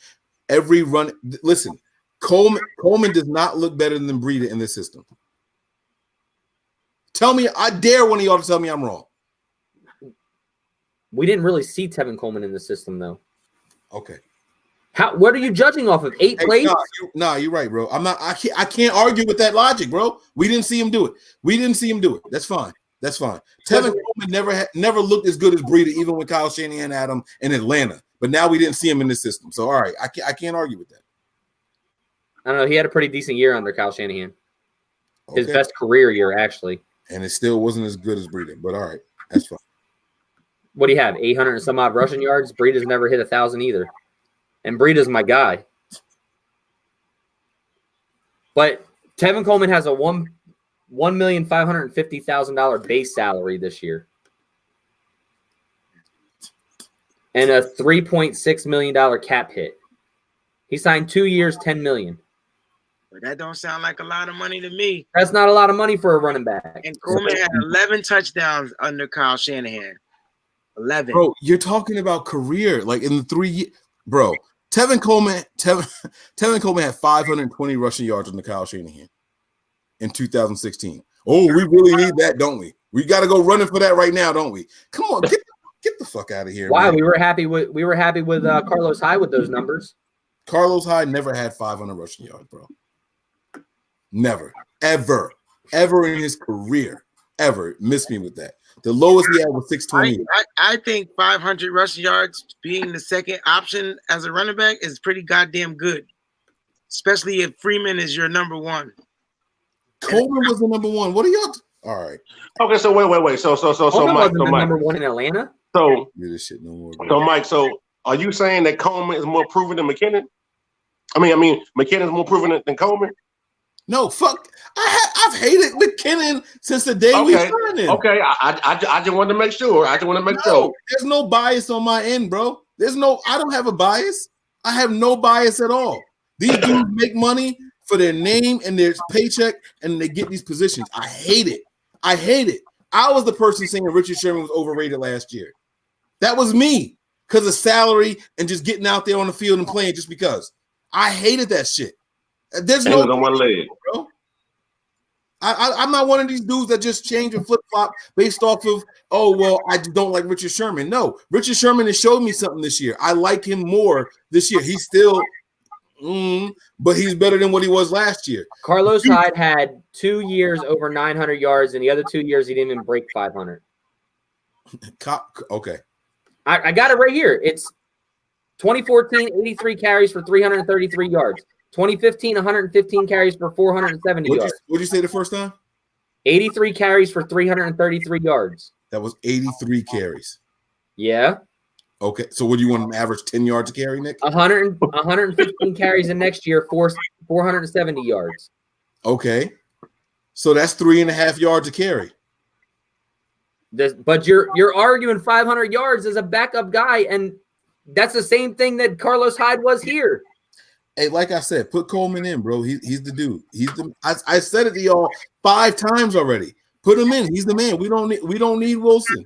Every run. Listen, Coleman does not look better than Breida in this system. Tell me, I dare one of y'all to tell me I'm wrong. We didn't really see Tevin Coleman in the system, though. Okay. What are you judging off of? 8 plays? No, you're right, bro. I can't argue with that logic, bro. We didn't see him do it. That's fine. Tevin Coleman never looked as good as Breida, even when Kyle Shanahan had him in Atlanta. But now we didn't see him in this system. So, all right, I can't argue with that. I don't know. He had a pretty decent year under Kyle Shanahan. His best career year, actually. and it still wasn't as good as Breida. But all right, that's fine. What do you have? 800 and some odd rushing yards. Breida's never hit 1,000 either, and Breida's my guy. But Tevin Coleman has a $1,550,000 base salary this year, and a $3.6 million cap hit. He signed 2 years, $10 million. But that don't sound like a lot of money to me. That's not a lot of money for a running back. And Coleman had 11 touchdowns under Kyle Shanahan. 11. Bro, you're talking about career, like in the 3 years. Bro, Tevin Coleman had 520 rushing yards under Kyle Shanahan in 2016. Oh, we really need that, don't we? We got to go running for that right now, don't we? Come on, get the fuck out of here. Why? Man. We were happy with Carlos Hyde with those numbers. Carlos Hyde never had 500 rushing yards, bro. Never, ever in his career, ever missed me with that. The lowest he had was 620. I think 500 rushing yards being the second option as a running back is pretty goddamn good, especially if Freeman is your number one. Coleman was the number one. What are y'all? All right. Okay, so wait. So Mike, number one in Atlanta. So do this shit no more. Bro. So Mike, so are you saying that Coleman is more proven than McKinnon? I mean, McKinnon's more proven than Coleman. No, fuck. I've hated McKinnon since the day we signed him. Okay, I just wanted to make sure. Sure. There's no bias on my end, bro. I don't have a bias. I have no bias at all. These dudes make money for their name and their paycheck, and they get these positions. I hate it. I was the person saying Richard Sherman was overrated last year. That was me because of salary and just getting out there on the field and playing just because. I hated that shit. There's no on one leg, bro. I'm not one of these dudes that just change and flip flop based off of, oh well, I don't like Richard Sherman. No, Richard Sherman has showed me something this year. I like him more this year. He's still, but he's better than what he was last year. Carlos Hyde had 2 years over 900 yards, and the other 2 years he didn't even break 500. Okay, I got it right here. It's 2014, 83 carries for 333 yards. 2015, 115 carries for 470 yards. What'd you say the first time? 83 carries for 333 yards. That was 83 carries. Yeah. Okay, so what do you want him to average 10 yards a carry, Nick? 115 carries in next year, 470 yards. Okay, so that's 3.5 yards a carry. But you're arguing 500 yards as a backup guy, and that's the same thing that Carlos Hyde was here. Hey, like I said, put Coleman in, bro. He's the dude. I said it to y'all 5 times already. Put him in. He's the man. We don't need Wilson.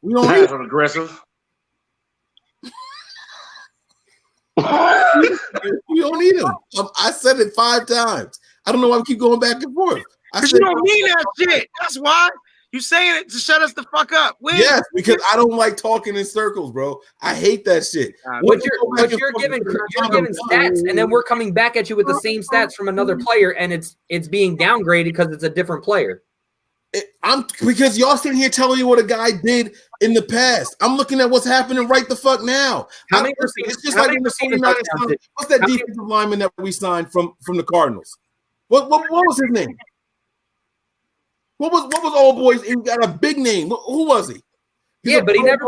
We don't need aggressive. We don't need him. I said it 5 times. I don't know why we keep going back and forth. Because you don't mean that shit. That's why. You saying it to shut us the fuck up. Yes, because I don't like talking in circles, bro. I hate that shit. But you're giving stats, and then we're coming back at you with the same stats from another player, and it's being downgraded because it's a different player. Because y'all sitting here telling me what a guy did in the past. I'm looking at what's happening right the fuck now. It's just like in the 49ers. What's that defensive lineman that we signed from the Cardinals? What was his name? What was old boys? He got a big name. Who was he? But he never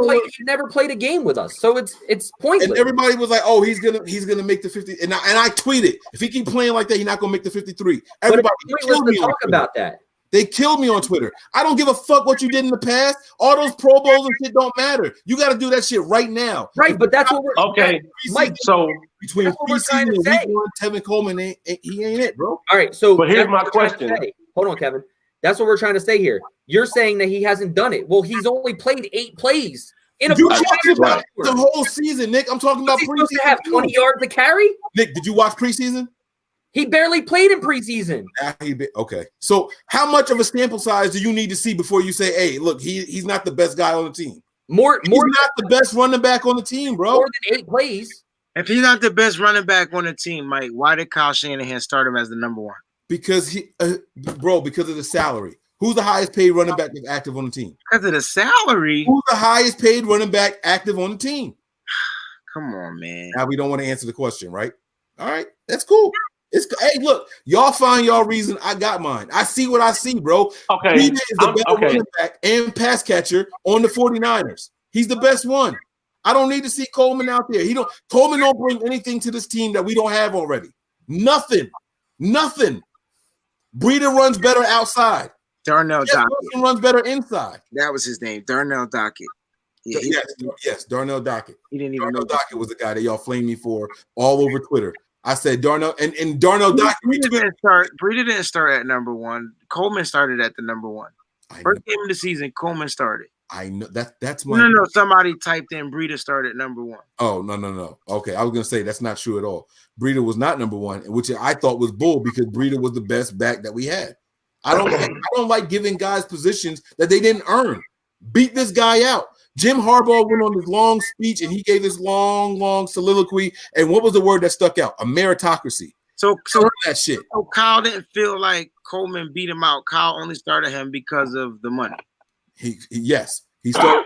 played a game with us, so it's pointless. And everybody was like, "Oh, he's gonna make the 50." And I tweeted, "If he keep playing like that, he's not gonna make the 53." Everybody killed me talk about that. They killed me on Twitter. I don't give a fuck what you did in the past. All those Pro Bowls and shit don't matter. You got to do that shit right now. Right, but that's what we're okay. Mike, so between preseason and week 1, Tevin Coleman he ain't it, bro. All right, so but here's my question. Hold on, Kevin. That's what we're trying to say here. You're saying that he hasn't done it. Well, he's only played 8 plays in a talking about the whole season, Nick. I'm talking about preseason. To have 20 yards to carry. Nick, did you watch preseason? He barely played in preseason. Okay. So how much of a sample size do you need to see before you say, hey, look, he's not the best guy on the team? He's not the best running back on the team, bro. More than 8 plays. If he's not the best running back on the team, Mike, why did Kyle Shanahan start him as the number 1? Because because of the salary. Who's the highest paid running back that's active on the team? Because of the salary. Who's the highest paid running back active on the team? Come on, man. Now we don't want to answer the question, right? All right, that's cool. Hey, look, y'all find y'all reason. I got mine. I see what I see, bro. Okay. Breida is the best running back and pass catcher on the 49ers. He's the best one. I don't need to see Coleman out there. Coleman don't bring anything to this team that we don't have already. Nothing. Breida runs better outside. Darnell Dockett runs better inside. That was his name, Darnell Dockett. Yeah, yes, Darnell Dockett. He didn't even Darnell know Dockett was the guy that y'all flamed me for all over Twitter. I said Darnell and Darnell Dockett. Breida didn't start at number 1. Coleman started at the number 1. First game of the season, Coleman started. I know that's my no. Somebody typed in Breida started number 1. Oh no. Okay, I was gonna say that's not true at all. Breida was not number 1, which I thought was bull because Breida was the best back that we had. I don't like giving guys positions that they didn't earn. Beat this guy out. Jim Harbaugh went on this long speech and he gave this long soliloquy. And what was the word that stuck out? A meritocracy. So that shit. So Kyle didn't feel like Coleman beat him out. Kyle only started him because of the money. Yes, he started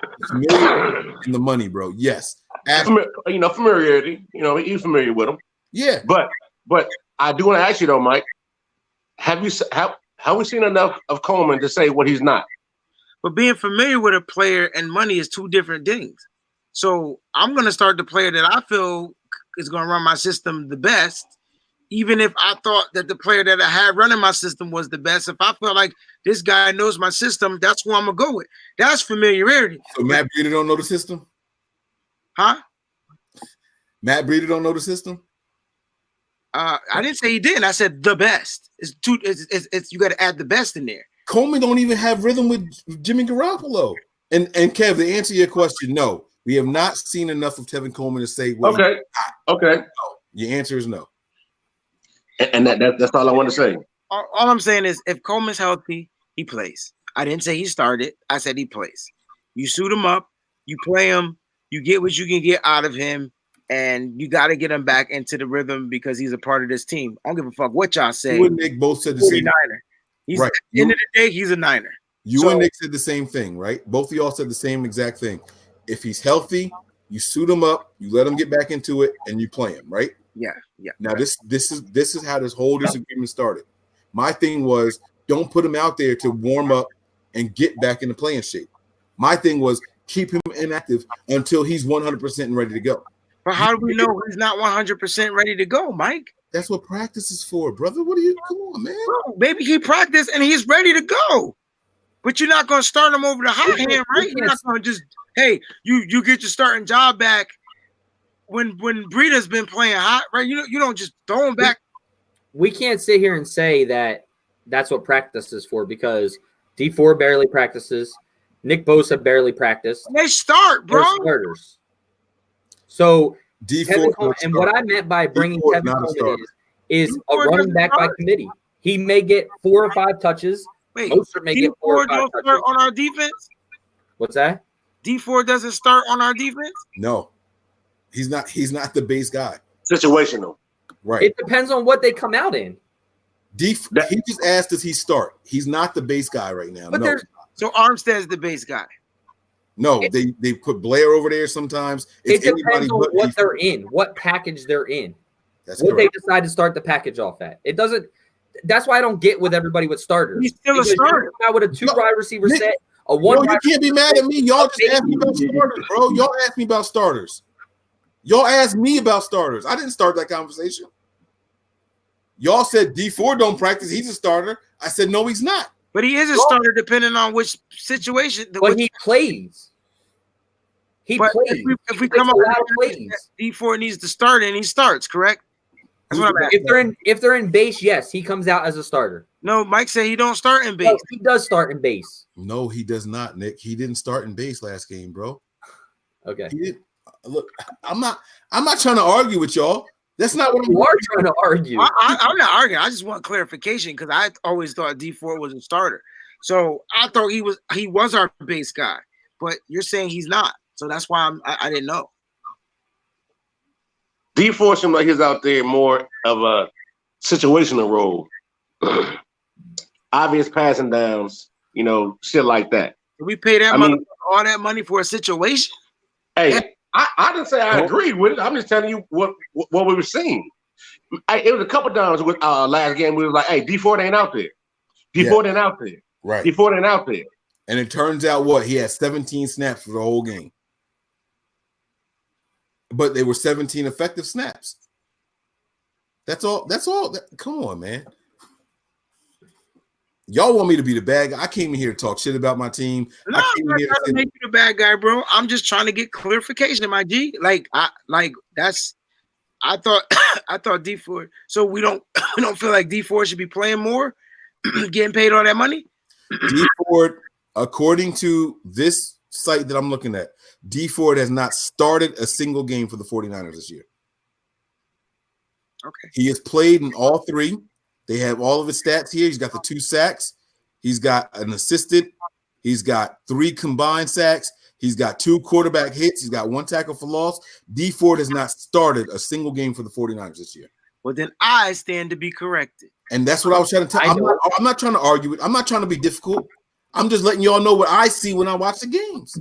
in the money, bro. Yes, familiarity. He's familiar with him. Yeah, but I do want to ask you though, Mike. Have we seen enough of Coleman to say what he's not? But being familiar with a player and money is two different things. So I'm going to start the player that I feel is going to run my system the best, even if I thought that the player that I had running my system was the best. If I feel like this guy knows my system, that's who I'm going to go with. That's familiarity. So Matt Breida don't know the system? Huh? Matt Breida don't know the system? I didn't say he didn't. I said the best. It's you got to add the best in there. Coleman don't even have rhythm with Jimmy Garoppolo. And Kev, to answer your question, no. We have not seen enough of Tevin Coleman to say, well, okay. No. Your answer is no. And that's all I want to say. All I'm saying is if Coleman's healthy, he plays. I didn't say he started. I said he plays. You suit him up, you play him, you get what you can get out of him, and you got to get him back into the rhythm because he's a part of this team. I don't give a fuck what y'all say. You and Nick both said the same thing. He's right. At the end of the day, he's a Niner. You and Nick said the same thing, right? Both of y'all said the same exact thing. If he's healthy, you suit him up, you let him get back into it, and you play him, right? Yeah. Now this is how this whole disagreement started. My thing was don't put him out there to warm up and get back into playing shape. My thing was keep him inactive until he's 100% and ready to go. But how do we know he's not 100% ready to go, Mike? That's what practice is for, brother. What are you? Come on, man. Bro, maybe he practiced and he's ready to go. But you're not going to start him over the hot hand, right? You're not going to just, hey, you get your starting job back when Breida's been playing hot, right? You don't just throw him back. We can't sit here and say that that's what practice is for because D4 barely practices. Nick Bosa barely practiced. They start, bro. They're starters. So D4 Coleman, and what I meant by bringing Tevin Coleman is a running back by committee. He may get 4 or 5 touches. Wait, Mostert may get 4 or 5 touches. Start on our defense? What's that? D4 doesn't start on our defense? No. He's not the base guy. Situational. Right. It depends on what they come out in. He just asked, does he start? He's not the base guy right now. But no. So Armstead's the base guy. No, they put Blair over there sometimes. It depends on what they're in, what package they're in. That's what correct. they decide to start the package off at. It doesn't. That's why I don't get with everybody with starters. He's still a starter. Out with a 2 wide receiver set, a 1. Bro, you can't be mad at me. Y'all just asked me about starters, bro. Y'all asked me about starters. Y'all asked me about starters. I didn't start that conversation. Y'all said D4 don't practice. He's a starter. I said no, he's not. But he is a starter depending on which situation. But he plays. He plays. If we come up with plays, D4 needs to start and he starts, correct? That's what I'm asking. If they're in base, yes, he comes out as a starter. No, Mike said he don't start in base. No, he does start in base. No, he does not, Nick. He didn't start in base last game, bro. Okay. He did. Look, I'm not trying to argue with y'all. That's not what you are trying to argue. I'm not arguing. I just want clarification because I always thought D4 was a starter. So I thought he was our base guy, but you're saying he's not. So that's why I didn't know. D4 seems like he's out there more of a situational role. Obvious passing downs, shit like that. Did we pay that all that money for a situation? Hey, I didn't say I agree with it. I'm just telling you what we were seeing. It was a couple times with last game we was like, hey, D Ford ain't out there. D Ford ain't out there. Right. D Ford ain't out there. And it turns out what? He had 17 snaps for the whole game. But they were 17 effective snaps. That's all. Come on, man. Y'all want me to be the bad guy. I came in here to talk shit about my team. No, I'm not trying to make you the bad guy, bro. I'm just trying to get clarification, my G. I thought D Ford. So we don't feel like D Ford should be playing more, getting paid all that money. D Ford, according to this site that I'm looking at, D Ford has not started a single game for the 49ers this year. Okay. He has played in all three. They have all of his stats here. He's got the 2 sacks. He's got an assisted. He's got 3 combined sacks. He's got 2 quarterback hits. He's got 1 tackle for loss. D Ford has not started a single game for the 49ers this year. Well, then I stand to be corrected. And that's what I was trying to tell you. I'm not trying to argue it. I'm not trying to be difficult. I'm just letting y'all know what I see when I watch the games.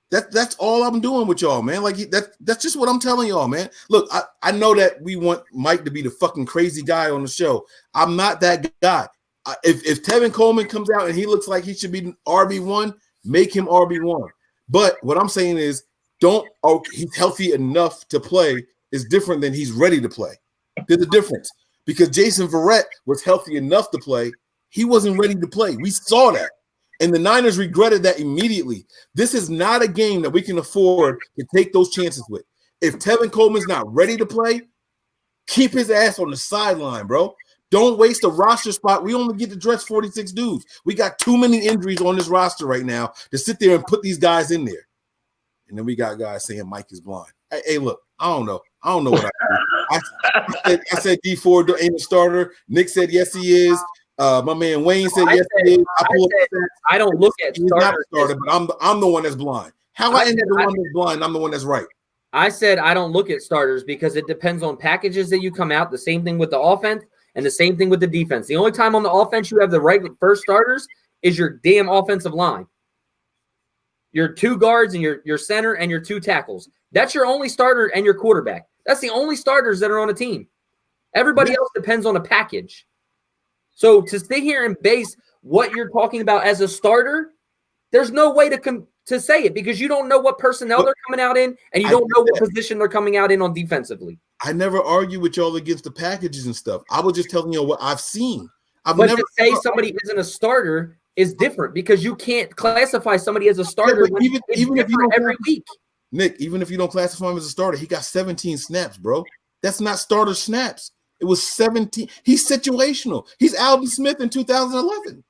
That's all I'm doing with y'all, man. Like that's just what I'm telling y'all, man. Look, I know that we want Mike to be the fucking crazy guy on the show. I'm not that guy. If Tevin Coleman comes out and he looks like he should be RB1, make him RB1. But what I'm saying is, he's healthy enough to play is different than he's ready to play. There's a difference because Jason Verrett was healthy enough to play. He wasn't ready to play. We saw that. And the Niners regretted that immediately. This is not a game that we can afford to take those chances with. If Tevin Coleman's not ready to play, keep his ass on the sideline, bro. Don't waste a roster spot. We only get to dress 46 dudes. We got too many injuries on this roster right now to sit there and put these guys in there. And then we got guys saying Mike is blind. Hey, look, I don't know what I said D Ford ain't a starter. Nick said yes, he is. My man Wayne said yes, he is. I don't look at he's not a starter, but I'm the one that's blind. How I ended the one that's blind, I'm the one that's right. I said I don't look at starters because it depends on packages that you come out. The same thing with the offense and the same thing with the defense. The only time on the offense you have the right first starters is your damn offensive line. Your 2 guards and your center and your 2 tackles. That's your only starter and your quarterback. That's the only starters that are on a team. Everybody else depends on a package. So to sit here and base what you're talking about as a starter, there's no way to say it because you don't know what personnel they're coming out in and you don't know what position they're coming out in on defensively. I never argue with y'all against the packages and stuff. I was just telling you what I've seen. But to say somebody isn't a starter is different because you can't classify somebody as a starter even if you don't every week. Nick, even if you don't classify him as a starter, he got 17 snaps, bro. That's not starter snaps. It was 17. He's situational. He's Alvin Smith in 2011.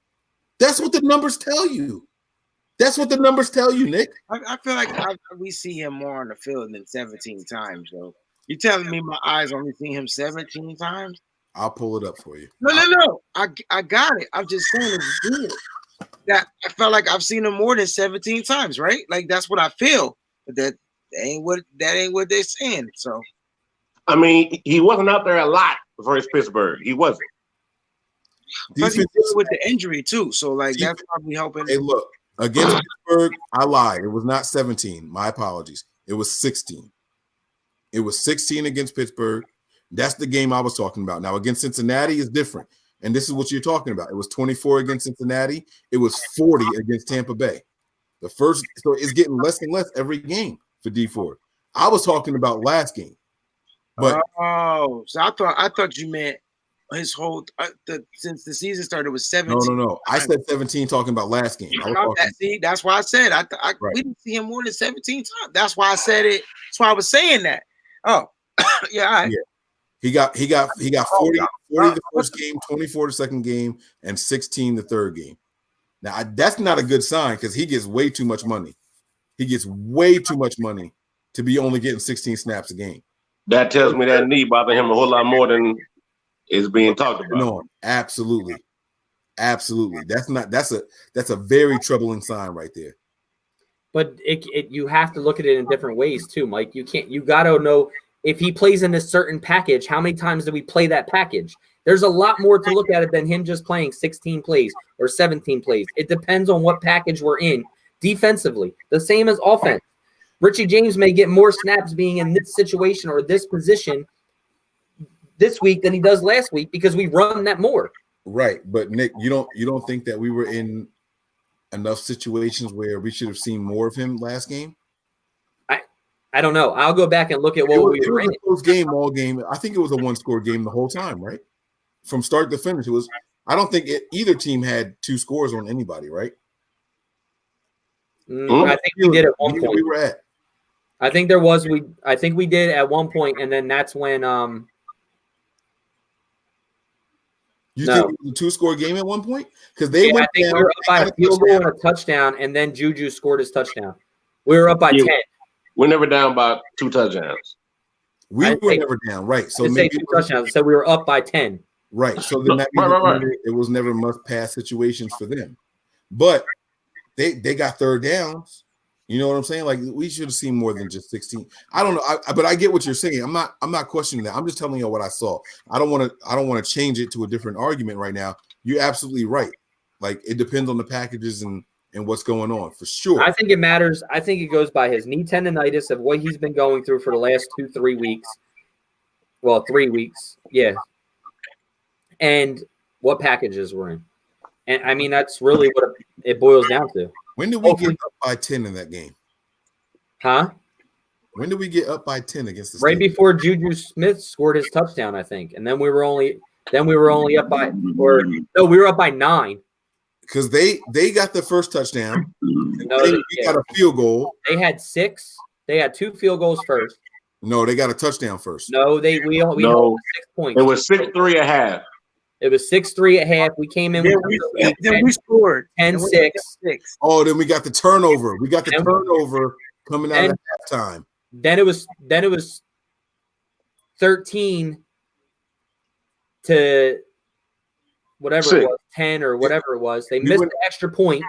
That's what the numbers tell you. That's what the numbers tell you, Nick. I feel like we see him more on the field than 17 times, though. You telling me my eyes only seen him 17 times? I'll pull it up for you. No. I got it. I'm just saying it's weird. That I felt like I've seen him more than 17 times, right? Like that's what I feel. But that ain't what they're saying. So I mean, he wasn't out there a lot versus Pittsburgh. He wasn't. Plus he with the injury too. So like that's probably helping. Hey, look, against Pittsburgh, I lied. It was not 17. My apologies. It was 16. It was 16 against Pittsburgh. That's the game I was talking about. Now, against Cincinnati is different. And this is what you're talking about. It was 24 against Cincinnati. It was 40 against Tampa Bay. So it's getting less and less every game for D Ford. I was talking about last game. But so I thought you meant his whole since the season started was 17. No. I said 17 talking about last game. See, that's why I said we didn't see him more than 17 times. That's why I said it. That's why I was saying that. Oh, yeah, all right. Yeah. He got 40 the first game, 24 the second game, and 16 the third game. Now that's not a good sign because he gets way too much money. He gets way too much money to be only getting 16 snaps a game. That tells me that knee bothering him a whole lot more than is being talked about. No, absolutely. That's a very troubling sign right there. But you have to look at it in different ways too, Mike. You got to know if he plays in this certain package, how many times do we play that package? There's a lot more to look at it than him just playing 16 plays or 17 plays. It depends on what package we're in defensively. The same as offense. Richie James may get more snaps being in this situation or this position this week than he does last week because we run that more. Right, but Nick, you don't think that we were in enough situations where we should have seen more of him last game? I don't know. I'll go back and look at what we were in. It was a close game all game. I think it was a one-score game the whole time, right? From start to finish, it was. I don't think either team had 2 scores on anybody, right? I think we did at one point. We were at. I think there was. I think we did at one point, and then that's when. You think it was a 2-score game at one point? Because they went I think we were up by a field goal and a touchdown, and then Juju scored his touchdown. We were up by 10. We're never down by 2 touchdowns. We were never down, right? So maybe 2 touchdowns. So we were up by 10. Right. So then that means it was never must-pass situations for them. But they got third downs. You know what I'm saying? Like, we should have seen more than just 16. I don't know, but I get what you're saying. I'm not questioning that. I'm just telling you what I saw. I don't want to change it to a different argument right now. You're absolutely right. Like, it depends on the packages and what's going on for sure. I think it matters. I think it goes by his knee tendonitis of what he's been going through for the last 2-3 weeks. Well, 3 weeks, yeah. And what packages we're in. And I mean, that's really what it boils down to. When did we get up by 10 in that game? Huh? When did we get up by 10 against the Right before Juju Smith scored his touchdown, I think. And then we were only up by we were up by 9. Because they got the first touchdown. No, we got a field goal. They had 6. They had 2 field goals first. No, they got a touchdown first. No, we held 6 points. It was 6-3 at half. It was 6-3 at half. We came in Then we scored 10-6. Oh, then we got the turnover. We got the turnover coming out at halftime. Then it was 13 to whatever it was, 10 or whatever it was. They missed an extra point.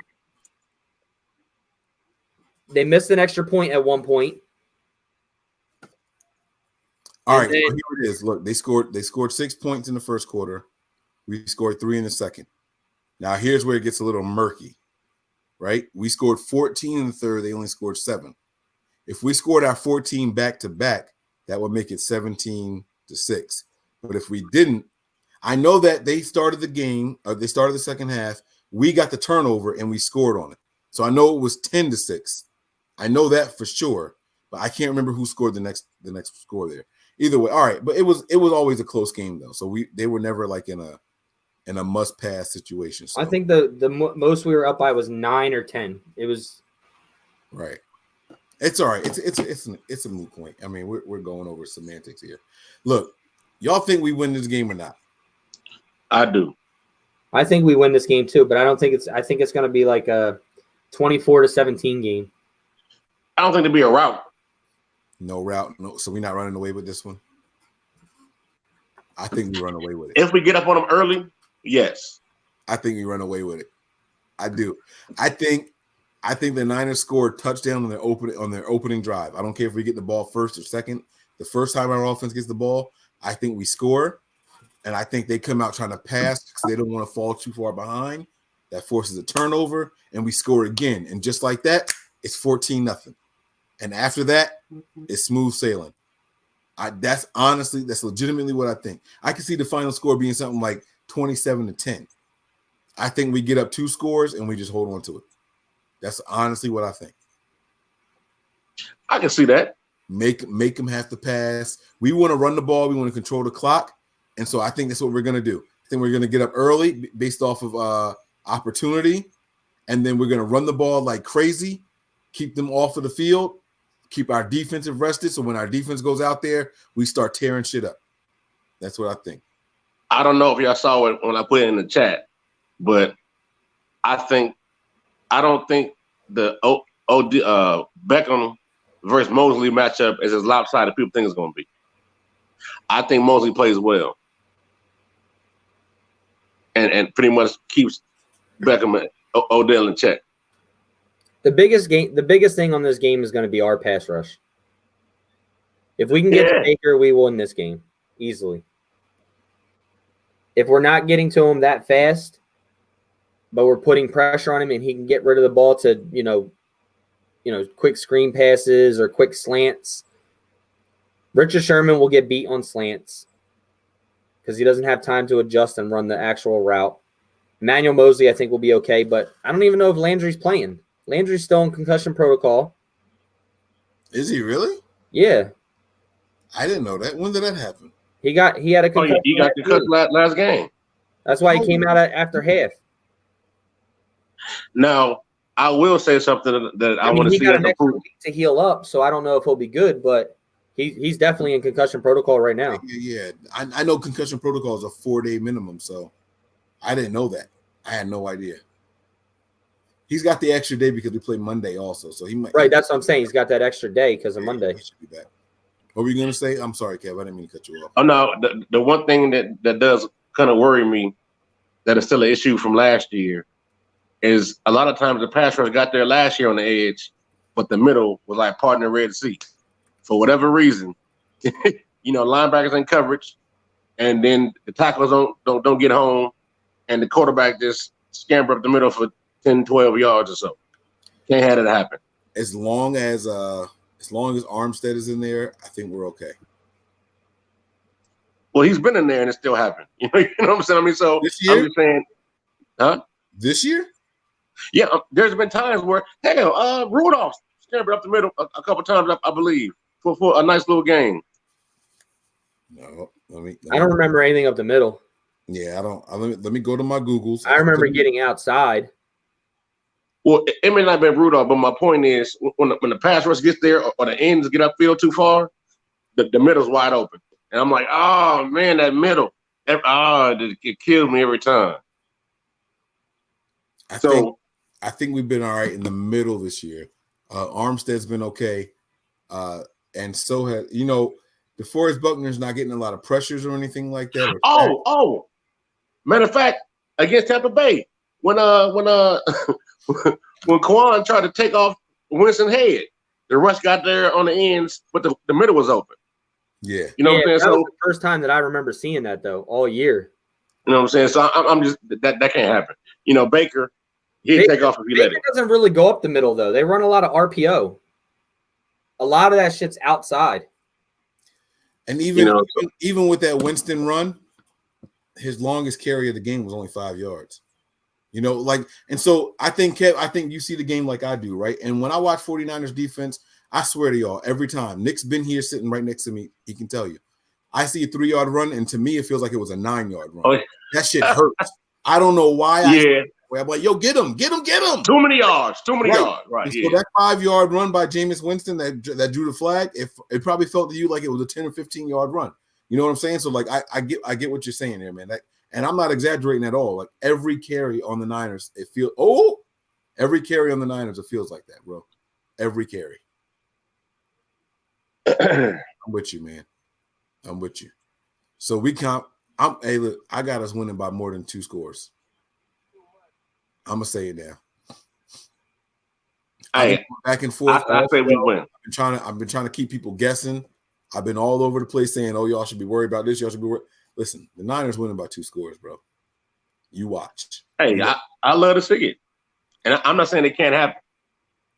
They missed an extra point at one point. All right, here it is. Look, they scored 6 points in the first quarter. We scored 3 in the second. Now, here's where it gets a little murky, right? We scored 14 in the third. They only scored 7. If we scored our 14 back-to-back, that would make it 17-6. But if we didn't, I know that they started the game, or they started the second half. We got the turnover, and we scored on it. So I know it was 10-6. I know that for sure, but I can't remember who scored the next score there. Either way, all right. But it was always a close game, though. So they were never like in a must-pass situation. So. I think the most we were up by was 9 or 10. It was right. It's all right. It's a moot point. I mean, we're going over semantics here. Look, y'all think we win this game or not? I do. I think we win this game too, but I think it's going to be like a 24-17 game. I don't think it'll be a rout. No route. No. So we're not running away with this one. I think we run away with it. If we get up on them early, yes. I think we run away with it. I do. I think the Niners scored touchdown on their opening drive. I don't care if we get the ball first or second. The first time our offense gets the ball, I think we score. And I think they come out trying to pass because they don't want to fall too far behind. That forces a turnover, and we score again. And just like that, it's 14-0. And after that, it's smooth sailing. That's legitimately what I think. I can see the final score being something like 27-10. I think we get up 2 scores and we just hold on to it. That's honestly what I think. I can see that. Make them have to pass. We want to run the ball. We want to control the clock. And so I think that's what we're going to do. I think we're going to get up early based off of opportunity. And then we're going to run the ball like crazy, keep them off of the field, keep our defensive rested. So when our defense goes out there, we start tearing shit up. That's what I think. I don't know if y'all saw it when I put it in the chat, but I don't think the Beckham versus Mosley matchup is as lopsided as people think it's going to be. I think Mosley plays well and pretty much keeps Beckham and Odell in check. The biggest thing on this game is going to be our pass rush. If we can get to Baker, we win this game easily. If we're not getting to him that fast, but we're putting pressure on him and he can get rid of the ball to, quick screen passes or quick slants, Richard Sherman will get beat on slants. because he doesn't have time to adjust and run the actual route. Emmanuel Mosley, I think, will be okay, but I don't even know if Landry's playing. Landry's still in concussion protocol. Is he really? Yeah. I didn't know that. When did that happen? He had a concussion. He got concussed last game. That's why he came out after half. Now, I will say something that I want to see. He got an extra week to heal up, so I don't know if he'll be good, but he's definitely in concussion protocol right now. Yeah. I know concussion protocol is a 4-day minimum, so I didn't know that. I had no idea. He's got the extra day because we play Monday also, so he might. Right, that's what I'm saying. He's got that extra day because of Monday. He should be back. What were you going to say? I'm sorry, Kev. I didn't mean to cut you off. Oh, no. The one thing that does kind of worry me that is still an issue from last year is a lot of times the pass rush got there last year on the edge, but the middle was like partner Red Sea. For whatever reason, linebackers in coverage, and then the tackles don't get home, and the quarterback just scamper up the middle for 10, 12 yards or so. Can't have it happen. As long as Armstead is in there, I think we're okay. Well, he's been in there and it still happened. You know what I'm saying? I mean, so this year? I'm just saying, huh? This year? Yeah, there's been times where, hell, Rudolph scampered up the middle a couple times, I believe, for a nice little game. No, I don't remember anything up the middle. Yeah, I don't. Let me go to my Googles. I remember getting outside. Well, it may not have been Rudolph, but my point is when the pass rush gets there or the ends get upfield too far, the middle's wide open. And I'm like, oh, man, that middle. It kills me every time. I think we've been all right in the middle this year. Armstead's been okay. And so has, DeForest Buckner's not getting a lot of pressures or anything like that. Matter of fact, against Tampa Bay, when Quan tried to take off Winston's head, the rush got there on the ends, but the middle was open. Yeah. You know what I'm saying? That was the first time that I remember seeing that, though, all year. You know what I'm saying? So I'm just that can't happen. Baker, he'd take off if he let it. Baker doesn't really go up the middle, though. They run a lot of RPO. A lot of that shit's outside. And even with that Winston run, his longest carry of the game was only 5 yards. And so I think, Kev, you see the game like I do, right? And when I watch 49ers defense, I swear to y'all, every time, Nick's been here sitting right next to me, he can tell you. I see a 3-yard run, and to me, it feels like it was a 9-yard run. Oh, that shit hurts. I don't know why. I'm like, yo, get him. Too many yards. Right. So that 5-yard run by Jameis Winston that drew the flag, it probably felt to you like it was a 10 or 15-yard run. You know what I'm saying? So like I get what you're saying there, man. And I'm not exaggerating at all. Like every carry on the Niners, it feels like that, bro. Every carry. I'm with you, man. I'm with you. So look, I got us winning by more than 2 scores. I'm gonna say it now. Back and forth. I say we win. I've been trying to keep people guessing. I've been all over the place saying, "Oh, y'all should be worried about this. Y'all should be worried." Listen, the Niners winning by 2 scores, bro. You watch. Hey, I love to see it, and I'm not saying it can't happen.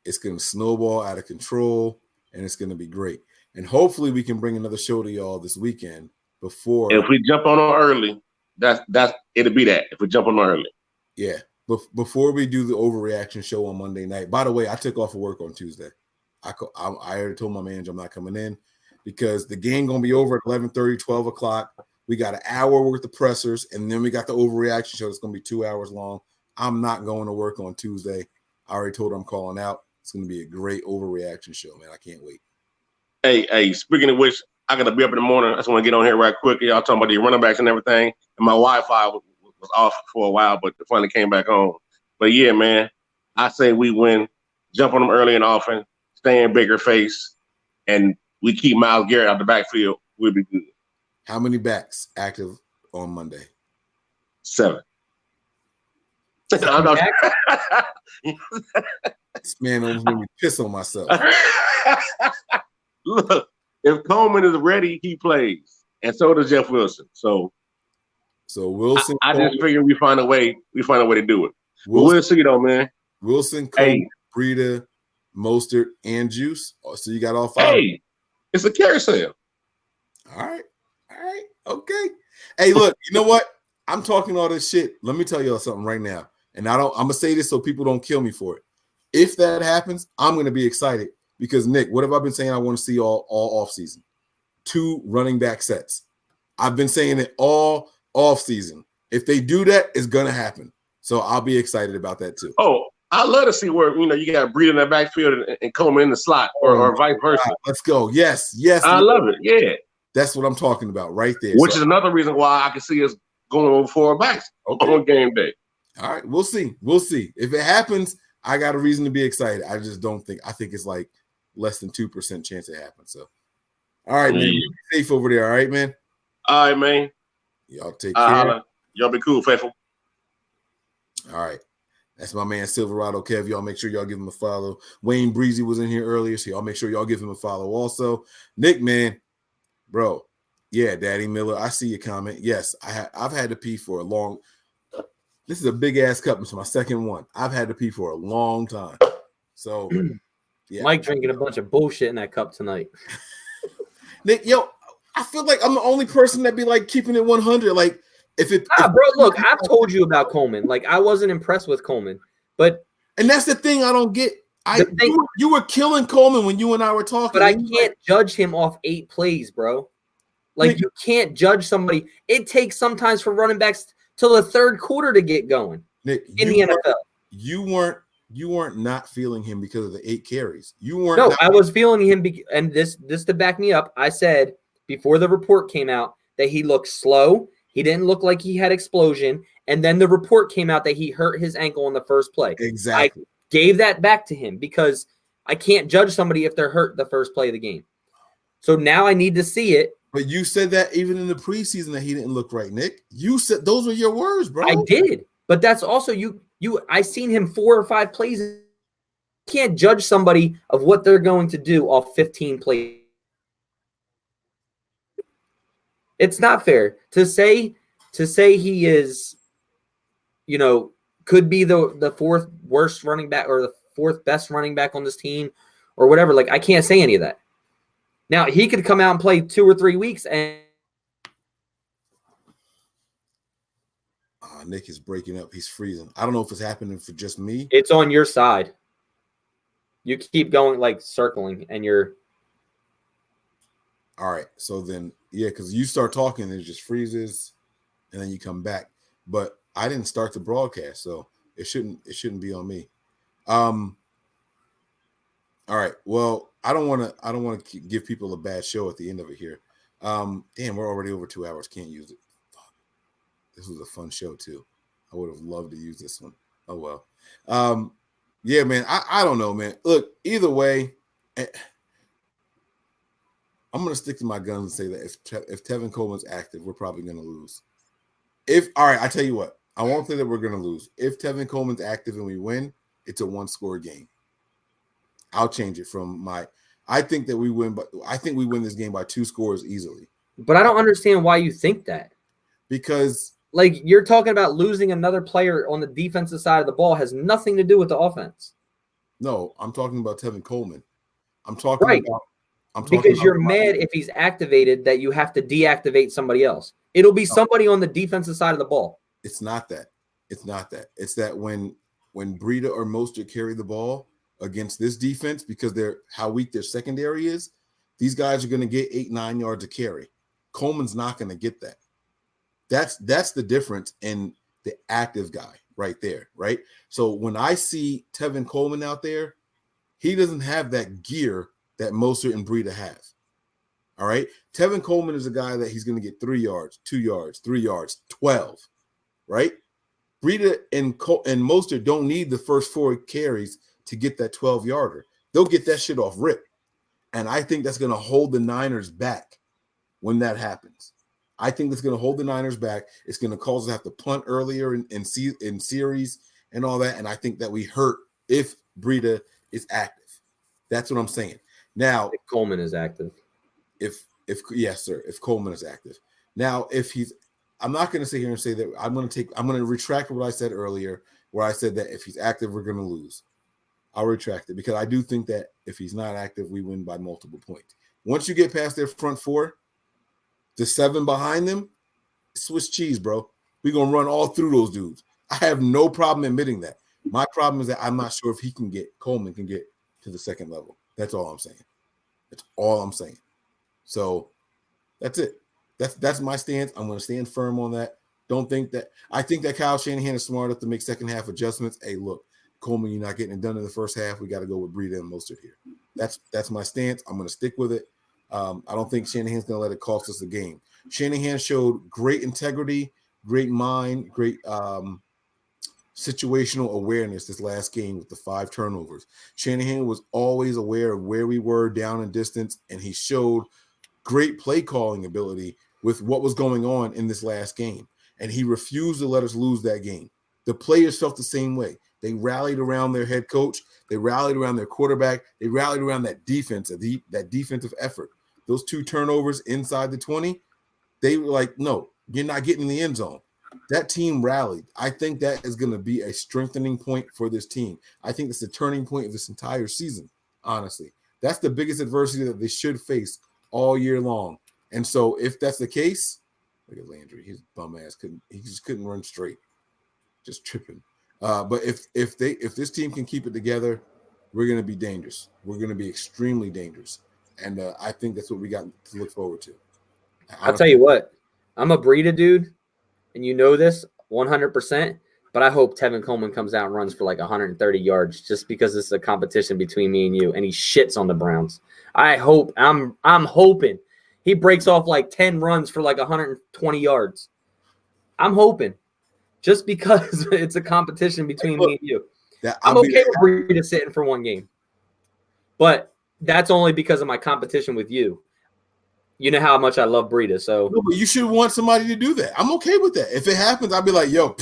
It's gonna snowball out of control, and it's gonna be great. And hopefully, we can bring another show to y'all this weekend. If we jump on early, that's it'll be that. If we jump on early, yeah. Before we do the overreaction show on Monday night, by the way, I took off of work on Tuesday. I already told my manager I'm not coming in because the game going to be over at 11:30, 12 o'clock. We got an hour worth of pressers, and then we got the overreaction show that's going to be 2 hours long. I'm not going to work on Tuesday. I already told her I'm calling out. It's going to be a great overreaction show, man. I can't wait. Hey, speaking of which, I got to be up in the morning. I just want to get on here right quick. Y'all talking about the running backs and everything, and my Wi-Fi was off for a while, but it finally came back on. But yeah, man, I say we win, jump on them early and often, stay in bigger face, and we keep Myles Garrett out the backfield. We'll be good. How many backs active on Monday? 7. This man almost made me piss on myself. Look, if Coleman is ready, he plays, and so does Jeff Wilson. So Wilson. I just figure we find a way to do it. We'll see though, man. Wilson, Coleman, Breida, Mostert, and Juice. So you got all 5. Hey, it's a carousel. All right. Okay. Hey, look, you know what? I'm talking all this shit. Let me tell y'all something right now. And I'm gonna say this so people don't kill me for it. If that happens, I'm gonna be excited because Nick, what have I been saying I want to see all off season? 2 running back sets. I've been saying it all off season. If they do that, it's gonna happen. So I'll be excited about that too. Oh, I love to see where you got Breida in the backfield and Coleman in the slot, or vice versa. God, let's go. Yes. I love it. Yeah, that's what I'm talking about right there. Which is another reason why I can see us going over 4 backs on game day. All right, we'll see. If it happens, I got a reason to be excited. I just don't think. I think it's like less than 2% chance it happens. So, all right, man. Be safe over there. All right, man. All right, man. Y'all take care. Y'all be cool, faithful. All right. That's my man Silverado Kev. Y'all make sure y'all give him a follow. Wayne Breezy was in here earlier, so y'all make sure y'all give him a follow also. Nick, man, bro. Yeah, Daddy Miller. I see your comment. Yes, I've had to pee for a long. This is a big ass cup. It's my second one. I've had to pee for a long time. So, yeah. Mike drinking a bunch of bullshit in that cup tonight. Nick, yo, I feel like I'm the only person that be like keeping it 100. Like, bro, look, I've told you about Coleman. Like, I wasn't impressed with Coleman, and that's the thing I don't get. You were killing Coleman when you and I were talking, but I can't judge him off 8 plays, bro. Like, Nick, you can't judge somebody. It takes sometimes for running backs till the third quarter to get going. Nick, in the NFL, you weren't not feeling him because of the 8 carries. You weren't. No, I was feeling him, and this to back me up. I said before the report came out that he looked slow. He didn't look like he had explosion. And then the report came out that he hurt his ankle in the first play. Exactly. I gave that back to him because I can't judge somebody if they're hurt the first play of the game. So now I need to see it. But you said that even in the preseason that he didn't look right, Nick. You said those were your words, bro. I did. But that's also I seen him 4 or 5 plays. You can't judge somebody of what they're going to do off 15 plays. It's not fair to say he is, could be the 4th worst running back or the 4th best running back on this team or whatever. Like, I can't say any of that. Now, he could come out and play 2 or 3 weeks and Nick is breaking up. He's freezing. I don't know if it's happening for just me. It's on your side. You keep going, like, circling, and you're all right. So then, yeah, because you start talking and it just freezes, and then you come back. But I didn't start the broadcast, so it shouldn't be on me. All right. Well, I don't want to give people a bad show at the end of it here. Damn, we're already over 2 hours. Can't use it. Fuck. This was a fun show too. I would have loved to use this one. Oh well. Yeah, man. I don't know, man. Look, either way. I'm going to stick to my guns and say that if Tevin Coleman's active, we're probably going to lose. All right, I tell you what, I won't say that we're going to lose. If Tevin Coleman's active and we win, it's a 1-score game. I'll change it from I think that we win, but I think we win this game by 2 scores easily. But I don't understand why you think that. Because like you're talking about losing another player on the defensive side of the ball has nothing to do with the offense. No, I'm talking about Tevin Coleman. I'm talking about because you're mad if he's activated that you have to deactivate somebody else. It'll be somebody on the defensive side of the ball. It's not that. It's that when Breida or Mostert carry the ball against this defense, because they're how weak their secondary is, these guys are going to get 8-9 yards of carry. Coleman's not going to get that. That's the difference in the active guy right there, right? So when I see Tevin Coleman out there, he doesn't have that gear that Mostert and Breida have. All right. Tevin Coleman is a guy that he's going to get 3 yards, 2 yards, 3 yards, 12. Right. Breida and Mostert don't need the first 4 carries to get that 12-yarder. They'll get that shit off rip. And I think that's going to hold the Niners back when that happens. I think that's going to hold the Niners back. It's going to cause us to have to punt earlier in series and all that. And I think that we hurt if Breida is active. That's what I'm saying. Now, if Coleman is active. If yes, sir. If Coleman is active. Now, I'm not going to sit here and say that I'm going to retract what I said earlier, where I said that if he's active, we're going to lose. I'll retract it because I do think that if he's not active, we win by multiple points. Once you get past their front 4, the 7 behind them, Swiss cheese, bro. We're going to run all through those dudes. I have no problem admitting that. My problem is that I'm not sure if Coleman can get to the second level. That's all I'm saying. That's all I'm saying. So that's it. That's my stance. I'm going to stand firm on that. I think that Kyle Shanahan is smart enough to make second half adjustments. Hey, look, Coleman, you're not getting it done in the first half. We got to go with Breida and Mostert here. That's my stance. I'm going to stick with it. I don't think Shanahan's going to let it cost us the game. Shanahan showed great integrity, great mind, great situational awareness this last game with the 5 turnovers. Shanahan was always aware of where we were down in distance, and he showed great play calling ability with what was going on in this last game. And he refused to let us lose that game. The players felt the same way. They rallied around their head coach. They rallied around their quarterback. They rallied around that defense, that defensive effort. Those 2 turnovers inside the 20, they were like, no, you're not getting in the end zone. That team rallied. I think that is going to be a strengthening point for this team. I think it's the turning point of this entire season, honestly. That's the biggest adversity that they should face all year long. And so if that's the case, look at Landry. His bum ass he just couldn't run straight. Just tripping. But if this team can keep it together, we're going to be dangerous. We're going to be extremely dangerous. And I think that's what we got to look forward to. I'll tell you what, I'm a Breida dude, and you know this 100%, but I hope Tevin Coleman comes out and runs for like 130 yards just because this is a competition between me and you, and he shits on the Browns. I'm hoping he breaks off like 10 runs for like 120 yards. I'm hoping just because it's a competition between me and you. I'm okay with Breida sitting for one game, but that's only because of my competition with you. You know how much I love Breida, so no, but you should want somebody to do that. I'm okay with that. If it happens, I'll be like, yo,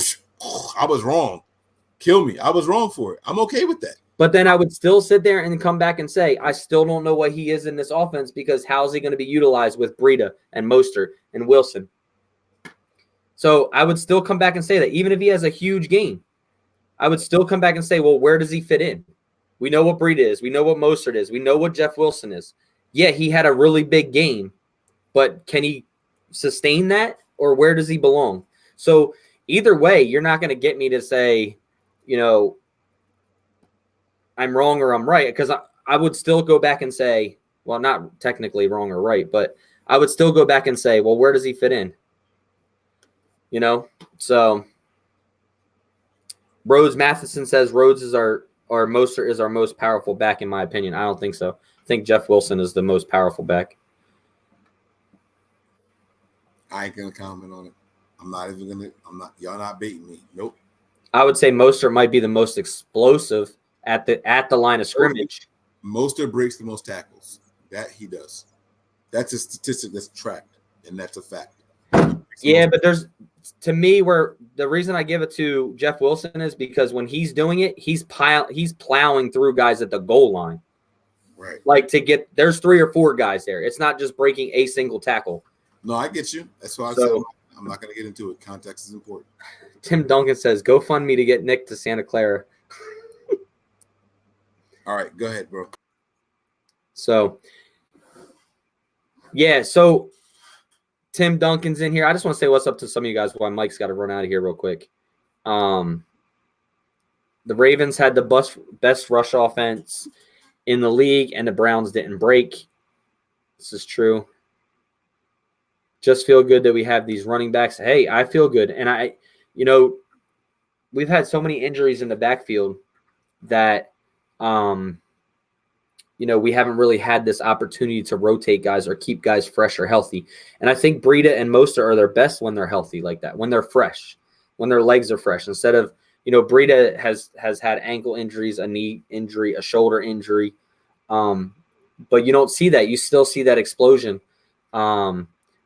I was wrong. Kill me. I was wrong for it. I'm okay with that. But then I would still sit there and come back and say, I still don't know what he is in this offense because how's he going to be utilized with Breida and Mostert and Wilson? So I would still come back and say that even if he has a huge game, I would still come back and say, well, where does he fit in? We know what Breida is. We know what Mostert is. We know what Jeff Wilson is. Yeah, he had a really big game, but can he sustain that, or where does he belong? So either way, you're not going to get me to say, I'm wrong or I'm right, because I would still go back and say, well, not technically wrong or right, but I would still go back and say, well, where does he fit in? So Rhodes Matheson says Rhodes is our Mostert is our most powerful back, in my opinion. I don't think so. I think Jeff Wilson is the most powerful back. I ain't gonna comment on it. Y'all not baiting me. Nope. I would say Mostert might be the most explosive at the line of scrimmage. Mostert breaks the most tackles. That he does. That's a statistic that's tracked, and that's a fact. Yeah, but to me, where the reason I give it to Jeff Wilson is because when he's doing it, he's plowing through guys at the goal line. Right. Like there's 3 or 4 guys there. It's not just breaking a single tackle. No, I get you. That's why I said I'm not going to get into it. Context is important. Tim Duncan says, "Go fund me to get Nick to Santa Clara." All right, go ahead, bro. So, yeah. So Tim Duncan's in here. I just want to say what's up to some of you guys while Mike's got to run out of here real quick. The Ravens had the best rush offense in the league, and the Browns didn't break. This is true. Just feel good that we have these running backs. Hey, I feel good. And we've had so many injuries in the backfield that, we haven't really had this opportunity to rotate guys or keep guys fresh or healthy. And I think Breida and Mostert are their best when they're healthy like that, when they're fresh, when their legs are fresh. Instead of, Breida has had ankle injuries, a knee injury, a shoulder injury. But you don't see that. You still see that explosion.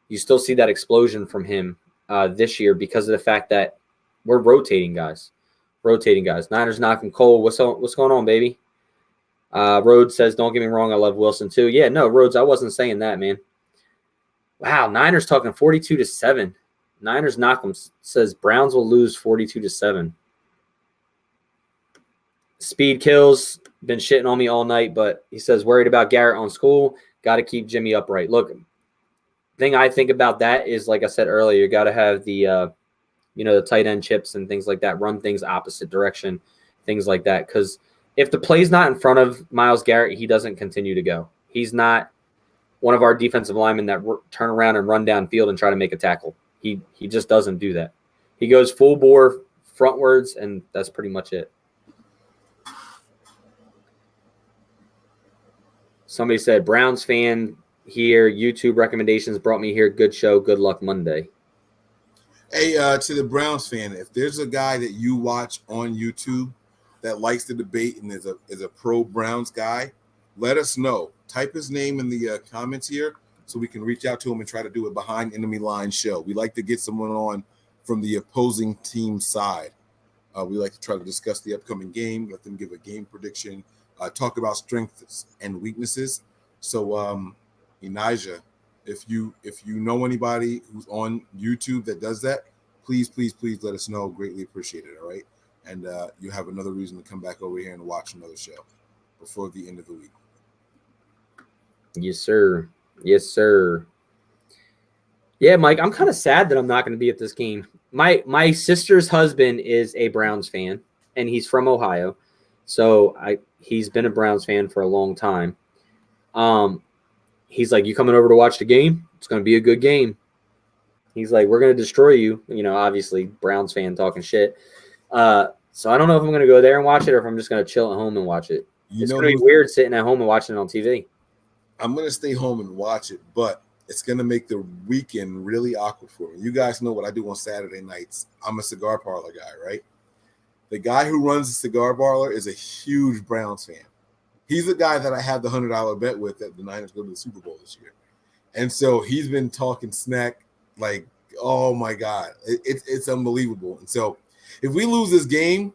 You still see that explosion from him this year because of the fact that we're rotating guys. Niners knocking Cole. What's going on, baby? Rhodes says, don't get me wrong, I love Wilson too. Yeah, no, Rhodes, I wasn't saying that, man. Wow, Niners talking 42-7. Niners knock them. Says Browns will lose 42-7. Speed kills. Been shitting on me all night, but he says worried about Garrett on school. Got to keep Jimmy upright. Look, thing I think about that is, like I said earlier, you got to have the the tight end chips and things like that, run things opposite direction, things like that. Because if the play's not in front of Myles Garrett, he doesn't continue to go. He's not one of our defensive linemen that turn around and run downfield and try to make a tackle. He just doesn't do that. He goes full bore frontwards, and that's pretty much it. Somebody said, Browns fan here, YouTube recommendations brought me here. Good show. Good luck Monday. Hey, to the Browns fan, if there's a guy that you watch on YouTube that likes the debate and is a pro Browns guy, let us know. Type his name in the comments here so we can reach out to him and try to do a behind enemy line show. We like to get someone on from the opposing team side. We like to try to discuss the upcoming game, let them give a game prediction, talk about strengths and weaknesses. So, Elijah, if you know anybody who's on YouTube that does that, please let us know. Greatly appreciate it. All right, and you have another reason to come back over here and watch another show before the end of the week. Yes, sir. Yes, sir. Yeah, Mike, I'm kind of sad that I'm not going to be at this game. My sister's husband is a Browns fan, and he's from Ohio, so he's been a Browns fan for a long time. He's like, you coming over to watch the game? It's going to be a good game. He's like, we're going to destroy you. Obviously, Browns fan talking shit. So I don't know if I'm going to go there and watch it or if I'm just going to chill at home and watch it. It's going to be weird sitting at home and watching it on TV. I'm going to stay home and watch it, but it's going to make the weekend really awkward for me. You guys know what I do on Saturday nights. I'm a cigar parlor guy, right? The guy who runs the cigar parlor is a huge Browns fan. He's the guy that I have the $100 bet with that the Niners go to the Super Bowl this year. And so he's been talking smack like, oh, my God. It's unbelievable. And so if we lose this game,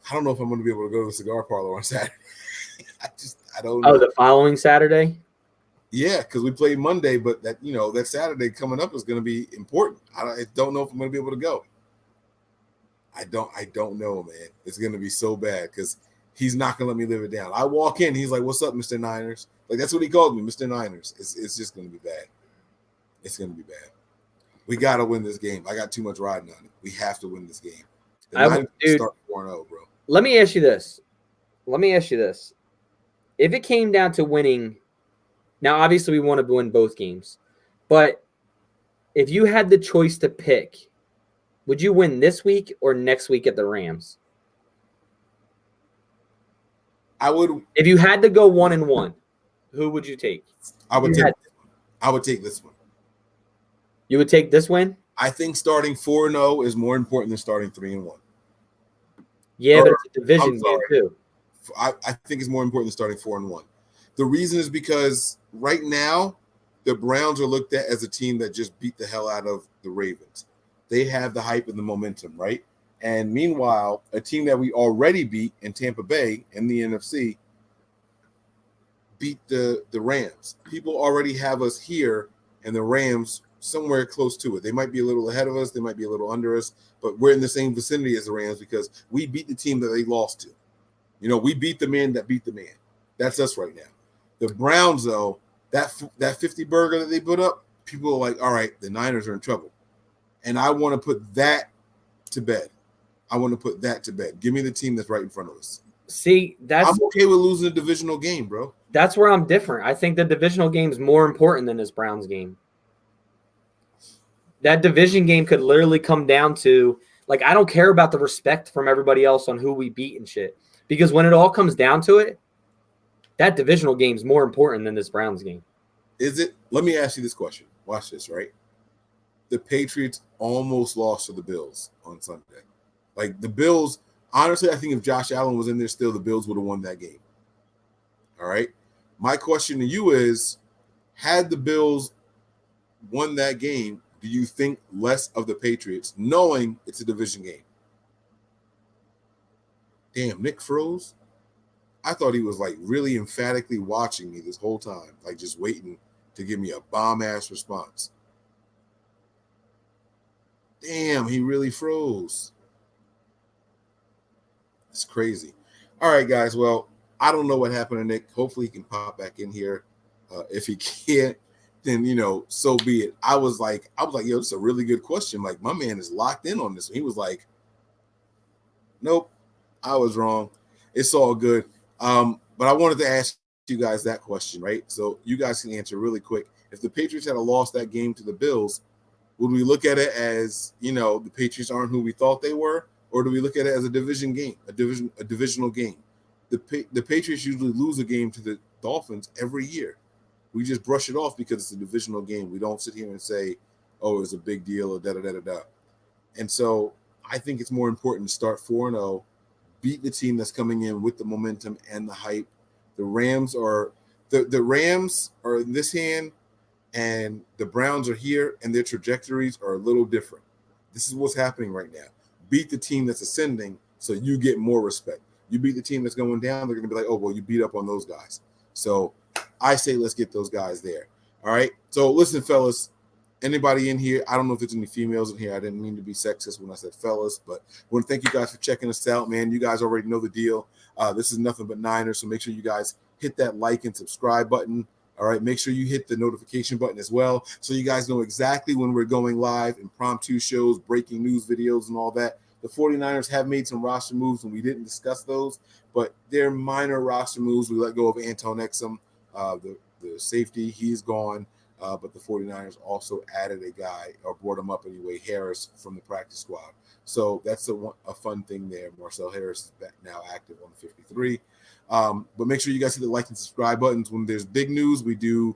I don't know if I'm going to be able to go to the cigar parlor on Saturday. I don't know. Oh, the following Saturday? Yeah, because we played Monday, but that Saturday coming up is going to be important. I don't know if I'm going to be able to go. I don't know, man. It's going to be so bad because he's not going to let me live it down. I walk in, he's like, "What's up, Mr. Niners?" Like that's what he called me, Mr. Niners. It's just going to be bad. It's going to be bad. We got to win this game. I got too much riding on it. We have to win this game. The Niners start 4-0, bro. Let me ask you this. If it came down to winning. Now, obviously, we want to win both games. But if you had the choice to pick, would you win this week or next week at the Rams? I would. If you had to go 1-1, who would you take? I would take this one. You would take this win? I think starting 4-0 is more important than starting 3-1. Yeah, but it's a division game too. I think it's more important than starting 4-1. The reason is because right now, the Browns are looked at as a team that just beat the hell out of the Ravens. They have the hype and the momentum, right? And meanwhile, a team that we already beat in Tampa Bay in the NFC beat the Rams. People already have us here and the Rams somewhere close to it. They might be a little ahead of us. They might be a little under us, but we're in the same vicinity as the Rams because we beat the team that they lost to. We beat the man that beat the man. That's us right now. The Browns, though, that 50 burger that they put up, people are like, all right, the Niners are in trouble. And I want to put that to bed. Give me the team that's right in front of us. See, I'm okay with losing a divisional game, bro. That's where I'm different. I think the divisional game is more important than this Browns game. That division game could literally come down to, like, I don't care about the respect from everybody else on who we beat and shit. Because when it all comes down to it, that divisional game is more important than this Browns game. Is it? Let me ask you this question. Watch this, right? The Patriots almost lost to the Bills on Sunday. Like, the Bills, honestly, I think if Josh Allen was in there still, the Bills would have won that game. All right? My question to you is, had the Bills won that game, do you think less of the Patriots, knowing it's a division game? Damn, Nick froze. I thought he was like really emphatically watching me this whole time, like just waiting to give me a bomb-ass response. Damn, he really froze. It's crazy. All right, guys. Well, I don't know what happened to Nick. Hopefully he can pop back in here. If he can't, then so be it. I was like, yo, it's a really good question. Like, my man is locked in on this. He was like, nope, I was wrong. It's all good. But I wanted to ask you guys that question, right? So you guys can answer really quick. If the Patriots had lost that game to the Bills, would we look at it as, the Patriots aren't who we thought they were, or do we look at it as a division game, a divisional game? The Patriots usually lose a game to the Dolphins every year. We just brush it off because it's a divisional game. We don't sit here and say, oh, it's a big deal or da-da-da-da-da. And so I think it's more important to start 4-0, beat the team that's coming in with the momentum and the hype. The Rams are in this hand, and the Browns are here, and their trajectories are a little different. This is what's happening right now. Beat the team that's ascending so you get more respect. You beat the team that's going down, they're going to be like, oh, well, you beat up on those guys. So I say let's get those guys there. All right? So listen, fellas, anybody in here, I don't know if there's any females in here. I didn't mean to be sexist when I said fellas, but I want to thank you guys for checking us out, man. You guys already know the deal. This is Nothing But Niners, so make sure you guys hit that like and subscribe button. All right, make sure you hit the notification button as well so you guys know exactly when we're going live, impromptu shows, breaking news videos, and all that. The 49ers have made some roster moves, and we didn't discuss those, but they're minor roster moves. We let go of Anton Exum, the safety. He's gone, but the 49ers also added a guy, or brought him up anyway, Harris, from the practice squad. So that's a fun thing there. Marcel Harris is back now active on the 53. But make sure you guys hit the like and subscribe buttons. When there's big news, we do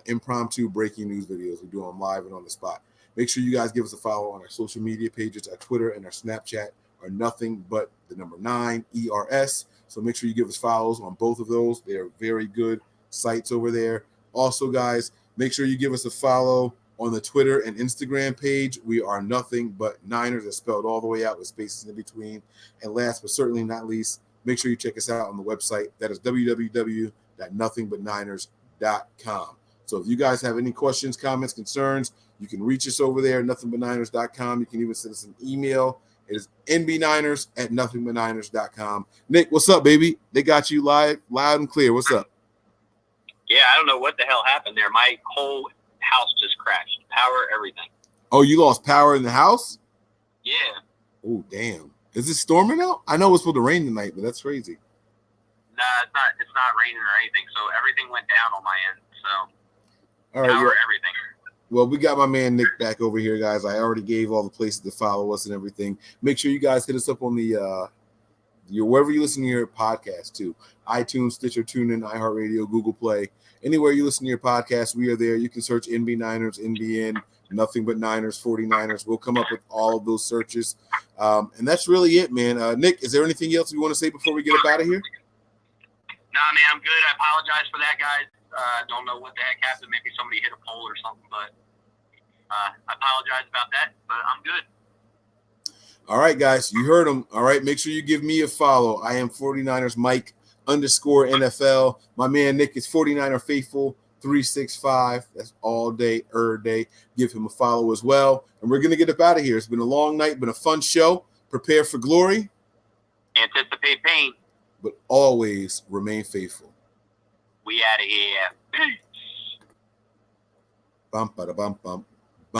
impromptu breaking news videos. We do them live and on the spot. Make sure you guys give us a follow on our social media pages. Our Twitter and our Snapchat are Nothing But the number 9 ERS. So make sure you give us follows on both of those. They're very good sites over there. Also, guys, make sure you give us a follow on the Twitter and Instagram page. We are Nothing But Niners. That's spelled all the way out with spaces in between. And last but certainly not least, make sure you check us out on the website. That is www.nothingbutniners.com. So if you guys have any questions, comments, concerns, you can reach us over there, nothingbutniners.com. You can even send us an email. It is nbniners@nothingbutniners.com. Nick, what's up, baby? They got you live, loud and clear. What's up? Yeah, I don't know what the hell happened there. My whole house just crashed. Power, everything. Oh, you lost power in the house? Yeah. Oh, damn. Is it storming out? I know it's supposed to rain tonight, but that's crazy. Nah, it's not raining or anything. So everything went down on my end. So all right, power, everything. Well, we got my man Nick back over here, guys. I already gave all the places to follow us and everything. Make sure you guys hit us up on the wherever you listen to your podcast to. iTunes, Stitcher, TuneIn, iHeartRadio, Google Play. Anywhere you listen to your podcast, we are there. You can search NB Niners, NBN, Nothing But Niners, 49ers. We'll come up with all of those searches. And that's really it, man. Nick, is there anything else you want to say before we get up out of here? Nah, man, I'm good. I apologize for that, guys. Don't know what the heck happened. Maybe somebody hit a pole or something, but I apologize about that, but I'm good. All right, guys, you heard them. All right, make sure you give me a follow. I am 49ers Mike _NFL. My man Nick is 49er Faithful 365. That's all day, day. Give him a follow as well. And we're going to get up out of here. It's been a long night, been a fun show. Prepare for glory. Anticipate pain. But always remain faithful. We out of here. Peace. Bum, ba-da, bum, bum.